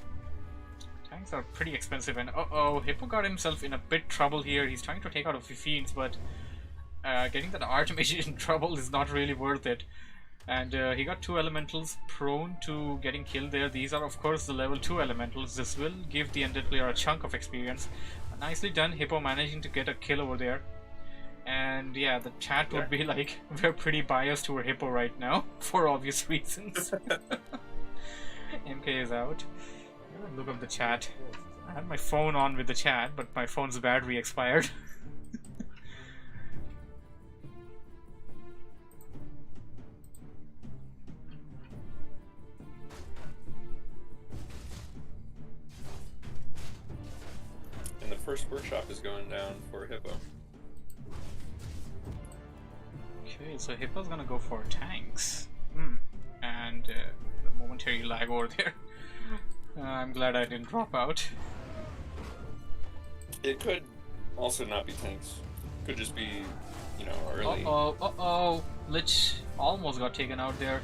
Speaker 1: Tanks are pretty expensive, and uh-oh, Hippo got himself in a bit trouble here. He's trying to take out a few fiends, but getting that Archmage in trouble is not really worth it. And he got 2 elementals prone to getting killed there. These are of course the level 2 elementals. This will give the undead player a chunk of experience. Nicely done, Hippo managing to get a kill over there. And yeah, the chat would be like, we're pretty biased toward Hippo right now, for obvious reasons. MK is out. Look up the chat. I had my phone on with the chat, but my phone's battery expired.
Speaker 2: And the first workshop is going down for Hippo.
Speaker 1: Okay, so Hippo's gonna go for tanks. And the momentary lag over there. I'm glad I didn't drop out.
Speaker 2: It could also not be tanks. Could just be, you know, early.
Speaker 1: Uh-oh. Lich almost got taken out there.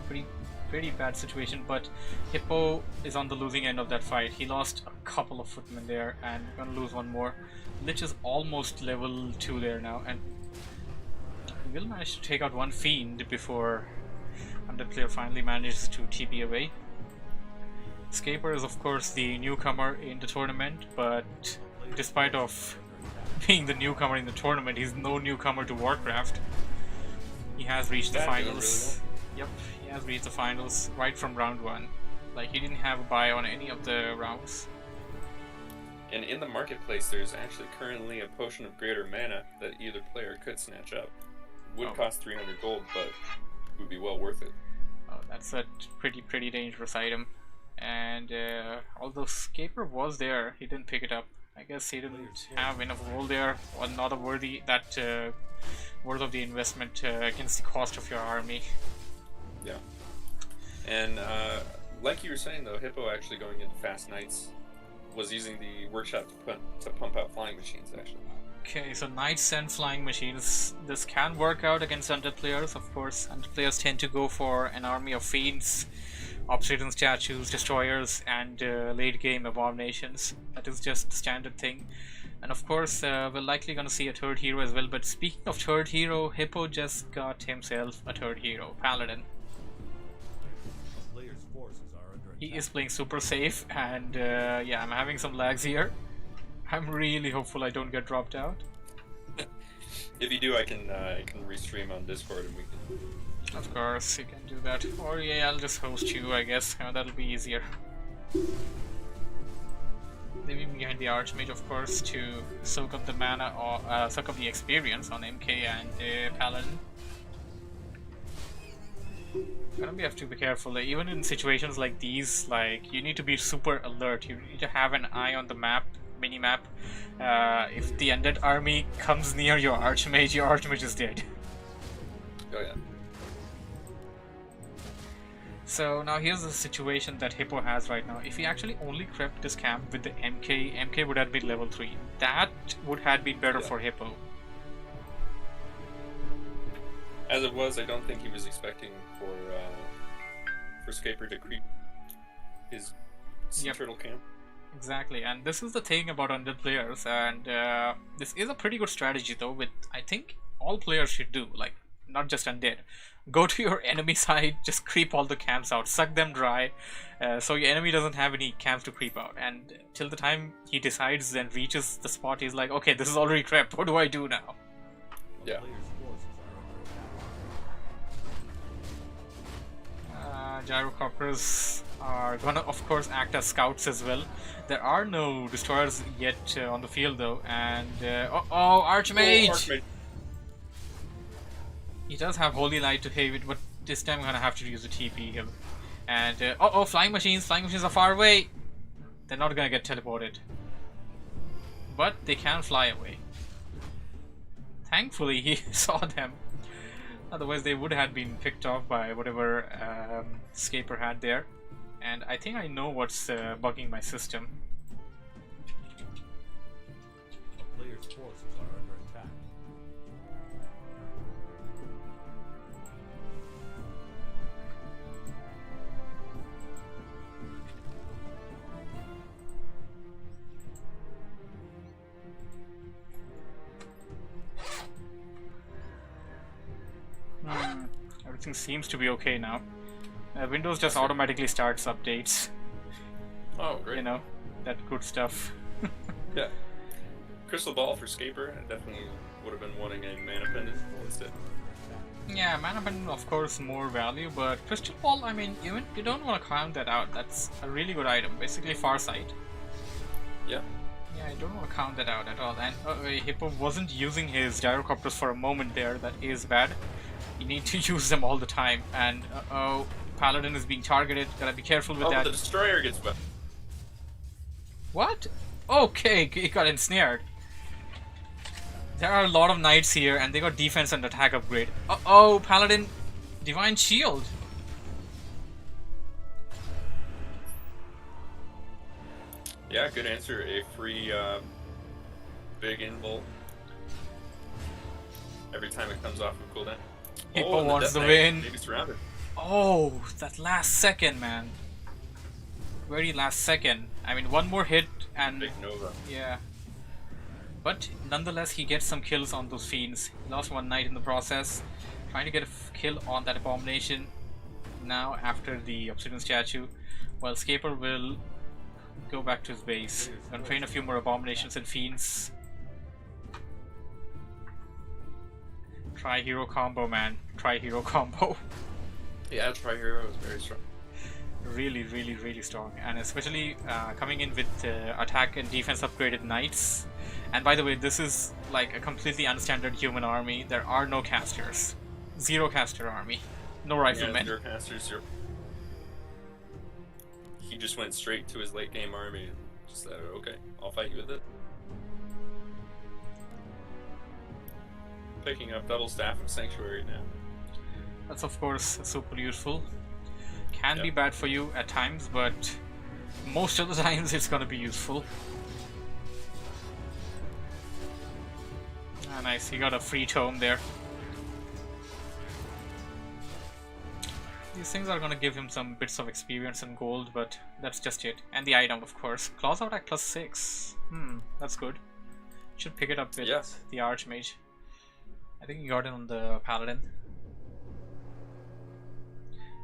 Speaker 1: Pretty bad situation, but Hippo is on the losing end of that fight. He lost a couple of footmen there and gonna lose one more. Lich is almost level 2 there now, and he will manage to take out one fiend before the player finally manages to TP away. Scaper is of course the newcomer in the tournament, but despite of being the newcomer in the tournament, he's no newcomer to Warcraft. He has reached the finals. Really well. Yep, he has reached the finals right from round 1. Like, he didn't have a bye on any of the rounds.
Speaker 2: And in the marketplace, there's actually currently a potion of greater mana that either player could snatch up. Would cost 300 gold, but would be well worth it.
Speaker 1: Oh, that's a pretty dangerous item. And although Scaper was there, he didn't pick it up. I guess he didn't have enough gold there, or not a worth of the investment against the cost of your army.
Speaker 2: Yeah. And like you were saying though, Hippo actually going into Fast Knights was using the workshop to pump out flying machines actually.
Speaker 1: Okay, so Knights and flying machines. This can work out against undead players, of course. Undead players tend to go for an army of fiends, obsidian statues, destroyers, and late game abominations. That is just the standard thing. And of course, we're likely gonna see a third hero as well. But speaking of third hero, Hippo just got himself a third hero, Paladin. He is playing super safe, and yeah, I'm having some lags here. I'm really hopeful I don't get dropped out.
Speaker 2: If you do, I can restream on Discord and we can.
Speaker 1: Of course, you can do that. Or yeah, I'll just host you, I guess. That'll be easier. Leaving behind the Archmage, of course, to soak up the mana or soak up the experience on MK and Paladin. Have to be careful. Even in situations like these, like, you need to be super alert. You need to have an eye on the map, mini-map. If the undead army comes near your Archmage is dead.
Speaker 2: Oh yeah.
Speaker 1: So now here's the situation that Hippo has right now. If he actually only crept this camp with the MK would have been level 3. That would have been better for Hippo.
Speaker 2: As it was, I don't think he was expecting for Scaper to creep his sea turtle camp.
Speaker 1: Exactly, and this is the thing about undead players, and this is a pretty good strategy though, with I think all players should do, like not just undead. Go to your enemy side, just creep all the camps out, suck them dry, so your enemy doesn't have any camps to creep out, and till the time he decides and reaches the spot, he's like, okay, this is already crept, what do I do now?
Speaker 2: Yeah.
Speaker 1: Gyrocopters are gonna of course act as scouts as well. There are no destroyers yet on the field though, and Archmage!
Speaker 2: Archmage!
Speaker 1: He does have Holy Light to hit it, but this time I'm gonna have to use the TP here. And flying machines are far away! They're not gonna get teleported. But they can fly away. Thankfully he saw them. Otherwise they would have been picked off by whatever Scaper had there. And I think I know what's bugging my system.
Speaker 4: A player's forces are under attack.
Speaker 1: Everything seems to be okay now. Windows just automatically starts updates.
Speaker 2: Oh, great.
Speaker 1: You know, that good stuff.
Speaker 2: Yeah. Crystal Ball for Scaper, I definitely would have been wanting a mana pendant instead.
Speaker 1: Yeah, mana pendant of course more value, but Crystal Ball, I mean, you don't want to count that out. That's a really good item, basically Farsight.
Speaker 2: Yeah.
Speaker 1: Yeah, I don't want to count that out at all. And Hippo wasn't using his gyrocopters for a moment there. That is bad. You need to use them all the time. And Paladin is being targeted. Gotta be careful with that.
Speaker 2: Oh, the destroyer gets wet.
Speaker 1: What? Okay, he got ensnared. There are a lot of knights here, and they got defense and attack upgrade. Paladin, divine shield.
Speaker 2: Yeah, good answer. A free big invul every time it comes off of cooldown.
Speaker 1: Hippo
Speaker 2: and
Speaker 1: wants the
Speaker 2: Death
Speaker 1: win.
Speaker 2: Knight, maybe surrounded.
Speaker 1: Oh, that last second, man. Very last second. I mean, one more hit and...
Speaker 2: Big Nova.
Speaker 1: Yeah. But nonetheless, he gets some kills on those fiends. He lost one knight in the process. Trying to get a kill on that abomination now after the obsidian statue. While Scaper will go back to his base. Gonna train a few more abominations and fiends. Try hero combo, man. Try hero combo.
Speaker 2: Yeah, Tri-Hero is very strong.
Speaker 1: Really, really, really strong. And especially coming in with attack and defense upgraded knights. And by the way, this is like a completely unstandard human army. There are no casters. Zero caster army. No riflemen.
Speaker 2: Yeah, zero casters, zero. He just went straight to his late game army and just said, okay, I'll fight you with it. Picking up double staff of Sanctuary now.
Speaker 1: That's of course super useful. Can be bad for you at times, but most of the times it's gonna be useful. Ah, nice, he got a free tome there. These things are gonna give him some bits of experience and gold, but that's just it. And the item, of course. Claws out at +6. That's good. Should pick it up with the Archmage. I think he got it on the Paladin.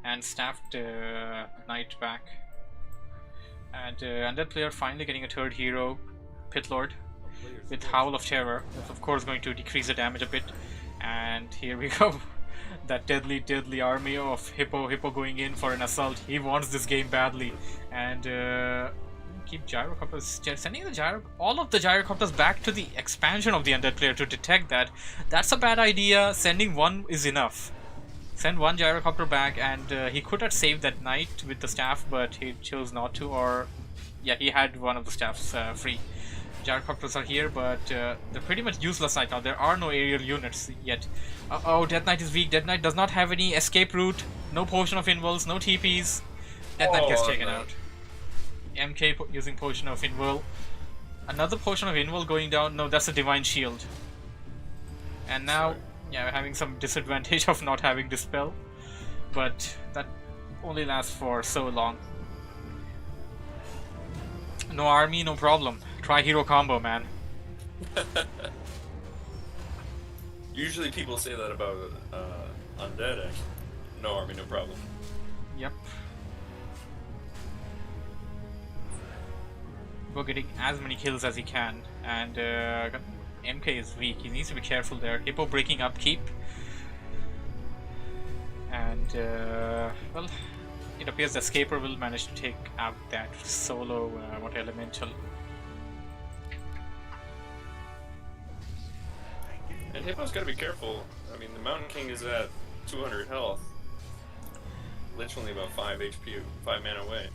Speaker 1: And staffed Knight back. And Undead player finally getting a third hero, Pitlord, with Howl of Terror. That's of course going to decrease the damage a bit. And here we go. That deadly, deadly army of Hippo going in for an assault. He wants this game badly. And keep gyrocopters, sending all of the gyrocopters back to the expansion of the Undead player to detect that. That's a bad idea. Sending one is enough. Send one gyrocopter back, and he could have saved that knight with the staff, but he chose not to. Or yeah, he had one of the staffs free. Gyrocopters are here, but they're pretty much useless right now. There are no aerial units yet. Uh-oh, Death Knight is weak. Death Knight does not have any escape route. No potion of invulns, no TPs. Death Knight gets taken out. MK using potion of invul. Another potion of invul going down. No, that's a divine shield. And now, yeah, we're having some disadvantage of not having dispel. But that only lasts for so long. No army, no problem. Try hero combo, man.
Speaker 2: Usually people say that about undead, actually. No army, no problem.
Speaker 1: Yep. We're getting as many kills as he can, and MK is weak. He needs to be careful there. Hippo breaking upkeep, and well, it appears the Escaper will manage to take out that solo elemental.
Speaker 2: And Hippo's gotta be careful. I mean, the Mountain King is at 200 health. Lich only about 5 HP, 5 mana away.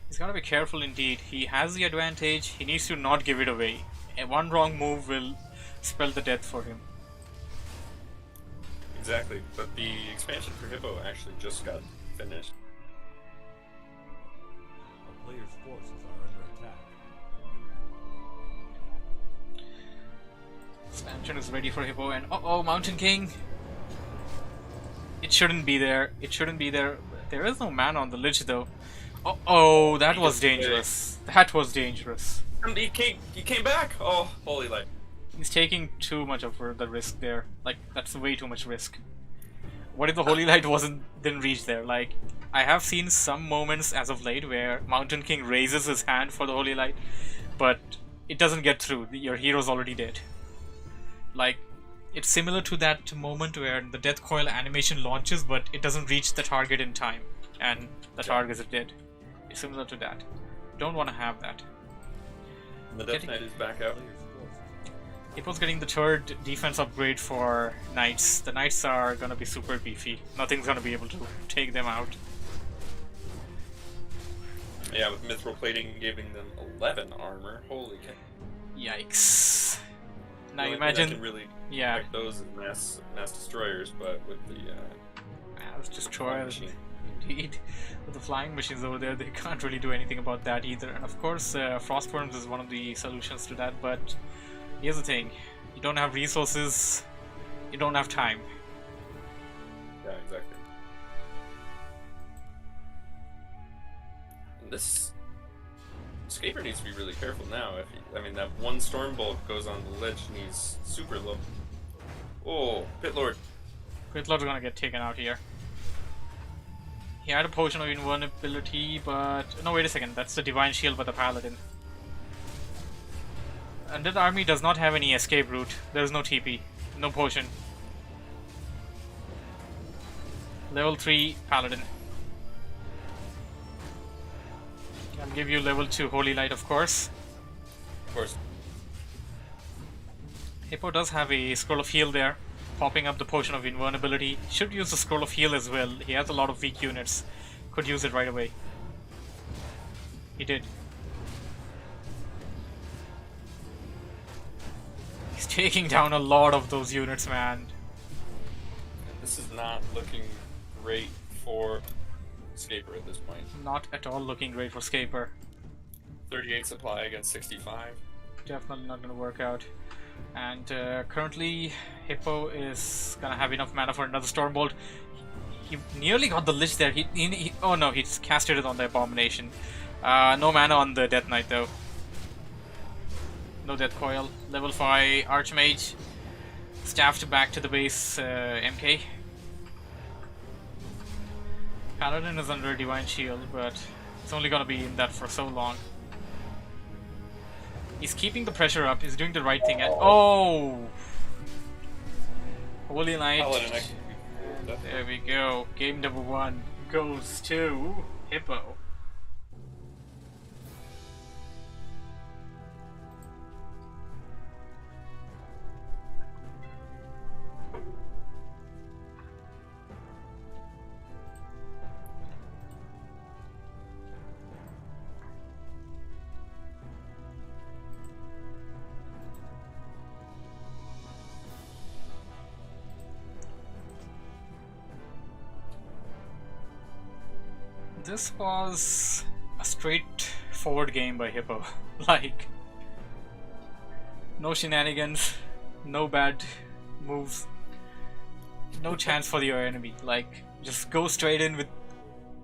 Speaker 1: He's gotta be careful indeed. He has the advantage. He needs to not give it away. One wrong move will spell the death for him.
Speaker 2: Exactly, but the expansion for Hippo actually just got finished.
Speaker 4: A player's forces are under attack.
Speaker 1: Expansion is ready for Hippo, and uh-oh, Mountain King! It shouldn't be there. It shouldn't be there. There is no mana on the Lich though. Oh, that was dangerous. That was dangerous.
Speaker 2: And he came back! Oh, holy light.
Speaker 1: He's taking too much of the risk there. Like, that's way too much risk. What if the Holy Light didn't reach there? Like, I have seen some moments as of late where Mountain King raises his hand for the Holy Light, but it doesn't get through. Your hero's already dead. Like, it's similar to that moment where the Death Coil animation launches, but it doesn't reach the target in time, and the target is dead. It's similar to that. Don't want to have that.
Speaker 2: The Death Knight is back out.
Speaker 1: Hippo's getting the third defense upgrade for Knights. The Knights are gonna be super beefy. Nothing's gonna be able to take them out.
Speaker 2: Yeah, with Mithril Plating giving them 11 armor. Holy cow.
Speaker 1: Yikes. Now
Speaker 2: The only thing
Speaker 1: imagine...
Speaker 2: that can really
Speaker 1: yeah.
Speaker 2: affect those is mass destroyers, but with the
Speaker 1: Mass destroyers.
Speaker 2: machine.
Speaker 1: Indeed. With the flying machines over there, they can't really do anything about that either. And of course, Frostworms is one of the solutions to that, but here's the thing. You don't have resources, you don't have time.
Speaker 2: Yeah, exactly. And this Escaper needs to be really careful now. I mean, that one Stormbolt goes on the Lich and he's super low. Oh, Pit Lord.
Speaker 1: Pit Lord's gonna get taken out here. He had a potion of invulnerability, but... no, wait a second. That's the Divine Shield by the Paladin. Undead Army does not have any escape route. There is no TP. No potion. Level 3 Paladin. I'll give you level 2 Holy Light, of course.
Speaker 2: Of course.
Speaker 1: Hippo does have a Scroll of Heal there, popping up the Potion of Invulnerability. Should use the Scroll of Heal as well. He has a lot of weak units. Could use it right away. He did. He's taking down a lot of those units, man.
Speaker 2: This is not looking great for Escaper at this point.
Speaker 1: Not at all looking great for Scaper.
Speaker 2: 38 supply against 65.
Speaker 1: Definitely not going to work out. And currently, Hippo is gonna have enough mana for another Stormbolt. He nearly got the Lich there. Oh no, he's casted it on the Abomination. No mana on the Death Knight though. No Death Coil. Level 5 Archmage. Staffed back to the base MK. Paladin is under Divine Shield, but it's only gonna be in that for so long. He's keeping the pressure up. He's doing the right thing. Oh! Holy Light. There we go. Game number 1 goes to Hippo. this was a straightforward game by Hippo. Like, no shenanigans, no bad moves, no chance for your enemy. Like, just go straight in with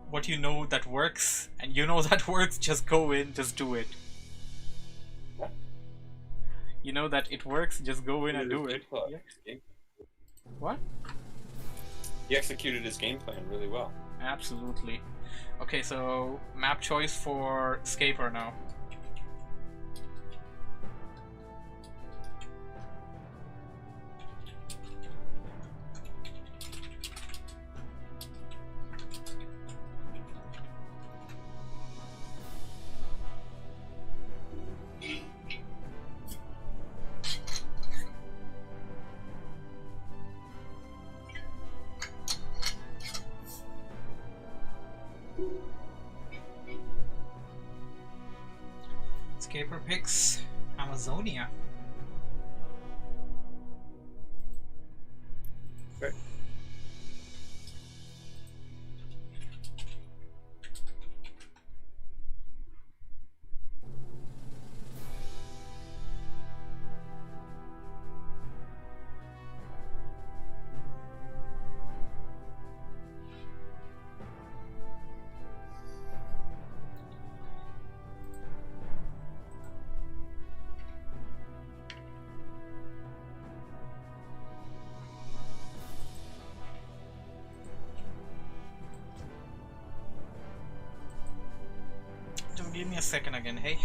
Speaker 1: what you know that works, and you know that works, just go in, just do it. You know that it works, just go in and do it. Yeah. What?
Speaker 2: He executed his game plan really well.
Speaker 1: Absolutely. Okay, so map choice for Scaper now. Scaper picks Amazonia.
Speaker 2: Okay.
Speaker 1: Just give me a second again, hey?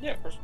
Speaker 2: Yeah, of course.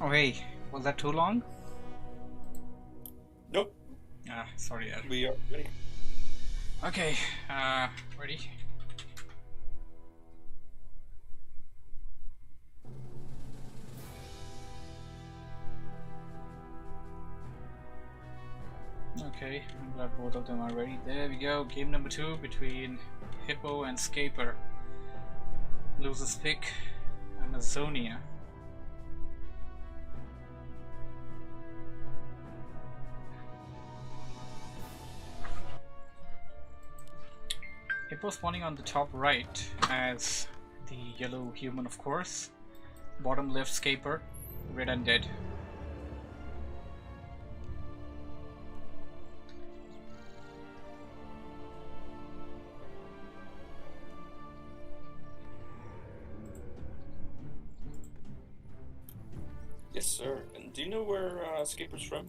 Speaker 1: Oh hey, was that too long?
Speaker 2: Nope.
Speaker 1: Ah, sorry.
Speaker 2: We are ready.
Speaker 1: Okay, ready? Okay, I'm glad both of them are ready. There we go. Game number 2 between Hippo and Scaper. Loses pick, Amazonia. Hippo spawning on the top right as the yellow human, of course. Bottom left, Scaper, red undead.
Speaker 2: Yes, sir. And do you know where Scaper's from?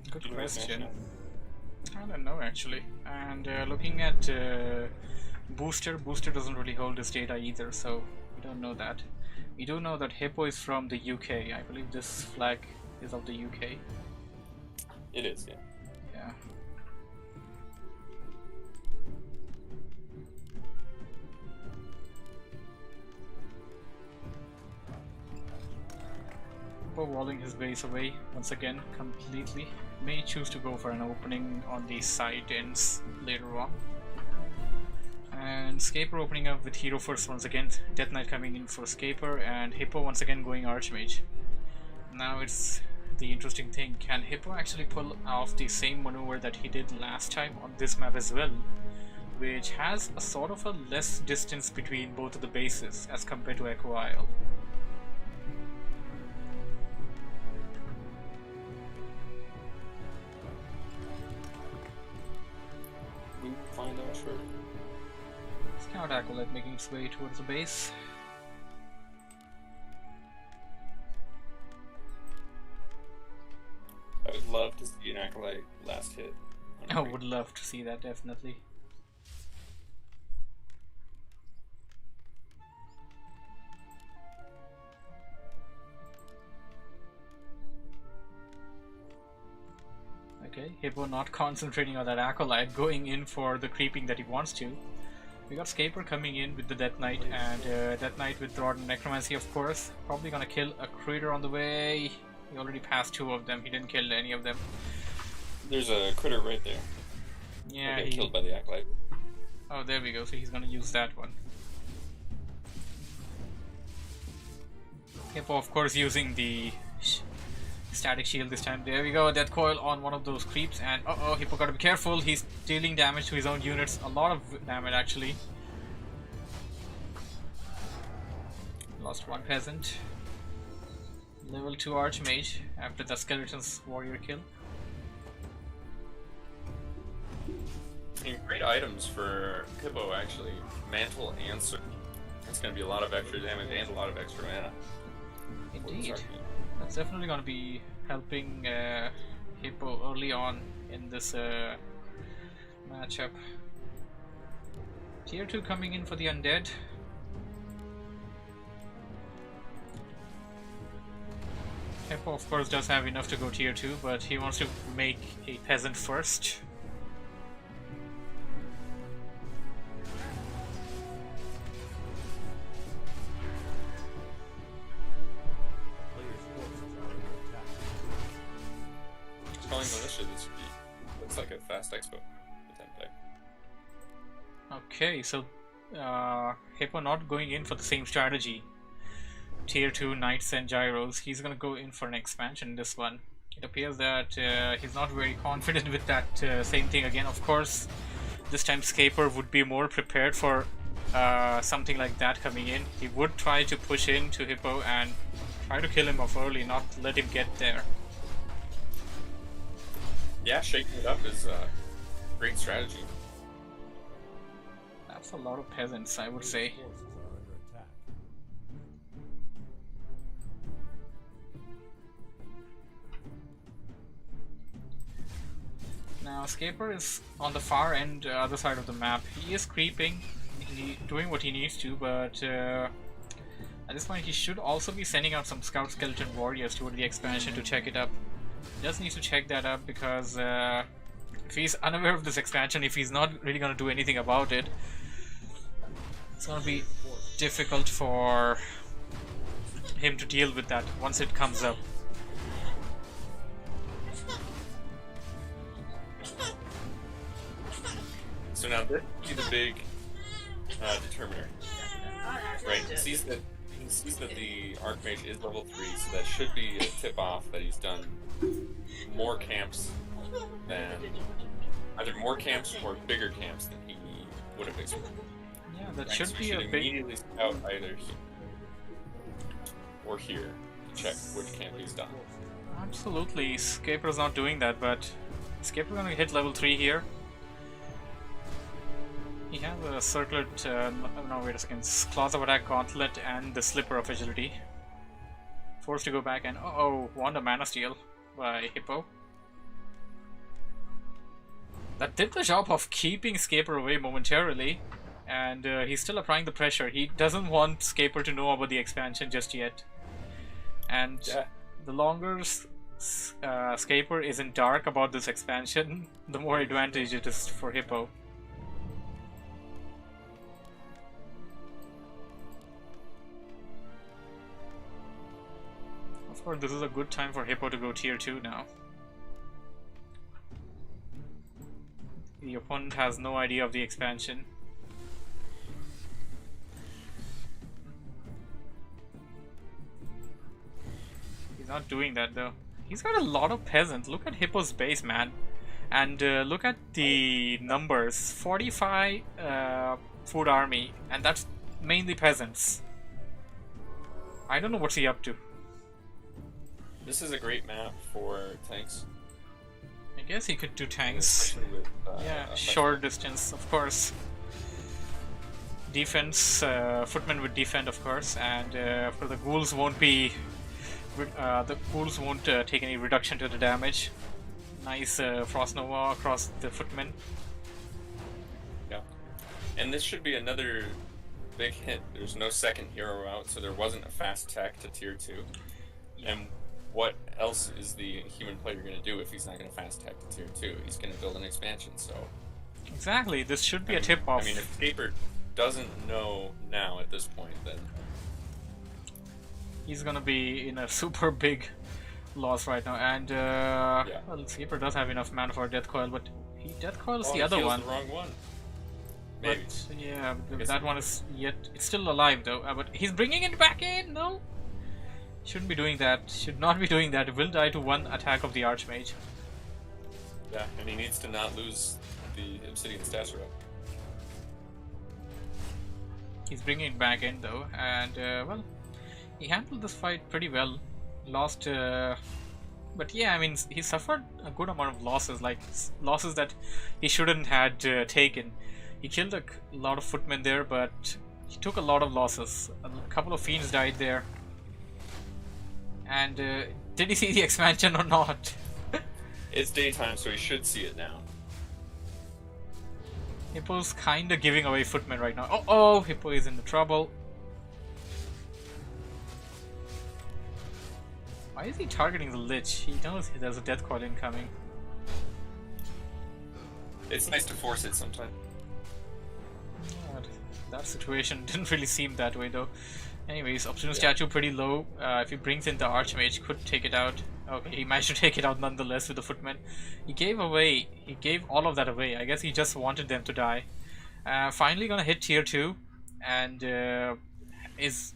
Speaker 1: Good
Speaker 2: Do you know his
Speaker 1: question.
Speaker 2: nationality?
Speaker 1: I don't know actually. And looking at Booster doesn't really hold his data either, so we don't know that. We do know that Hippo is from the UK. I believe this flag is of the UK.
Speaker 2: It is, yeah.
Speaker 1: Yeah. Hippo walling his base away once again completely. May choose to go for an opening on the side ends later on. And Scaper opening up with Hero first once again. Death Knight coming in for Scaper, and Hippo once again going Archmage. Now it's the interesting thing. Can Hippo actually pull off the same maneuver that he did last time on this map as well? Which has a sort of a less distance between both of the bases as compared to Echo Isle.
Speaker 2: We will find out shortly.
Speaker 1: Scout Acolyte making its way towards the base.
Speaker 2: I would love to see an Acolyte last hit.
Speaker 1: I would love to see that, definitely. Okay, Hippo not concentrating on that Acolyte, going in for the creeping that he wants to. We got Scaper coming in with the Death Knight, and Death Knight with Rod and Necromancy, of course. Probably gonna kill a critter on the way. He already passed 2 of them, he didn't kill any of them.
Speaker 2: There's a critter right there.
Speaker 1: Yeah,
Speaker 2: He'll get killed by the Acolyte.
Speaker 1: Oh, there we go, so he's gonna use that one. Hippo, of course, using the static shield this time. There we go, Death Coil on one of those creeps, and uh-oh, Hippo gotta be careful, he's dealing damage to his own units, a lot of damage actually. Lost 1 peasant. Level 2 Archmage after the Skeleton's warrior kill.
Speaker 2: And great items for Hippo, actually. Mantle and Sword. It's going to be a lot of extra damage and a lot of extra mana.
Speaker 1: Indeed. That's definitely going to be helping Hippo early on in this matchup. Tier 2 coming in for the Undead. Hippo, of course, does have enough to go Tier 2, but he wants to make a Peasant first.
Speaker 2: Calling militia, this would be, looks like a fast expo.
Speaker 1: Okay, so Hippo not going in for the same strategy. Tier 2 Knights and Gyros. He's gonna go in for an expansion in this one. It appears that he's not very confident with that same thing again. Of course, this time Scaper would be more prepared for something like that coming in. He would try to push into Hippo and try to kill him off early, not let him get there.
Speaker 2: Yeah, shaking it up is a great strategy.
Speaker 1: That's a lot of peasants, I would say.
Speaker 4: Forces are under attack.
Speaker 1: Now Scaper is on the far end, other side of the map. He is creeping, doing what he needs to, but At this point, he should also be sending out some Scout Skeleton Warriors toward the expansion to check it up. He just needs to check that up because if he's unaware of this expansion, if he's not really going to do anything about it, it's going to be difficult for him to deal with that once it comes up.
Speaker 2: So now this is the big determiner. Right, he sees that the Archmage is level 3, so that should be a tip-off that he's done more camps than... either more camps or bigger camps than he would have expected.
Speaker 1: Yeah, that
Speaker 2: Right,
Speaker 1: should
Speaker 2: so
Speaker 1: be a big...
Speaker 2: immediately scout either here or here to check which camp he's done.
Speaker 1: Absolutely, Scaper's not doing that, but Scaper's gonna hit level 3 here. He has a circlet, no wait a second, Claws of Attack Gauntlet and the Slipper of Agility. Forced to go back and Wanda Mana Steal by Hippo. That did the job of keeping Scaper away momentarily, and he's still applying the pressure. He doesn't want Scaper to know about the expansion just yet. And the longer Scaper is in dark about this expansion, the more advantage it is for Hippo. Of course, this is a good time for Hippo to go tier 2 now. The opponent has no idea of the expansion. He's not doing that though. He's got a lot of peasants. Look at Hippo's base, man. And look at the numbers. 45 food army, and that's mainly peasants. I don't know what's he up to.
Speaker 2: This is a great map for tanks.
Speaker 1: I guess he could do tanks.
Speaker 2: Especially with,
Speaker 1: Yeah, short distance, of course. Defense, footmen would defend, of course, and for the ghouls won't be. The ghouls won't take any reduction to the damage. Nice Frost Nova across the footmen.
Speaker 2: Yeah, and this should be another big hint. There's no second hero out, so there wasn't a fast tech to tier 2. And what else is the human player going to do if he's not going to fast tech to tier 2? He's going to build an expansion, so...
Speaker 1: Exactly, this should be a tip-off.
Speaker 2: I mean, if Scaper doesn't know now at this point, then...
Speaker 1: he's going to be in a super big loss right now, and well, Scaper does have enough mana for a Death Coil, but he Death Coils the other one.
Speaker 2: The wrong one. Maybe.
Speaker 1: But, yeah, that one is it's still alive though, but he's bringing it back in, no? Shouldn't be doing that, should not be doing that, will die to one attack of the Archmage.
Speaker 2: Yeah, and he needs to not lose the Obsidian Stash Row.
Speaker 1: He's bringing it back in though, and well, he handled this fight pretty well. Lost, but yeah, I mean, he suffered a good amount of losses, like losses that he shouldn't had taken. He killed a lot of footmen there, but he took a lot of losses. A couple of fiends died there. And did he see the expansion or not?
Speaker 2: It's daytime, so he should see it now.
Speaker 1: Hippo's kinda giving away footmen right now. Oh, Hippo is in the trouble. Why is he targeting the Lich? He knows there's a Death Coil incoming.
Speaker 2: It's nice to force it sometimes.
Speaker 1: That situation didn't really seem that way though. Anyways, Obsidian Statue pretty low. If he brings in the Archmage, could take it out. Okay, he managed to take it out nonetheless with the footmen. He gave all of that away. I guess he just wanted them to die. Finally gonna hit tier 2, and his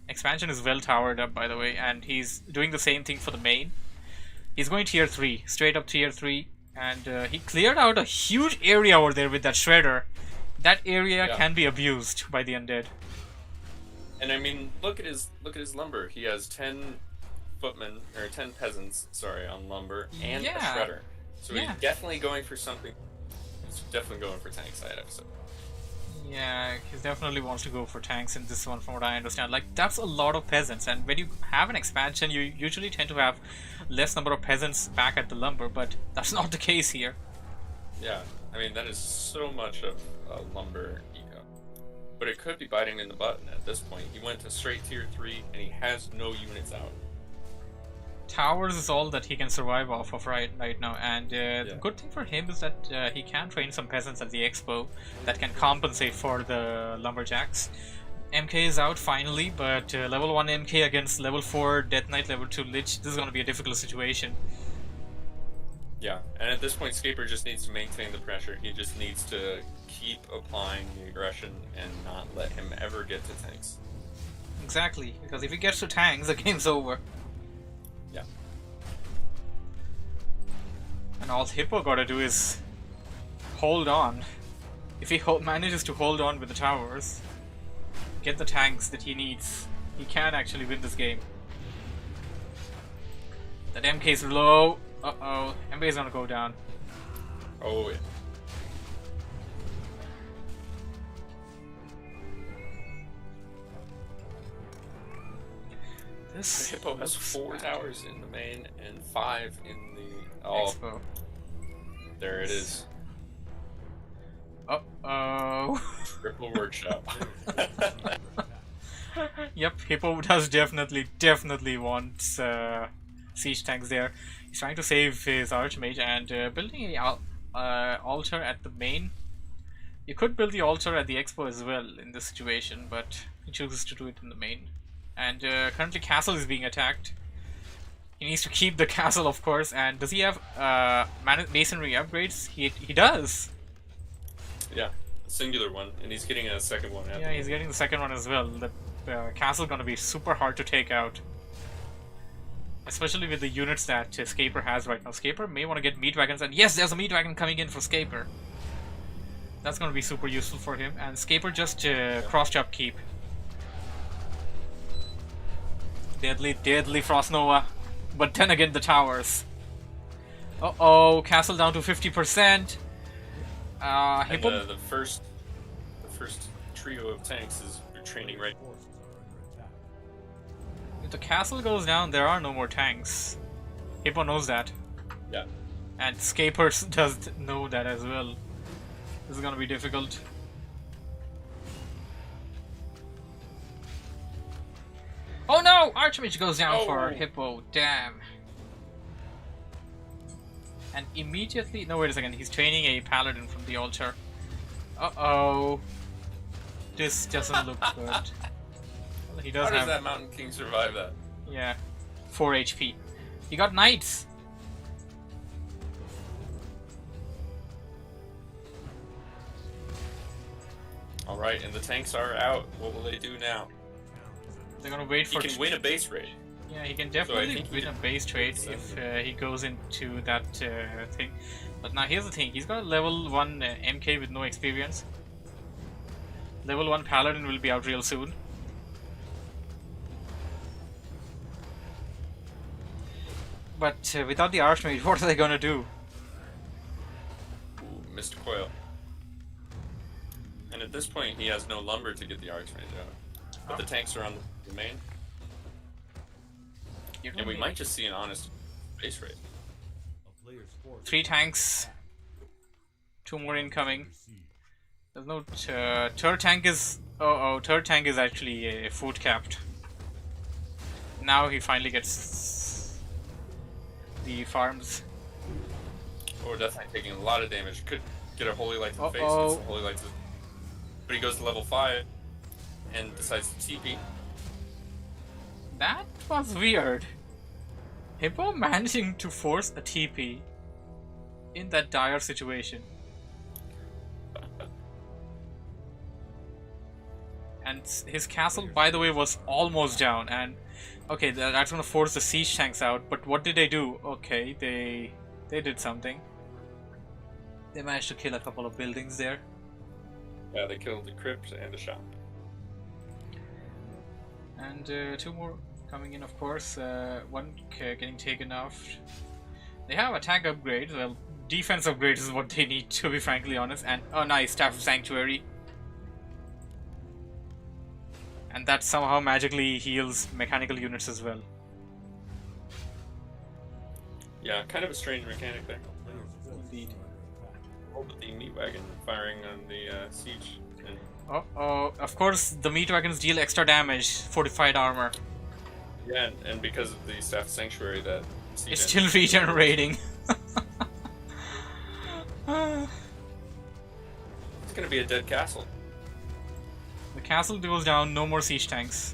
Speaker 1: expansion is well towered up, by the way, and he's doing the same thing for the main. He's going tier 3, straight up tier 3, and he cleared out a huge area over there with that shredder. That area can be abused by the undead.
Speaker 2: And I mean, look at his lumber. He has 10 footmen or 10 peasants, sorry, on lumber and a shredder. So he's definitely going for something. He's definitely going for tank side episode.
Speaker 1: Yeah, he definitely wants to go for tanks in this one, from what I understand. Like, that's a lot of peasants, and when you have an expansion, you usually tend to have less number of peasants back at the lumber, but that's not the case here.
Speaker 2: Yeah, I mean, that is so much of a lumber eco. but it could be biting in the butt at this point. He went to straight tier 3 and he has no units out.
Speaker 1: Towers is all that he can survive off of right now, and the good thing for him is that he can train some peasants at the expo that can compensate for the lumberjacks. MK is out finally, but level 1 MK against level 4 Death Knight, level 2 Lich, this is going to be a difficult situation.
Speaker 2: Yeah, and at this point Scaper just needs to maintain the pressure. He just needs to keep applying the aggression and not let him ever get to tanks.
Speaker 1: Exactly, because if he gets to tanks, the game's over.
Speaker 2: Yeah.
Speaker 1: And all Hippo gotta do is hold on. If he manages to hold on with the towers, get the tanks that he needs, he can actually win this game. That MK's low. Uh-oh, MK's gonna go down.
Speaker 2: Oh, yeah.
Speaker 1: This
Speaker 2: Hippo has 4 towers in the main and 5 in the
Speaker 1: Expo.
Speaker 2: There it is.
Speaker 1: Uh-oh.
Speaker 2: Triple workshop.
Speaker 1: Yep, Hippo does definitely want siege tanks there. He's trying to save his Archmage and building a altar at the main. You could build the altar at the expo as well in this situation, but he chooses to do it in the main. And currently castle is being attacked. He needs to keep the castle, of course. And does he have masonry upgrades? He does.
Speaker 2: Yeah, a singular one, and he's getting a second one.
Speaker 1: Yeah, he's getting the second one as well. The castle gonna be super hard to take out, especially with the units that Scaper has right now. Scaper may want to get meat wagons, and yes, there's a meat wagon coming in for Scaper. That's gonna be super useful for him. And Scaper just cross chop keep. Deadly Frost Nova. But then again, the towers. Uh-oh, castle down to 50%. Hippo...
Speaker 2: the first trio of tanks is training right.
Speaker 4: Forces are under attack.
Speaker 1: If the castle goes down, there are no more tanks. Hippo knows that.
Speaker 2: Yeah.
Speaker 1: And Scaper does know that as well. This is gonna be difficult. Oh no! Archmage goes down for Hippo. Damn. And immediately... No, wait a second. He's training a paladin from the altar. Uh-oh. This doesn't look good. Well, he does
Speaker 2: How does
Speaker 1: have...
Speaker 2: that Mountain King survive that?
Speaker 1: Yeah. 4 HP. He got knights!
Speaker 2: Alright, and the tanks are out. What will they do now?
Speaker 1: They're gonna wait for...
Speaker 2: He can win a base raid.
Speaker 1: Yeah, he can
Speaker 2: So I
Speaker 1: definitely
Speaker 2: think he
Speaker 1: win a
Speaker 2: can-
Speaker 1: base trade if he goes into that thing. But now here's the thing, he's got a level 1 MK with no experience. Level 1 Paladin will be out real soon. But without the Archmage, what are they gonna do?
Speaker 2: Ooh, missed coil. And at this point, he has no lumber to get the Archmage out. But the tanks are on the main. And we might just see an honest base raid.
Speaker 4: A player's force
Speaker 1: 3 tanks. 2 more incoming. There's no... third tank is... Oh, third tank is actually food capped. Now he finally gets the farms.
Speaker 2: Oh, definitely taking a lot of damage. Could get a Holy Light to the face.
Speaker 1: Uh-oh.
Speaker 2: Gets a Holy Light to... But he goes to level 5 and decides to TP.
Speaker 1: That was weird. Hippo managing to force a TP in that dire situation. And his castle, by the way, was almost down. And okay, that's gonna force the siege tanks out. But what did they do? Okay, they did something. They managed to kill a couple of buildings there.
Speaker 2: Yeah, they killed the crypt and the shop.
Speaker 1: And 2 more coming in, of course. 1 getting taken off. They have attack upgrades. Well, defense upgrades is what they need, to be frankly honest. And oh, nice, Staff of Sanctuary. And that somehow magically heals mechanical units as well.
Speaker 2: Yeah, kind of a strange mechanic there.
Speaker 4: player's forces
Speaker 1: Indeed.
Speaker 4: are under attack.
Speaker 2: With the meat wagon firing on the siege and
Speaker 1: Uh-oh. Of course, the meat wagons deal extra damage. Fortified armor.
Speaker 2: Yeah, and because of the staff sanctuary that
Speaker 1: It's still regenerating.
Speaker 2: It's gonna be a dead castle.
Speaker 1: The castle goes down, no more siege tanks.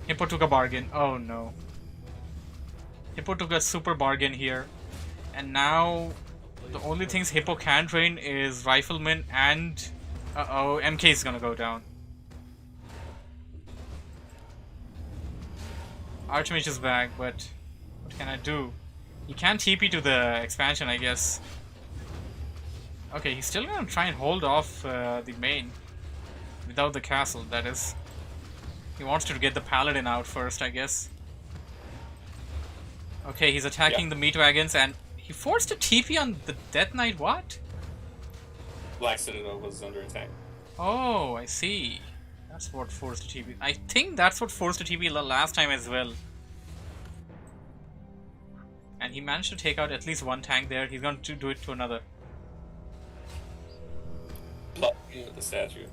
Speaker 1: Hippo took a bargain. Oh no. Hippo took a super bargain here. And now the only things Hippo can train is riflemen and... Uh-oh, MK is gonna go down. Archmage is back, but what can I do? He can't TP to the expansion, I guess. Okay, he's still gonna try and hold off the main. Without the castle, that is. He wants to get the paladin out first, I guess. Okay, he's attacking the meat wagons and he forced a TP on the Death Knight, what?
Speaker 2: Black Citadel was under attack.
Speaker 1: Oh, I see. That's what forced a TP. I think that's what forced a TP last time as well. And he managed to take out at least one tank there. He's going to do it to another.
Speaker 2: Block with the statue.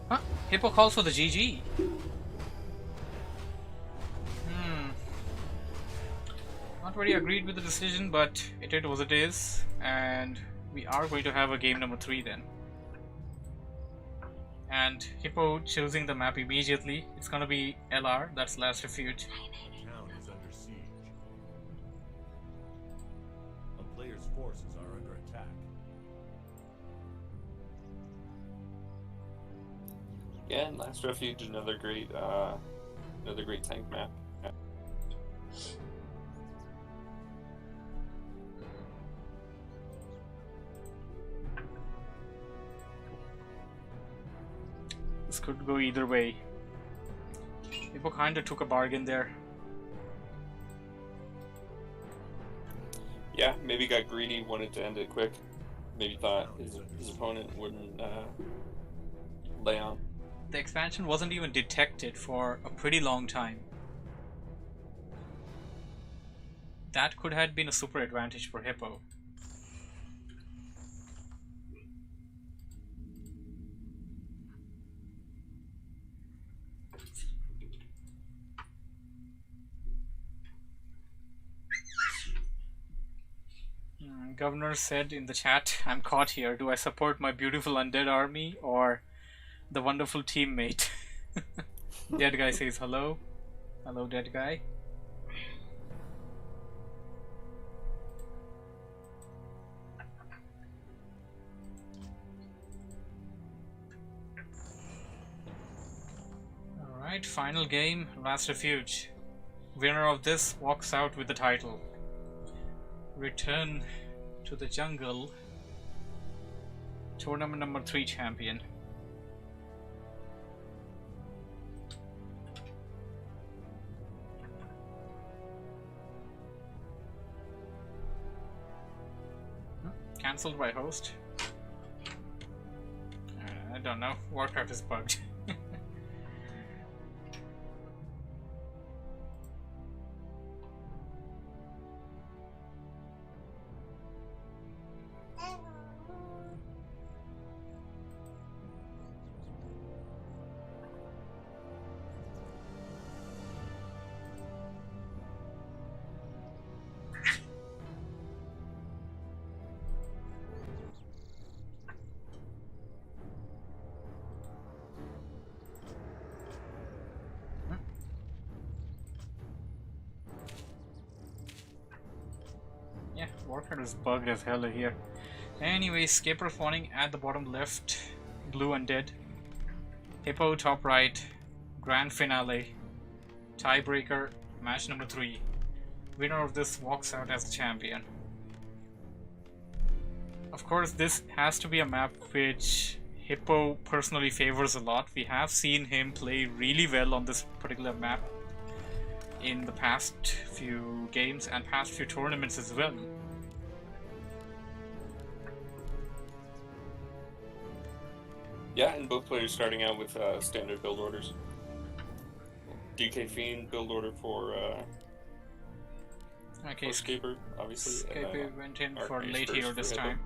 Speaker 1: Huh? Hippo calls for the GG. Not very agreed with the decision, but it is what it is. And we are going to have a game number 3 then. And Hippo choosing the map immediately. It's gonna be LR, that's Last Refuge.
Speaker 4: The town is under siege. A player's forces are under attack.
Speaker 2: Yeah, and Last Refuge, another great tank map.
Speaker 1: This could go either way. Hippo kinda took a bargain there.
Speaker 2: Yeah, maybe got greedy, wanted to end it quick. Maybe thought his opponent wouldn't lay on.
Speaker 1: The expansion wasn't even detected for a pretty long time. That could have been a super advantage for Hippo. Governor said in the chat, I'm caught here. Do I support my beautiful undead army or the wonderful teammate? Dead guy says hello. Hello, dead guy. Alright, final game, Last Refuge. Winner of this walks out with the title. Return to the jungle. Tournament number 3 champion. Cancelled by host. I don't know. Warcraft is bugged. Yeah, Warcraft is bugged as hell here. Anyway, Skipper spawning at the bottom left, blue undead. Hippo top right, grand finale, tiebreaker, match number 3. Winner of this walks out as the champion. Of course, this has to be a map which Hippo personally favors a lot. We have seen him play really well on this particular map in the past few games and past few tournaments as well.
Speaker 2: Yeah, and both players starting out with standard build orders. DK Fiend build order for
Speaker 1: Okay,
Speaker 2: Escaper, obviously. and
Speaker 1: Scape
Speaker 2: then
Speaker 1: went in for
Speaker 2: Archmage
Speaker 1: late
Speaker 2: first
Speaker 1: hero
Speaker 2: for
Speaker 1: this
Speaker 2: Hippo.
Speaker 1: time.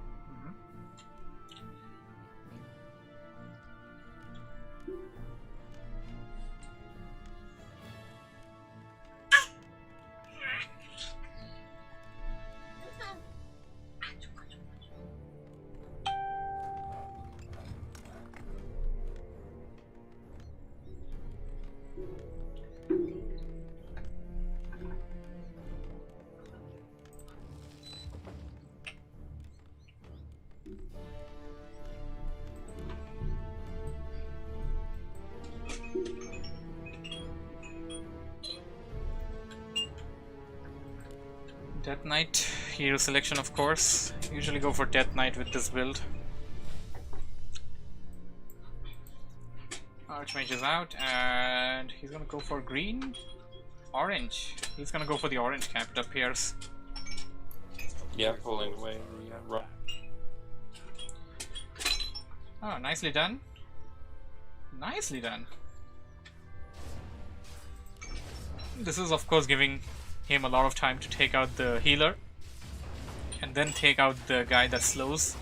Speaker 1: Death Knight, hero selection of course. Usually go for Death Knight with this build. Archmage is out and he's gonna go for green? Orange. He's gonna go for the orange cap, it appears.
Speaker 2: Yeah, pulling away the rock.
Speaker 1: Oh, nicely done. Nicely done. This is of course giving him a lot of time to take out the healer and then take out the guy that slows.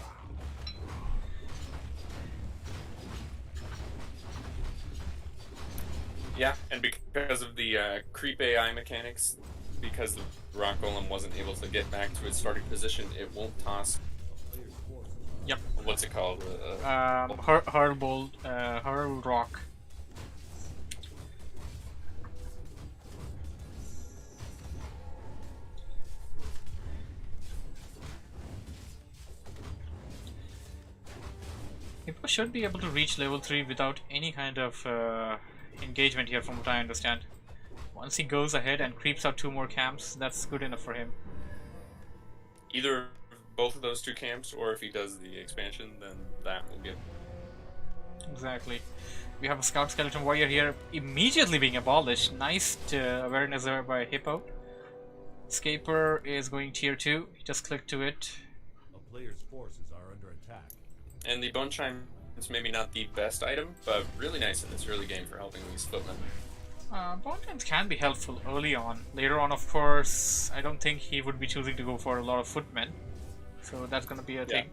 Speaker 2: Yeah, and because of the creep AI mechanics, because the Rock Golem wasn't able to get back to its starting position, it won't toss.
Speaker 1: Yep.
Speaker 2: What's it called?
Speaker 1: Hurl Rock. Hippo should be able to reach level 3 without any kind of engagement here from what I understand. Once he goes ahead and creeps out 2 more camps, that's good enough for him.
Speaker 2: Either both of those 2 camps, or if he does the expansion, then that will get.
Speaker 1: Exactly. We have a Scout Skeleton Warrior here immediately being abolished. Nice awareness there by Hippo. Scaper is going tier 2. He just clicked to it.
Speaker 4: A player's forces are under attack.
Speaker 2: And the Bone Chime is maybe not the best item, but really nice in this early game for helping these footmen.
Speaker 1: Bone Chimes can be helpful early on. Later on, of course, I don't think he would be choosing to go for a lot of footmen. So that's gonna be a thing.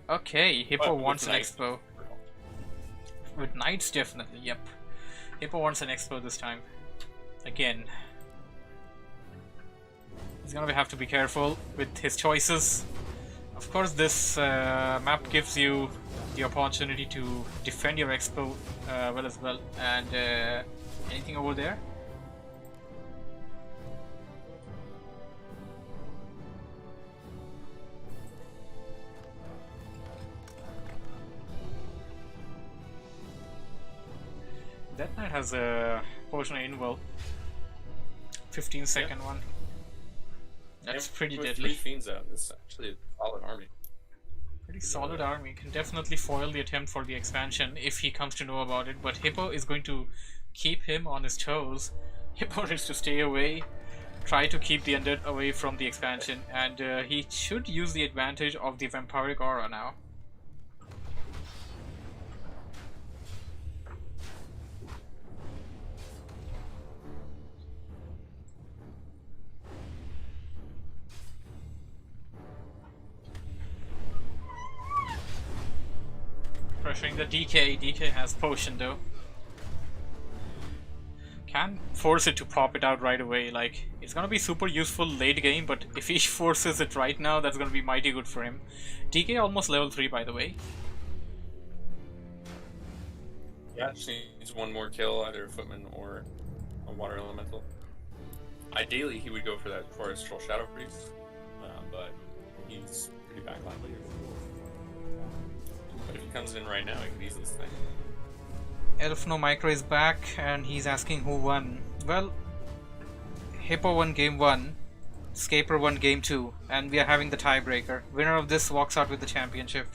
Speaker 1: Okay, Hippo
Speaker 2: But with
Speaker 1: wants an
Speaker 2: knights-
Speaker 1: expo. With knights, definitely, yep. Hippo wants an expo this time. Again. He's gonna have to be careful with his choices. Of course, this map gives you the opportunity to defend your expo well as well. And anything over there? That Knight has a potion invul. 15-second one. That's
Speaker 2: And
Speaker 1: pretty
Speaker 2: with
Speaker 1: deadly.
Speaker 2: 3 fiends out, it's actually a solid army.
Speaker 1: Pretty solid army. Can definitely foil the attempt for the expansion if he comes to know about it. But Hippo is going to keep him on his toes. Hippo is to stay away, try to keep the undead away from the expansion, and he should use the advantage of the vampiric aura now. Pressuring the DK. DK has potion though. Can force it to pop it out right away. Like, it's gonna be super useful late game, but if he forces it right now, that's gonna be mighty good for him. DK almost level 3 by the way.
Speaker 2: Yeah, just needs 1 more kill, either a footman or a water elemental. Ideally, he would go for that Forestral Shadow Priest, but he's pretty backline. But if he comes in right now, he can ease this thing.
Speaker 1: Elf No Micro is back and he's asking who won. Well, Hippo won game 1, Scaper won game 2, and we are having the tiebreaker. Winner of this walks out with the championship.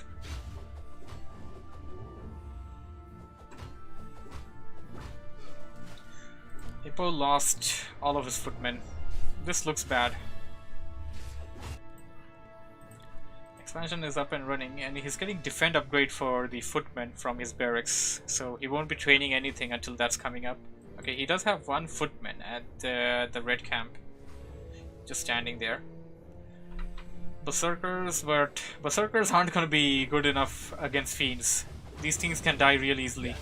Speaker 1: Hippo lost all of his footmen. This looks bad. Expansion is up and running, and he's getting defend upgrade for the footmen from his barracks, so he won't be training anything until that's coming up. Okay, he does have one footman at the red camp, just standing there. Berserkers, but Berserkers aren't gonna be good enough against Fiends. These things can die real easily.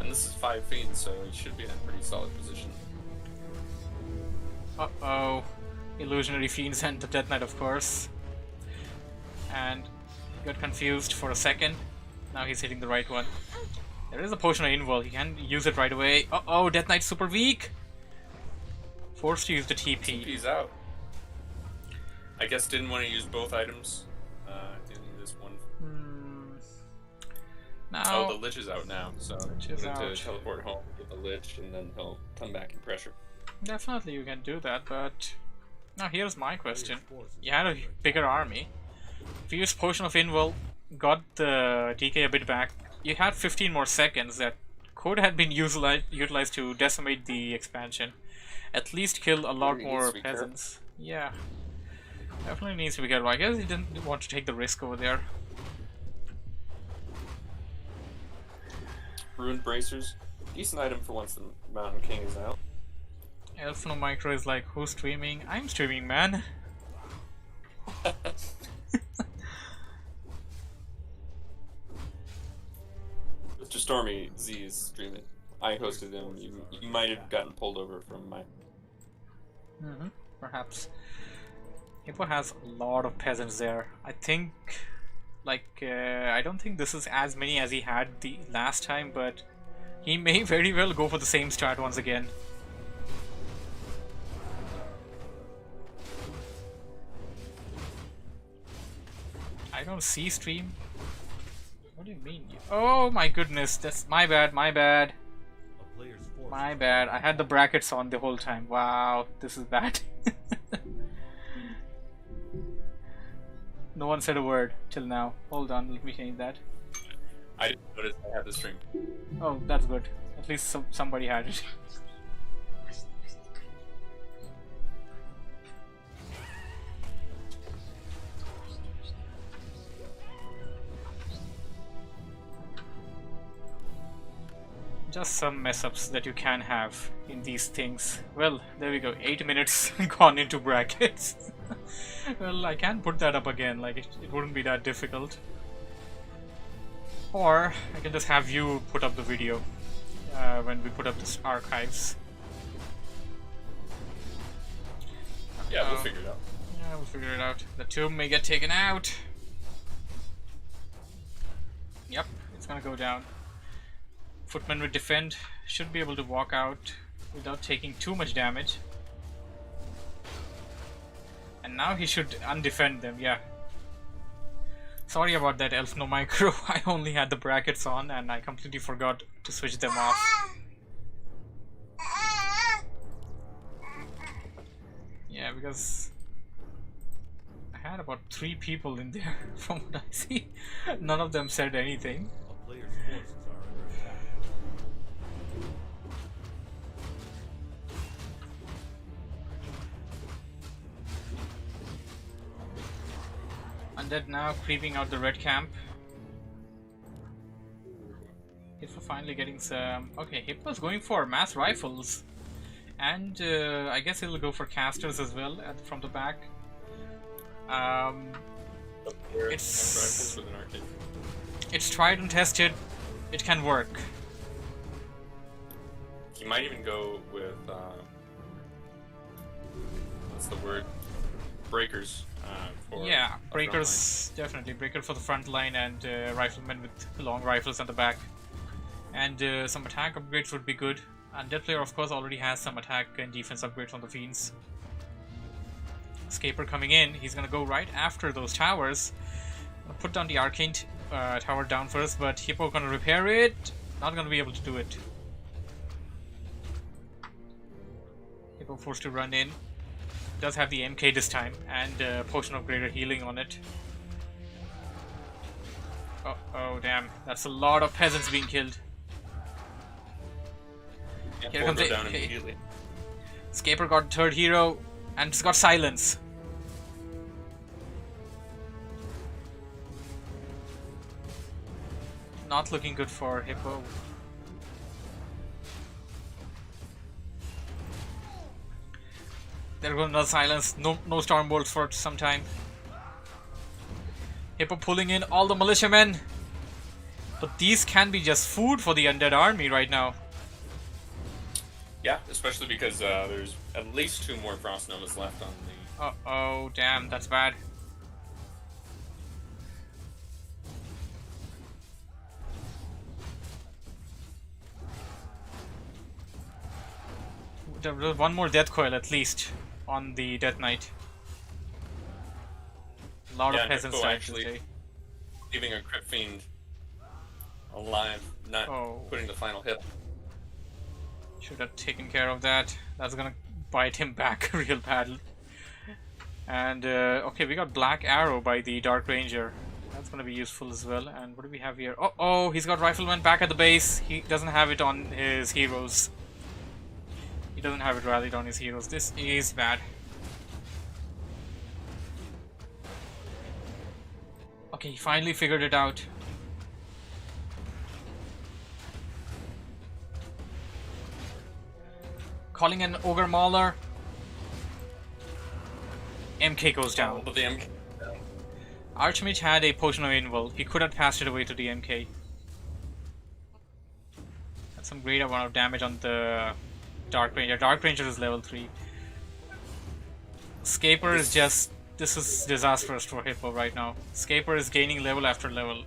Speaker 2: And this is 5 Fiends, so he should be in a pretty solid position.
Speaker 1: Uh-oh. Illusionary Fiends and the Death Knight, of course. And got confused for a second. Now he's hitting the right one. There is a potion of invul. He can use it right away. Uh-oh, Death Knight's super weak. Forced to use the TP.
Speaker 2: TP's out. I guess didn't want to use both items in this one.
Speaker 1: Now,
Speaker 2: Oh, the Lich is out now, so
Speaker 1: Lich
Speaker 2: you
Speaker 1: is
Speaker 2: need to
Speaker 1: out.
Speaker 2: teleport home, get the Lich, and then he'll come back and pressure.
Speaker 1: definitely you can do that, but now here's my question.
Speaker 4: Player's forces
Speaker 1: You had
Speaker 4: are
Speaker 1: a
Speaker 4: under
Speaker 1: bigger army. If you used Potion of Invul, got the DK a bit back, you had 15 more seconds that could have been utilized to decimate the expansion. At least kill a lot
Speaker 2: He
Speaker 1: more
Speaker 2: needs to be careful.
Speaker 1: peasants. Yeah. Definitely needs to be careful. I guess he didn't want to take the risk over there.
Speaker 2: Ruined Bracers. Decent item for once the Mountain King is out.
Speaker 1: Elfno Micro is like, who's streaming? I'm streaming, man.
Speaker 2: Mr. Stormy Z is streaming. I hosted him. You might have gotten pulled over from my...
Speaker 1: Perhaps. Hippo has a lot of peasants there. I think, I don't think this is as many as he had the last time, but he may very well go for the same strat once again. I don't see stream. What do you mean? Oh my goodness, that's my bad, my bad.
Speaker 4: A player's forces
Speaker 1: My
Speaker 4: are
Speaker 1: bad.
Speaker 4: under
Speaker 1: I had the brackets on the whole time. Wow, this is bad. No one said a word till now. Hold on, let me change that.
Speaker 2: I didn't notice I had the stream.
Speaker 1: Oh, that's good. At least somebody had it. Just some mess ups that you can have in these things. Well, there we go. 8 minutes gone into brackets. Well, I can put that up again. Like, it wouldn't be that difficult. Or I can just have you put up the video when we put up the archives.
Speaker 2: Yeah, we'll figure it out.
Speaker 1: Yeah, we'll figure it out. The tomb may get taken out. Yep, it's gonna go down. Footman with defend should be able to walk out without taking too much damage. And now he should undefend them, yeah. Sorry about that, Elf No Micro. I only had the brackets on and I completely forgot to switch them off. Yeah, because I had about 3 people in there from what I see. None of them said anything.
Speaker 4: A player's forces are under attack.
Speaker 1: Undead now creeping out the red camp. Hippo finally getting some... Okay, Hippo's going for mass rifles. And I guess he'll go for casters as well from the back.
Speaker 2: Rifles with an arcade.
Speaker 1: It's tried and tested. It can work.
Speaker 2: He might even go with what's the word? Breakers. For
Speaker 1: Yeah,
Speaker 2: a
Speaker 1: breakers, definitely. Breaker for the front line and riflemen with long rifles on the back. And some attack upgrades would be good. Undead player, of course, already has some attack and defense upgrades on the Fiends. Escaper coming in, he's gonna go right after those towers. Put down the Arcane tower down first, but Hippo gonna repair it. Not gonna be able to do it. Hippo forced to run in. Does have the MK this time, and Potion of Greater Healing on it. Oh damn, that's a lot of peasants being killed.
Speaker 2: Yeah,
Speaker 1: Here
Speaker 2: four
Speaker 1: comes
Speaker 2: go
Speaker 1: it.
Speaker 2: down
Speaker 1: Okay.
Speaker 2: immediately.
Speaker 1: Escaper got third hero, and it's got silence. Not looking good for Hippo. There goes another silence. No storm bolts for some time. Hippo pulling in all the militiamen. But these can be just food for the undead army right now.
Speaker 2: Yeah, especially because there's at least 2 more Frost Nomas left on the...
Speaker 1: Uh-oh, damn, that's bad. There's one more death coil at least on the Death Knight. A lot of peasants
Speaker 2: Hippo
Speaker 1: died
Speaker 2: actually
Speaker 1: today.
Speaker 2: leaving a Crypt Fiend alive, not putting the final hit.
Speaker 1: Should have taken care of that. That's gonna bite him back real bad. And okay, we got Black Arrow by the Dark Ranger. That's gonna be useful as well. And what do we have here? Oh, he's got Rifleman back at the base. He doesn't have it on his heroes. He doesn't have it rallied on his heroes. This is bad. Okay, he finally figured it out. Calling an Ogre Mauler. MK goes down.
Speaker 2: But the MK...
Speaker 1: Archmage had a Potion of Invul. He could have passed it away to the MK. That's some great amount of damage on the Dark Ranger. Dark Ranger is level 3. Scaper is just... This is disastrous for Hippo right now. Scaper is gaining level after level.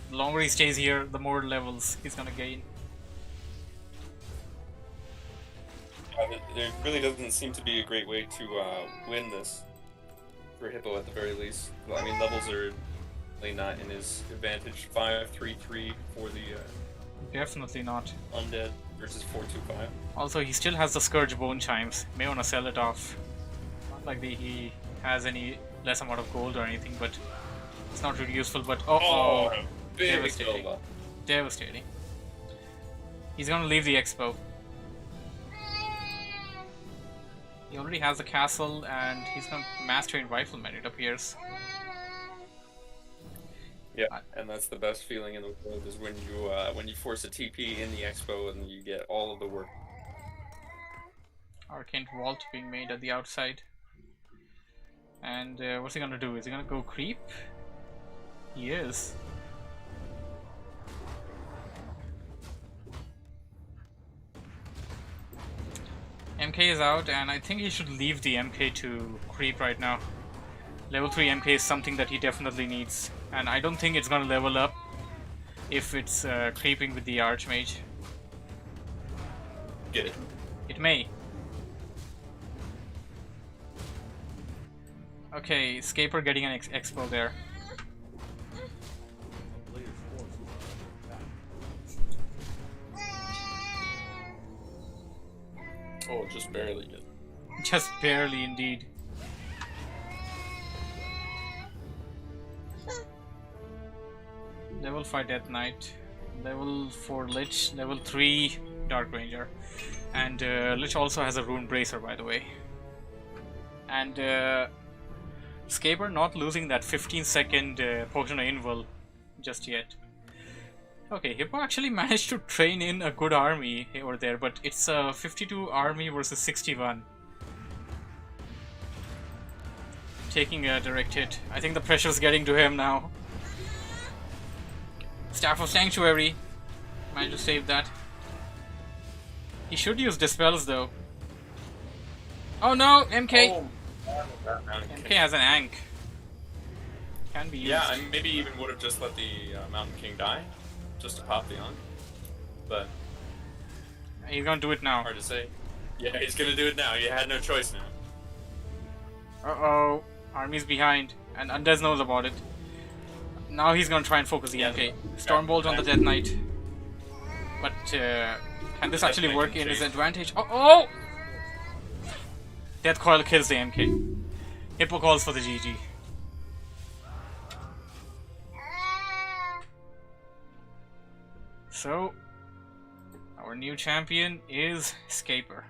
Speaker 1: The longer he stays here, the more levels he's gonna gain.
Speaker 2: There really doesn't seem to be a great way to win this for Hippo at the very least. Well, I mean, levels are really not in his advantage. 5-3-3 for the
Speaker 1: Definitely not.
Speaker 2: undead versus 4-2-5.
Speaker 1: Also, he still has the Scourge Bone Chimes. May wanna sell it off. Not like he has any less amount of gold or anything, but it's not really useful. But oh,
Speaker 2: big
Speaker 1: devastating.
Speaker 2: build-up.
Speaker 1: Devastating. He's gonna leave the expo. He already has the castle, and he's gonna master in Rifleman, it appears.
Speaker 2: Yeah, and that's the best feeling in the world is when you force a TP in the expo and you get all of the work.
Speaker 1: Arcane Vault being made at the outside. And what's he gonna do? Is he gonna go creep? He is. MK is out, and I think he should leave the MK to creep right now. Level 3 MK is something that he definitely needs, and I don't think it's gonna level up if it's creeping with the Archmage.
Speaker 2: Get it.
Speaker 1: It may. Okay, Scaper getting an expo there.
Speaker 4: A player's forces are under attack.
Speaker 2: Oh, just barely did.
Speaker 1: Just barely indeed. Level 5 Death Knight, level 4 Lich, level 3 Dark Ranger. And Lich also has a Rune Bracer, by the way. And Scaper not losing that 15-second Potion of Invul just yet. Okay, Hippo actually managed to train in a good army over there, but it's a 52 army versus 61. Taking a direct hit. I think the pressure's getting to him now. Staff of Sanctuary. Managed to save that. He should use Dispels though. Oh no, MK!
Speaker 2: Oh.
Speaker 1: MK has an Ankh. Can be used.
Speaker 2: Yeah, I maybe even would have just let the Mountain King die, just to pop the Ankh. But
Speaker 1: He's gonna do it now.
Speaker 2: hard to say. Yeah, he's gonna do it now. You had no choice now.
Speaker 1: Uh-oh. Army's behind. And Undead knows about it. Now he's gonna try and focus the MK. Stormbolt on the Death Knight. But can this actually work in his advantage? Oh! Death Coil kills the MK. Hippo calls for the GG. So, our new champion is Scaper.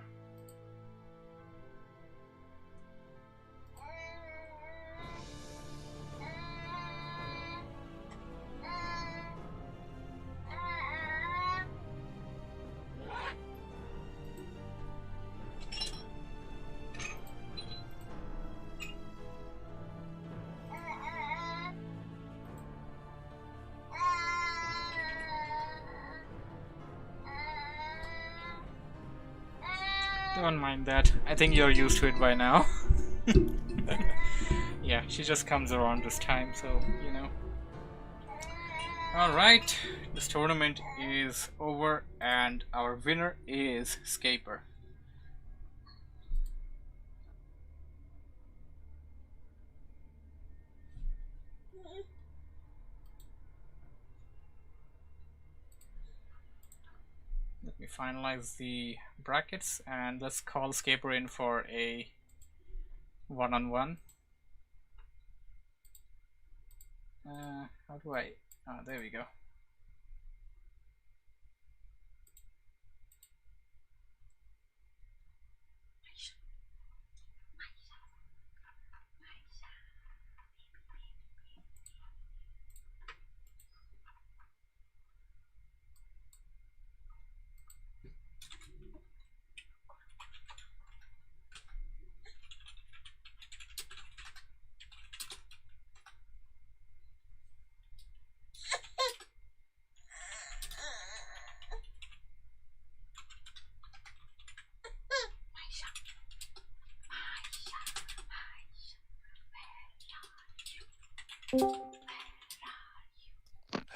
Speaker 1: Don't mind that. I think you're used to it by now. Yeah, she just comes around this time, so you know. Alright, this tournament is over and our winner is Scaper. Let me finalize the brackets and let's call Scaper in for a one-on-one. How do I... Oh, there we go.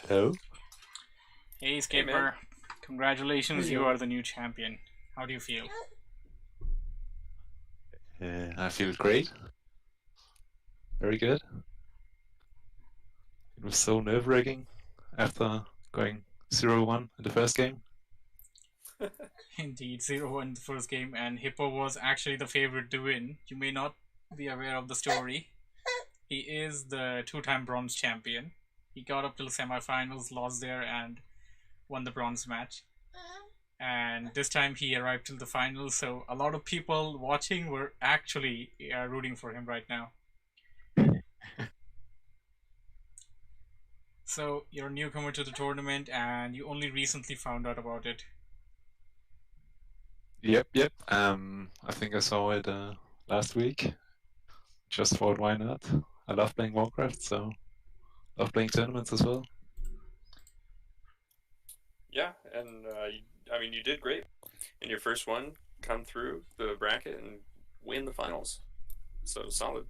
Speaker 6: Hello.
Speaker 1: Hey Scaper,
Speaker 2: man.
Speaker 1: congratulations,
Speaker 6: Hey,
Speaker 1: you
Speaker 6: yo.
Speaker 1: are the new champion. How do you feel?
Speaker 6: I feel great. Very good. It was so nerve-wracking after going 0-1 in the first game.
Speaker 1: Indeed, 0-1 the first game, and Hippo was actually the favorite to win. You may not be aware of the story. He is the two-time bronze champion. He got up till semifinals, lost there, and won the bronze match. And this time he arrived till the finals, so a lot of people watching were actually rooting for him right now. So you're a newcomer to the tournament, and you only recently found out about it.
Speaker 6: Yep. I think I saw it last week. Just thought, why not? I love playing Warcraft, so love playing tournaments as well.
Speaker 2: Yeah, and I mean, you did great in your first one. Come through the bracket and win the finals. So solid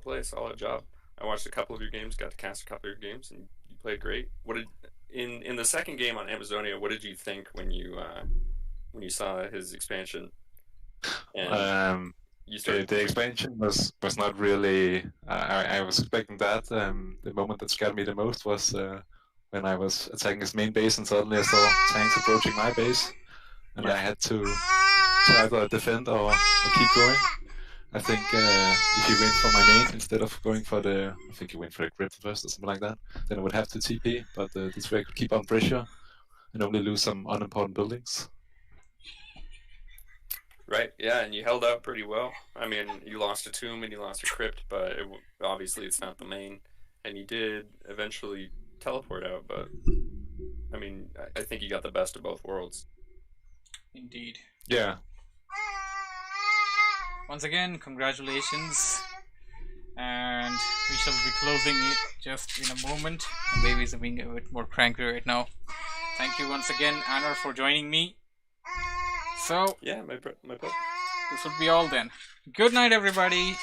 Speaker 2: play, solid job. I watched a couple of your games, got to cast a couple of your games, and you played great. What did in the second game on Amazonia? What did you think when you saw his expansion? And you started
Speaker 6: The expansion was not really. I was expecting that. The moment that scared me the most was when I was attacking his main base and suddenly I saw tanks approaching my base, and I had to either defend or keep going. I think if you went for my main instead of going for the, I think you went for the crypt first or something like that, then I would have to TP. But this way I could keep on pressure and only lose some unimportant buildings.
Speaker 2: Right, yeah, and you held out pretty well. I mean, you lost a tomb and you lost a crypt, but obviously it's not the main. And you did eventually teleport out, but I mean, I think you got the best of both worlds.
Speaker 1: Indeed.
Speaker 6: Yeah.
Speaker 1: Once again, congratulations. And we shall be closing it just in a moment. The babies are being a bit more cranky right now. Thank you once again, Anwar, for joining me. So,
Speaker 2: Yeah, my pleasure.
Speaker 1: this would be all then. Good night, everybody.